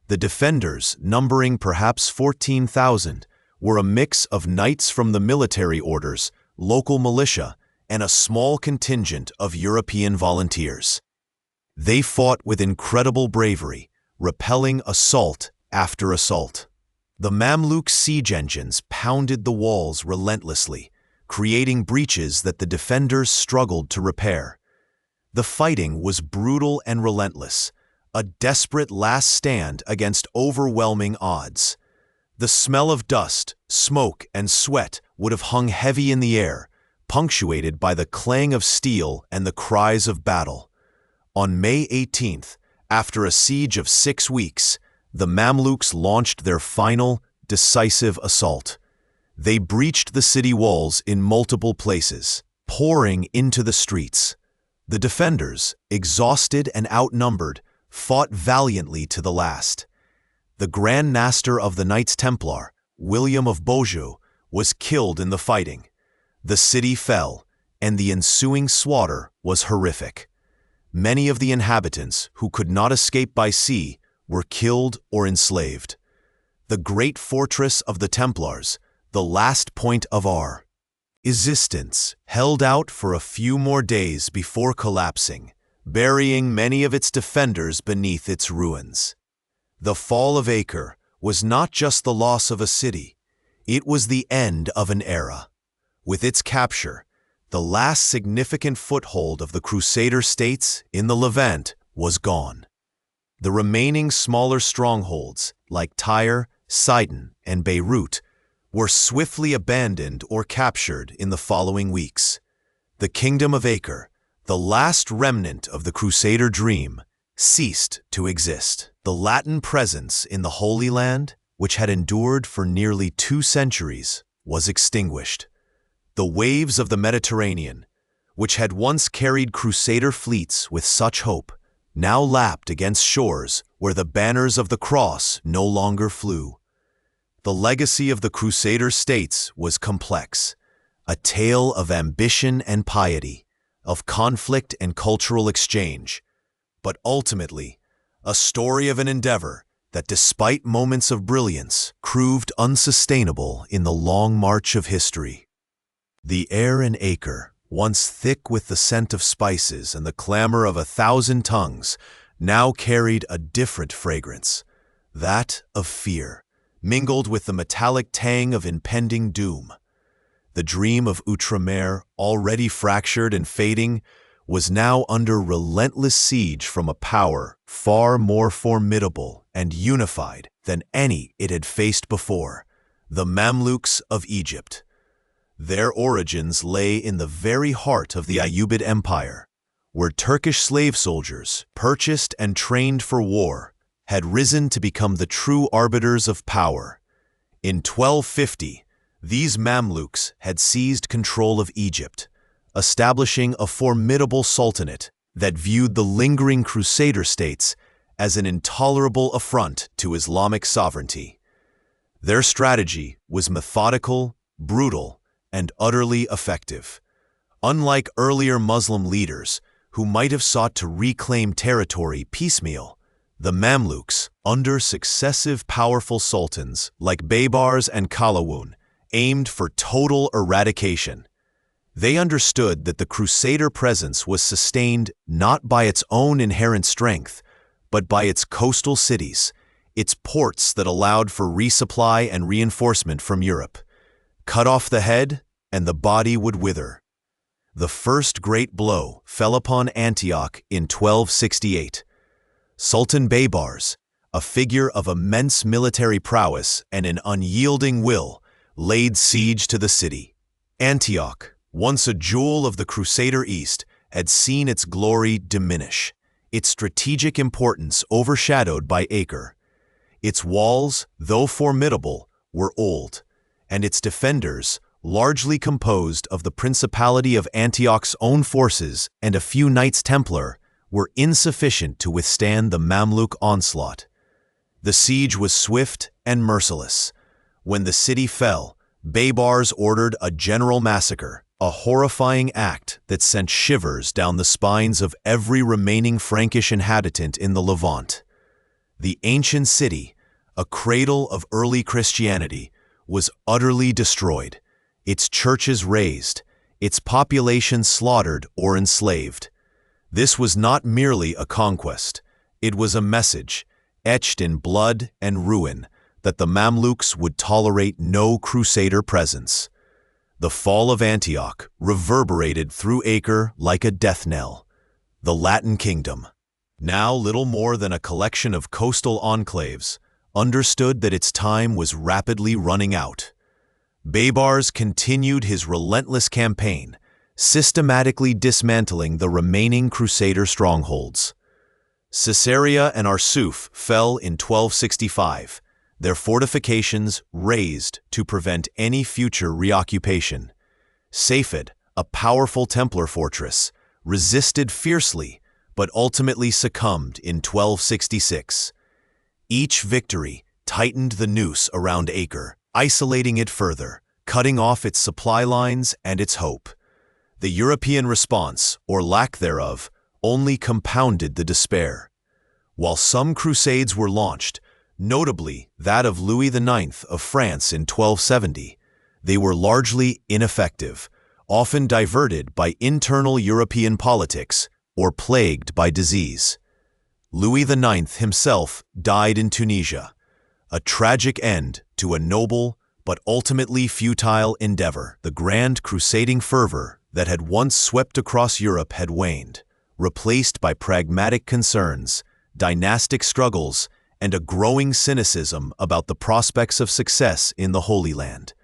A: The defenders, numbering perhaps 14,000, were a mix of knights from the military orders, local militia, and a small contingent of European volunteers. They fought with incredible bravery, repelling assault after assault. The Mamluk siege engines pounded the walls relentlessly, creating breaches that the defenders struggled to repair. The fighting was brutal and relentless, a desperate last stand against overwhelming odds. The smell of dust, smoke, and sweat would have hung heavy in the air, punctuated by the clang of steel and the cries of battle. On May 18th, after a siege of 6 weeks, the Mamluks launched their final, decisive assault. They breached the city walls in multiple places, pouring into the streets. The defenders, exhausted and outnumbered, fought valiantly to the last. The Grand Master of the Knights Templar, William of Beaujeu, was killed in the fighting. The city fell, and the ensuing slaughter was horrific. Many of the inhabitants who could not escape by sea were killed or enslaved. The great fortress of the Templars, the last point of our resistance, held out for a few more days before collapsing, burying many of its defenders beneath its ruins. The fall of Acre was not just the loss of a city, it was the end of an era. With its capture, the last significant foothold of the Crusader states in the Levant was gone. The remaining smaller strongholds, like Tyre, Sidon, and Beirut, were swiftly abandoned or captured in the following weeks. The Kingdom of Acre, the last remnant of the Crusader dream, ceased to exist. The Latin presence in the Holy Land, which had endured for nearly 2 centuries, was extinguished. The waves of the Mediterranean, which had once carried Crusader fleets with such hope, now lapped against shores where the banners of the cross no longer flew. The legacy of the Crusader states was complex, a tale of ambition and piety, of conflict and cultural exchange, but ultimately, a story of an endeavor that, despite moments of brilliance, proved unsustainable in the long march of history. The air in Acre, once thick with the scent of spices and the clamor of 1,000 tongues, now carried a different fragrance, that of fear, mingled with the metallic tang of impending doom. The dream of Outremer, already fractured and fading, was now under relentless siege from a power far more formidable and unified than any it had faced before, the Mamluks of Egypt. Their origins lay in the very heart of the Ayyubid Empire, where Turkish slave soldiers, purchased and trained for war, had risen to become the true arbiters of power. In 1250, these Mamluks had seized control of Egypt, establishing a formidable sultanate that viewed the lingering Crusader states as an intolerable affront to Islamic sovereignty. Their strategy was methodical, brutal, and utterly effective. Unlike earlier Muslim leaders, who might have sought to reclaim territory piecemeal, the Mamluks, under successive powerful sultans like Baybars and Kalawun, aimed for total eradication. They understood that the Crusader presence was sustained not by its own inherent strength, but by its coastal cities, its ports that allowed for resupply and reinforcement from Europe. Cut off the head, and the body would wither. The first great blow fell upon Antioch in 1268. Sultan Baybars, a figure of immense military prowess and an unyielding will, laid siege to the city. Antioch, once a jewel of the Crusader East, had seen its glory diminish, its strategic importance overshadowed by Acre. Its walls, though formidable, were old, and its defenders, largely composed of the Principality of Antioch's own forces and a few Knights Templar, were insufficient to withstand the Mamluk onslaught. The siege was swift and merciless. When the city fell, Baybars ordered a general massacre, a horrifying act that sent shivers down the spines of every remaining Frankish inhabitant in the Levant. The ancient city, a cradle of early Christianity, was utterly destroyed, its churches razed, its population slaughtered or enslaved. This was not merely a conquest, it was a message, etched in blood and ruin, that the Mamluks would tolerate no Crusader presence. The fall of Antioch reverberated through Acre like a death knell. The Latin kingdom, now little more than a collection of coastal enclaves, understood that its time was rapidly running out. Baybars continued his relentless campaign, systematically dismantling the remaining Crusader strongholds. Caesarea and Arsuf fell in 1265, their fortifications razed to prevent any future reoccupation. Safed, a powerful Templar fortress, resisted fiercely, but ultimately succumbed in 1266. Each victory tightened the noose around Acre, isolating it further, cutting off its supply lines and its hope. The European response, or lack thereof, only compounded the despair. While some crusades were launched, notably that of Louis IX of France in 1270, they were largely ineffective, often diverted by internal European politics or plagued by disease. Louis IX himself died in Tunisia, a tragic end to a noble but ultimately futile endeavor. The grand crusading fervor that had once swept across Europe had waned, replaced by pragmatic concerns, dynastic struggles, and a growing cynicism about the prospects of success in the Holy Land.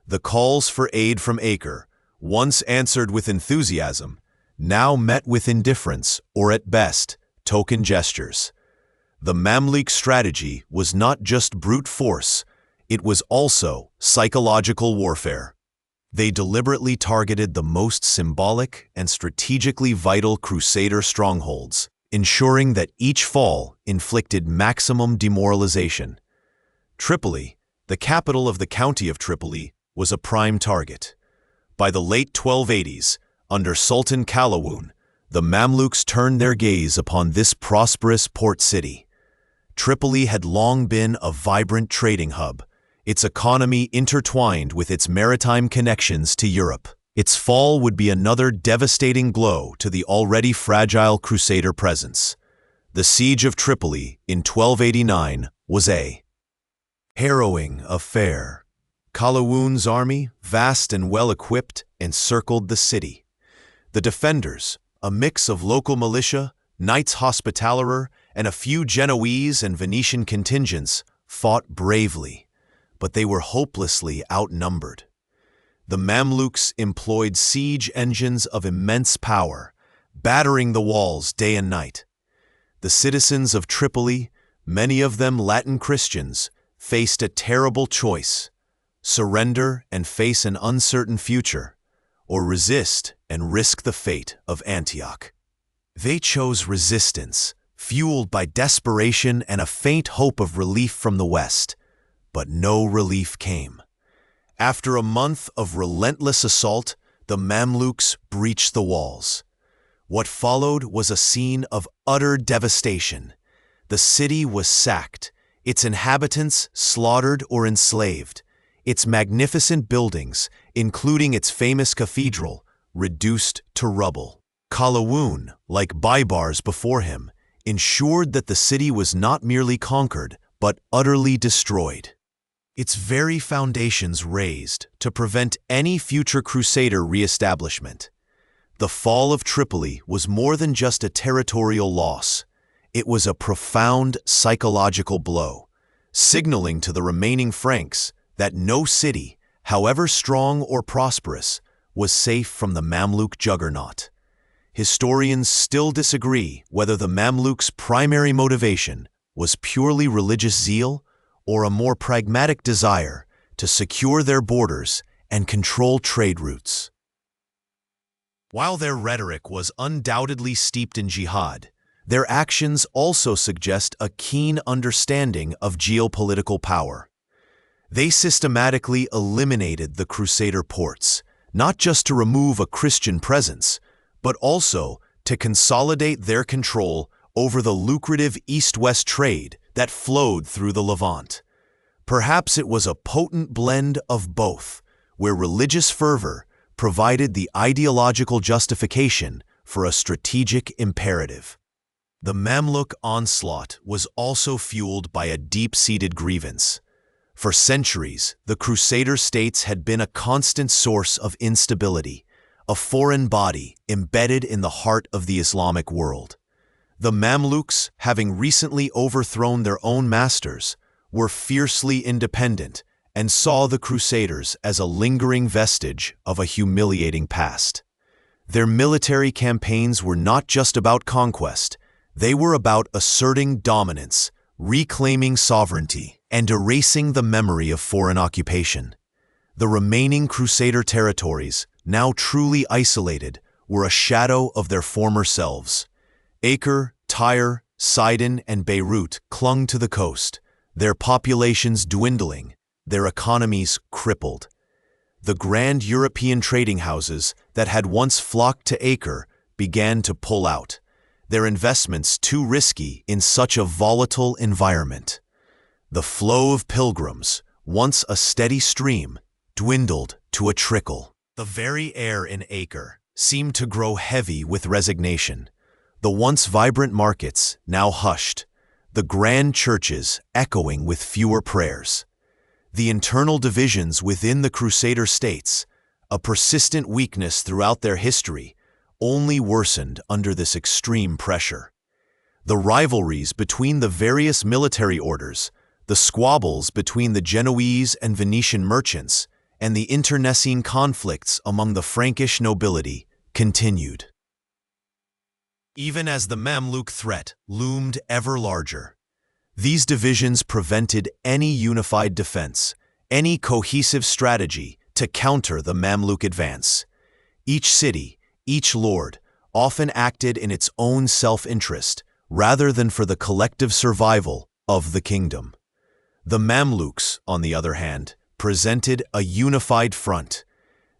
A: The calls for aid from Acre, once answered with enthusiasm, now met with indifference or, at best, token gestures. The Mamluk strategy was not just brute force, it was also psychological warfare. They deliberately targeted the most symbolic and strategically vital Crusader strongholds, ensuring that each fall inflicted maximum demoralization. Tripoli, the capital of the county of Tripoli, was a prime target. By the late 1280s, under Sultan Kalawun, the Mamluks turned their gaze upon this prosperous port city. Tripoli had long been a vibrant trading hub, its economy intertwined with its maritime connections to Europe. Its fall would be another devastating blow to the already fragile Crusader presence. The siege of Tripoli in 1289 was a harrowing affair. Kalawun's army, vast and well-equipped, encircled the city. The defenders, a mix of local militia, Knights Hospitaller, and a few Genoese and Venetian contingents, fought bravely, but they were hopelessly outnumbered. The Mamluks employed siege engines of immense power, battering the walls day and night. The citizens of Tripoli, many of them Latin Christians, faced a terrible choice: surrender and face an uncertain future, or resist and risk the fate of Antioch. They chose resistance, fueled by desperation and a faint hope of relief from the West. But no relief came. After a month of relentless assault, the Mamluks breached the walls. What followed was a scene of utter devastation. The city was sacked, its inhabitants slaughtered or enslaved, its magnificent buildings, including its famous cathedral, reduced to rubble. Kalawun, like Baibars before him, ensured that the city was not merely conquered, but utterly destroyed. Its very foundations razed to prevent any future Crusader re-establishment. The fall of Tripoli was more than just a territorial loss. It was a profound psychological blow, signaling to the remaining Franks that no city, however strong or prosperous, was safe from the Mamluk juggernaut. Historians still disagree whether the Mamluks' primary motivation was purely religious zeal or a more pragmatic desire to secure their borders and control trade routes. While their rhetoric was undoubtedly steeped in jihad, their actions also suggest a keen understanding of geopolitical power. They systematically eliminated the Crusader ports, not just to remove a Christian presence, but also to consolidate their control over the lucrative east-west trade that flowed through the Levant. Perhaps it was a potent blend of both, where religious fervor provided the ideological justification for a strategic imperative. The Mamluk onslaught was also fueled by a deep-seated grievance. For centuries, the Crusader states had been a constant source of instability, a foreign body embedded in the heart of the Islamic world. The Mamluks, having recently overthrown their own masters, were fiercely independent and saw the Crusaders as a lingering vestige of a humiliating past. Their military campaigns were not just about conquest, they were about asserting dominance, reclaiming sovereignty, and erasing the memory of foreign occupation. The remaining Crusader territories, now truly isolated, were a shadow of their former selves. Acre, Tyre, Sidon, and Beirut clung to the coast, their populations dwindling, their economies crippled. The grand European trading houses that had once flocked to Acre began to pull out, their investments too risky in such a volatile environment. The flow of pilgrims, once a steady stream, dwindled to a trickle. The very air in Acre seemed to grow heavy with resignation. The once vibrant markets now hushed, the grand churches echoing with fewer prayers. The internal divisions within the Crusader states, a persistent weakness throughout their history, only worsened under this extreme pressure. The rivalries between the various military orders, the squabbles between the Genoese and Venetian merchants, and the internecine conflicts among the Frankish nobility continued. Even as the Mamluk threat loomed ever larger, these divisions prevented any unified defense, any cohesive strategy to counter the Mamluk advance. Each city, each lord, often acted in its own self-interest rather than for the collective survival of the kingdom. The Mamluks, on the other hand, presented a unified front.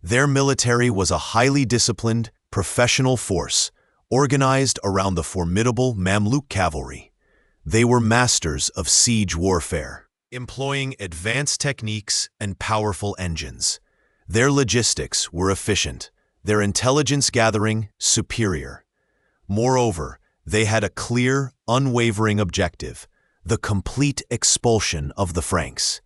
A: Their military was a highly disciplined, professional force, organized around the formidable Mamluk cavalry. They were masters of siege warfare, employing advanced techniques and powerful engines. Their logistics were efficient, their intelligence gathering superior. Moreover, they had a clear, unwavering objective: the complete expulsion of the Franks.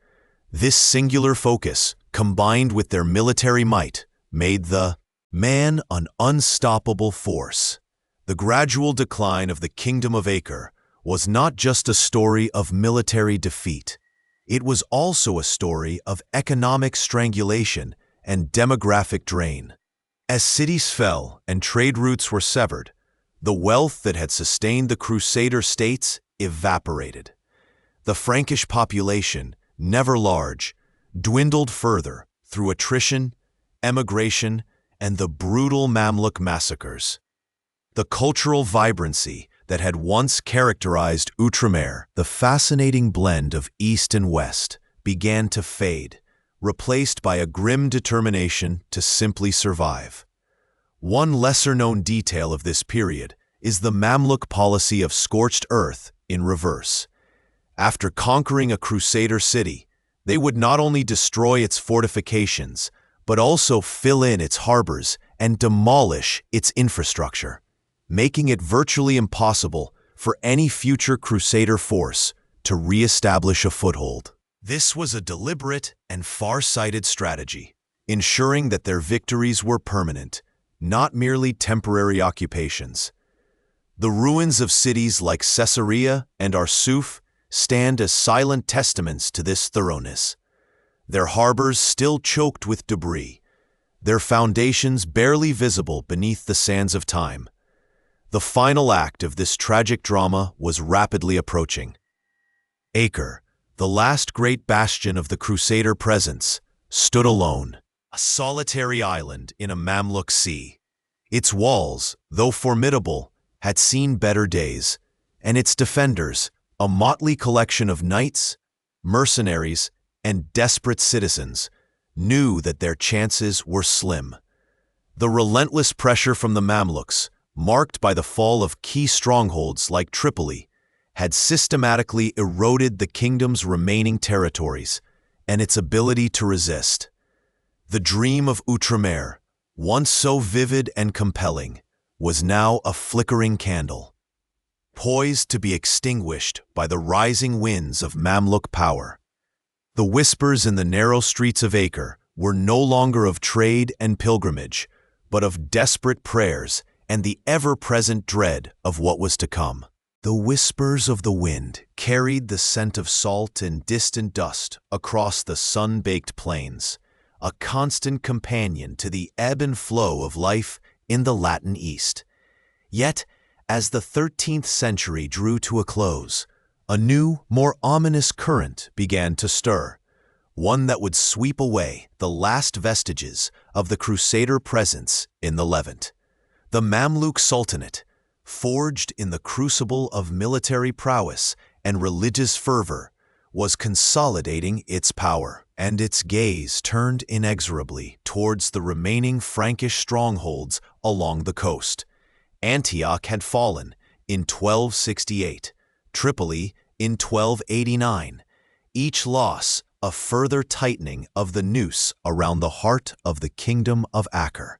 A: This singular focus, combined with their military might, made the man an unstoppable force. The gradual decline of the Kingdom of Acre was not just a story of military defeat. It was also a story of economic strangulation and demographic drain. As cities fell and trade routes were severed, the wealth that had sustained the Crusader states evaporated. The Frankish population, never large, dwindled further through attrition, emigration, and the brutal Mamluk massacres. The cultural vibrancy that had once characterized Outremer, the fascinating blend of East and West, began to fade, replaced by a grim determination to simply survive. One lesser-known detail of this period is the Mamluk policy of scorched earth in reverse. After conquering a Crusader city, they would not only destroy its fortifications, but also fill in its harbors and demolish its infrastructure, making it virtually impossible for any future Crusader force to re-establish a foothold. This was a deliberate and far-sighted strategy, ensuring that their victories were permanent, not merely temporary occupations. The ruins of cities like Caesarea and Arsuf stand as silent testaments to this thoroughness. Their harbors still choked with debris, their foundations barely visible beneath the sands of time. The final act of this tragic drama was rapidly approaching. Acre, the last great bastion of the Crusader presence, stood alone, a solitary island in a Mamluk sea. Its walls, though formidable, had seen better days, and its defenders, a motley collection of knights, mercenaries, and desperate citizens, knew that their chances were slim. The relentless pressure from the Mamluks, marked by the fall of key strongholds like Tripoli, had systematically eroded the kingdom's remaining territories and its ability to resist. The dream of Outremer, once so vivid and compelling, was now a flickering candle, poised to be extinguished by the rising winds of Mamluk power. The whispers in the narrow streets of Acre were no longer of trade and pilgrimage, but of desperate prayers and the ever-present dread of what was to come. The whispers of the wind carried the scent of salt and distant dust across the sun-baked plains, a constant companion to the ebb and flow of life in the Latin East. Yet, as the 13th century drew to a close, a new, more ominous current began to stir, one that would sweep away the last vestiges of the Crusader presence in the Levant. The Mamluk Sultanate, forged in the crucible of military prowess and religious fervor, was consolidating its power, and its gaze turned inexorably towards the remaining Frankish strongholds along the coast. Antioch had fallen in 1268, Tripoli in 1289, each loss a further tightening of the noose around the heart of the Kingdom of Acre.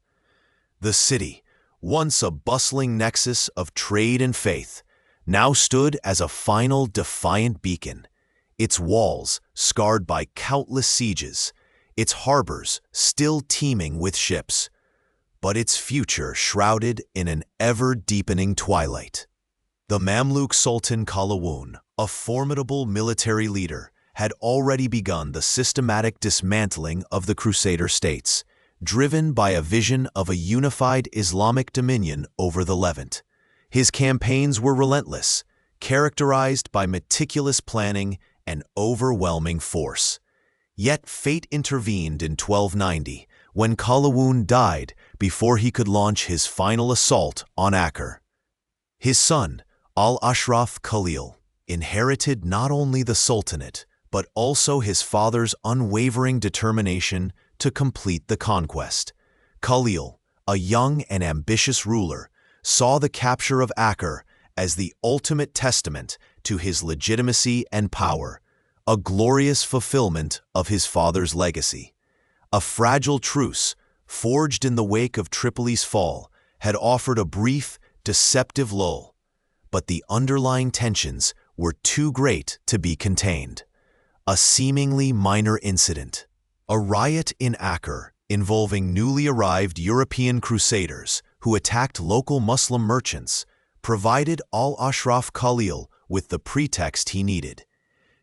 A: The city, once a bustling nexus of trade and faith, now stood as a final defiant beacon, its walls scarred by countless sieges, its harbors still teeming with ships, but its future shrouded in an ever-deepening twilight. The Mamluk Sultan Qalawun, a formidable military leader, had already begun the systematic dismantling of the Crusader states, driven by a vision of a unified Islamic dominion over the Levant. His campaigns were relentless, characterized by meticulous planning and overwhelming force. Yet fate intervened in 1290, when Qalawun died before he could launch his final assault on Acre. His son, Al-Ashraf Khalil, inherited not only the sultanate, but also his father's unwavering determination to complete the conquest. Khalil, a young and ambitious ruler, saw the capture of Acre as the ultimate testament to his legitimacy and power, a glorious fulfillment of his father's legacy. A fragile truce, forged in the wake of Tripoli's fall, had offered a brief, deceptive lull, but the underlying tensions were too great to be contained. A seemingly minor incident, a riot in Acre involving newly arrived European Crusaders who attacked local Muslim merchants, provided Al-Ashraf Khalil with the pretext he needed.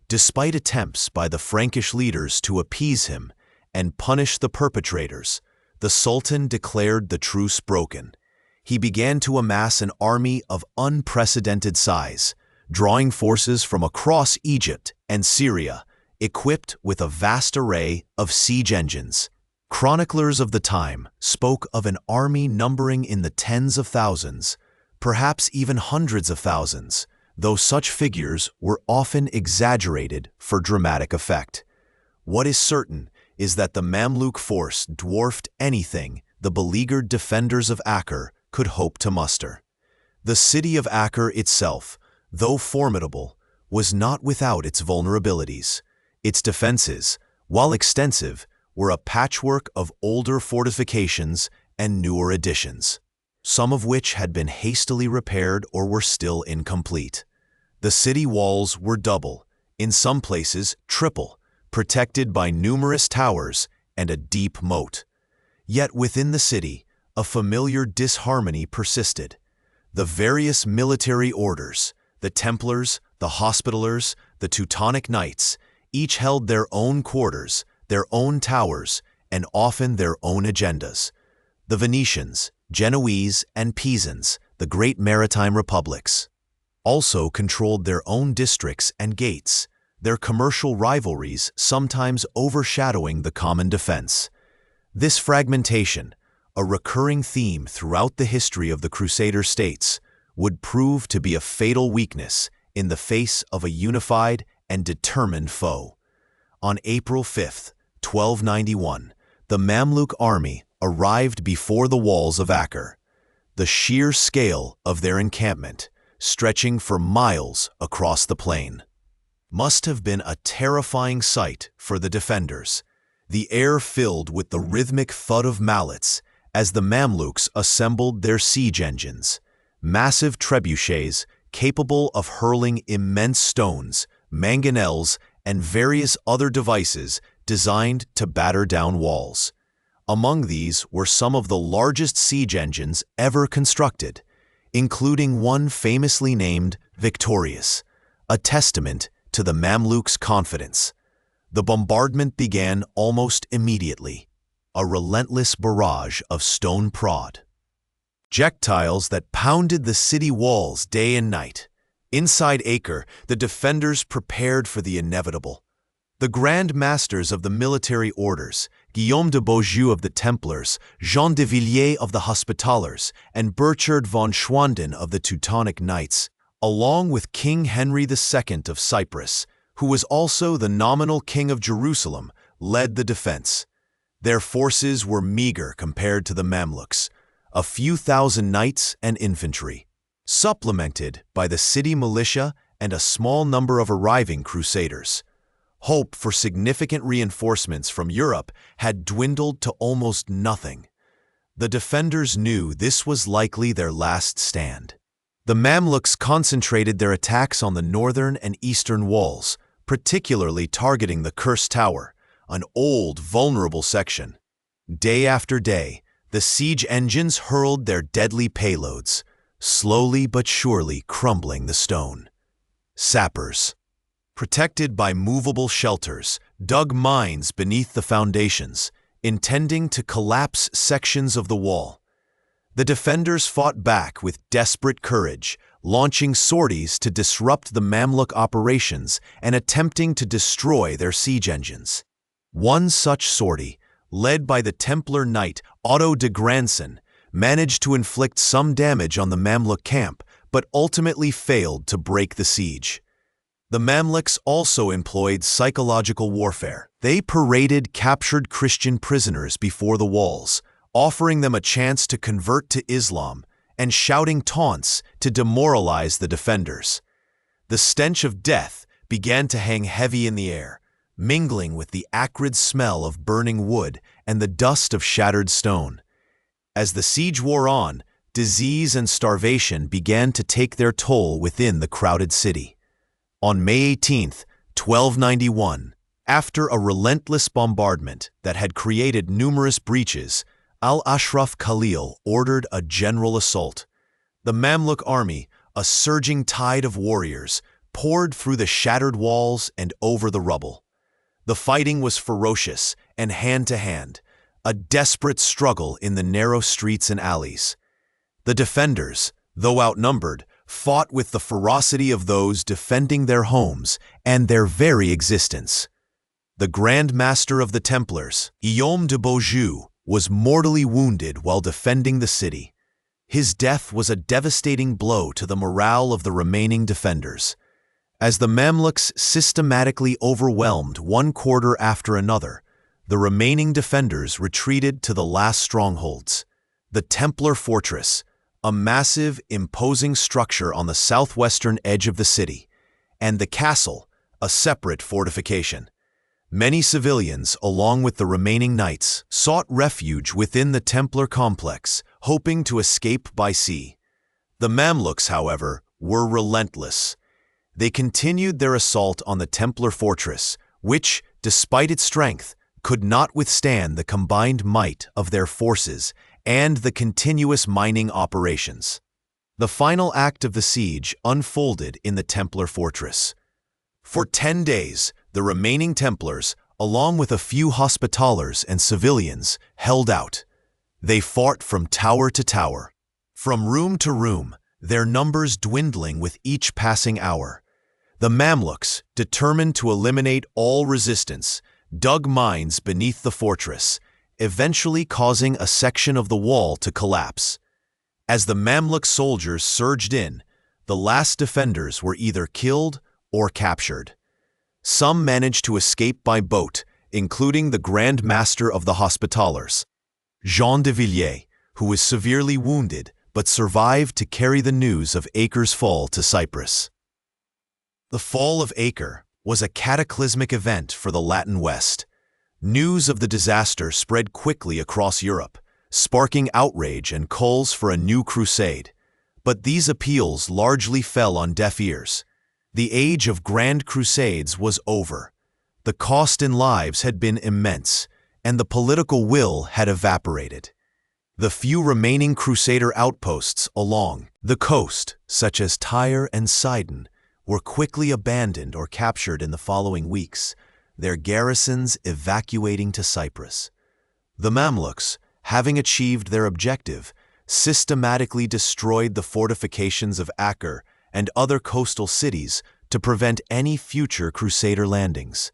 A: Despite attempts by the Frankish leaders to appease him and punish the perpetrators, the Sultan declared the truce broken. He began to amass an army of unprecedented size, drawing forces from across Egypt and Syria, equipped with a vast array of siege engines. Chroniclers of the time spoke of an army numbering in the tens of thousands, perhaps even hundreds of thousands, though such figures were often exaggerated for dramatic effect. What is certain is that the Mamluk force dwarfed anything the beleaguered defenders of Acre could hope to muster. The city of Acre itself, though formidable, was not without its vulnerabilities. Its defenses, while extensive, were a patchwork of older fortifications and newer additions, some of which had been hastily repaired or were still incomplete. The city walls were double, in some places triple, protected by numerous towers and a deep moat. Yet within the city, a familiar disharmony persisted. The various military orders, the Templars, the Hospitallers, the Teutonic Knights, each held their own quarters, their own towers, and often their own agendas. The Venetians, Genoese, and Pisans, the great maritime republics, also controlled their own districts and gates, their commercial rivalries sometimes overshadowing the common defense. This fragmentation, a recurring theme throughout the history of the Crusader states, would prove to be a fatal weakness in the face of a unified and determined foe. On April 5, 1291, the Mamluk army arrived before the walls of Acre. The sheer scale of their encampment, stretching for miles across the plain, must have been a terrifying sight for the defenders, the air filled with the rhythmic thud of mallets as the Mamluks assembled their siege engines, massive trebuchets capable of hurling immense stones, mangonels, and various other devices designed to batter down walls. Among these were some of the largest siege engines ever constructed, including one famously named Victorious, a testament to the Mamluks' confidence. The bombardment began almost immediately, a relentless barrage of stone projectiles that pounded the city walls day and night. Inside Acre, the defenders prepared for the inevitable. The Grand Masters of the military orders, Guillaume de Beaujeu of the Templars, Jean de Villiers of the Hospitallers, and Burchard von Schwanden of the Teutonic Knights, along with King Henry II of Cyprus, who was also the nominal king of Jerusalem, led the defense. Their forces were meager compared to the Mamluks, a few thousand knights and infantry, supplemented by the city militia and a small number of arriving Crusaders. Hope for significant reinforcements from Europe had dwindled to almost nothing. The defenders knew this was likely their last stand. The Mamluks concentrated their attacks on the northern and eastern walls, particularly targeting the Cursed Tower, an old, vulnerable section. Day after day, the siege engines hurled their deadly payloads, slowly but surely crumbling the stone. Sappers, protected by movable shelters, dug mines beneath the foundations, intending to collapse sections of the wall. The defenders fought back with desperate courage, launching sorties to disrupt the Mamluk operations and attempting to destroy their siege engines. One such sortie, led by the Templar knight Otto de Granson, managed to inflict some damage on the Mamluk camp, but ultimately failed to break the siege. The Mamluks also employed psychological warfare. They paraded captured Christian prisoners before the walls, offering them a chance to convert to Islam and shouting taunts to demoralize the defenders. The stench of death began to hang heavy in the air, mingling with the acrid smell of burning wood and the dust of shattered stone. As the siege wore on, disease and starvation began to take their toll within the crowded city. On May 18, 1291, after a relentless bombardment that had created numerous breaches, Al-Ashraf Khalil ordered a general assault. The Mamluk army, a surging tide of warriors, poured through the shattered walls and over the rubble. The fighting was ferocious and hand-to-hand, a desperate struggle in the narrow streets and alleys. The defenders, though outnumbered, fought with the ferocity of those defending their homes and their very existence. The Grand Master of the Templars, Guillaume de Beaujeu, was mortally wounded while defending the city. His death was a devastating blow to the morale of the remaining defenders. As the Mamluks systematically overwhelmed one quarter after another, the remaining defenders retreated to the last strongholds. The Templar Fortress, a massive, imposing structure on the southwestern edge of the city, and the castle, a separate fortification. Many civilians, along with the remaining knights, sought refuge within the Templar complex, hoping to escape by sea. The Mamluks, however, were relentless. They continued their assault on the Templar fortress, which, despite its strength, could not withstand the combined might of their forces and the continuous mining operations. The final act of the siege unfolded in the Templar fortress. For 10 days, the remaining Templars, along with a few Hospitallers and civilians, held out. They fought from tower to tower, from room to room, their numbers dwindling with each passing hour. The Mamluks, determined to eliminate all resistance, dug mines beneath the fortress, eventually causing a section of the wall to collapse. As the Mamluk soldiers surged in, the last defenders were either killed or captured. Some managed to escape by boat, including the Grand Master of the Hospitallers, Jean de Villiers, who was severely wounded but survived to carry the news of Acre's fall to Cyprus. The fall of Acre was a cataclysmic event for the Latin West. News of the disaster spread quickly across Europe, sparking outrage and calls for a new crusade. But these appeals largely fell on deaf ears. The age of grand crusades was over. The cost in lives had been immense, and the political will had evaporated. The few remaining Crusader outposts along the coast, such as Tyre and Sidon, were quickly abandoned or captured in the following weeks, their garrisons evacuating to Cyprus. The Mamluks, having achieved their objective, systematically destroyed the fortifications of Acre and other coastal cities to prevent any future Crusader landings.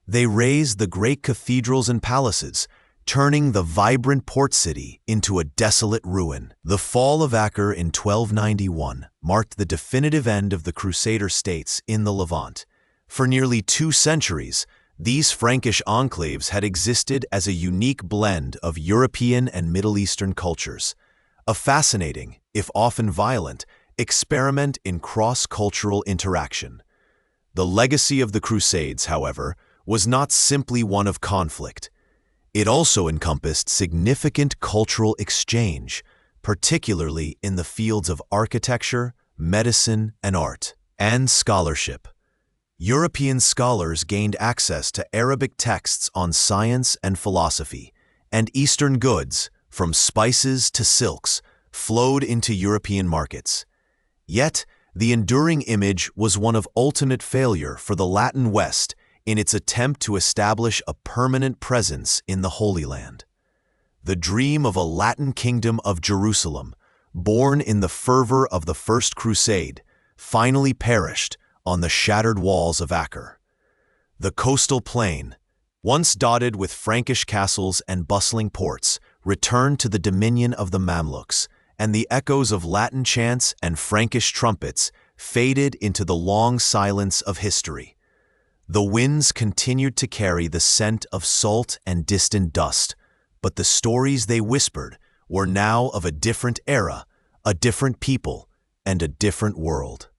A: They razed the great cathedrals and palaces, turning the vibrant port city into a desolate ruin. The fall of Acre in 1291 marked the definitive end of the Crusader states in the Levant. For nearly 2 centuries, these Frankish enclaves had existed as a unique blend of European and Middle Eastern cultures, a fascinating, if often violent, experiment in cross-cultural interaction. The legacy of the Crusades, however, was not simply one of conflict. It also encompassed significant cultural exchange, particularly in the fields of architecture, medicine and art, and scholarship. European scholars gained access to Arabic texts on science and philosophy, and Eastern goods, from spices to silks, flowed into European markets. Yet, the enduring image was one of ultimate failure for the Latin West in its attempt to establish a permanent presence in the Holy Land. The dream of a Latin kingdom of Jerusalem, born in the fervor of the First Crusade, finally perished on the shattered walls of Acre. The coastal plain, once dotted with Frankish castles and bustling ports, returned to the dominion of the Mamluks, and the echoes of Latin chants and Frankish trumpets faded into the long silence of history. The winds continued to carry the scent of salt and distant dust, but the stories they whispered were now of a different era, a different people, and a different world.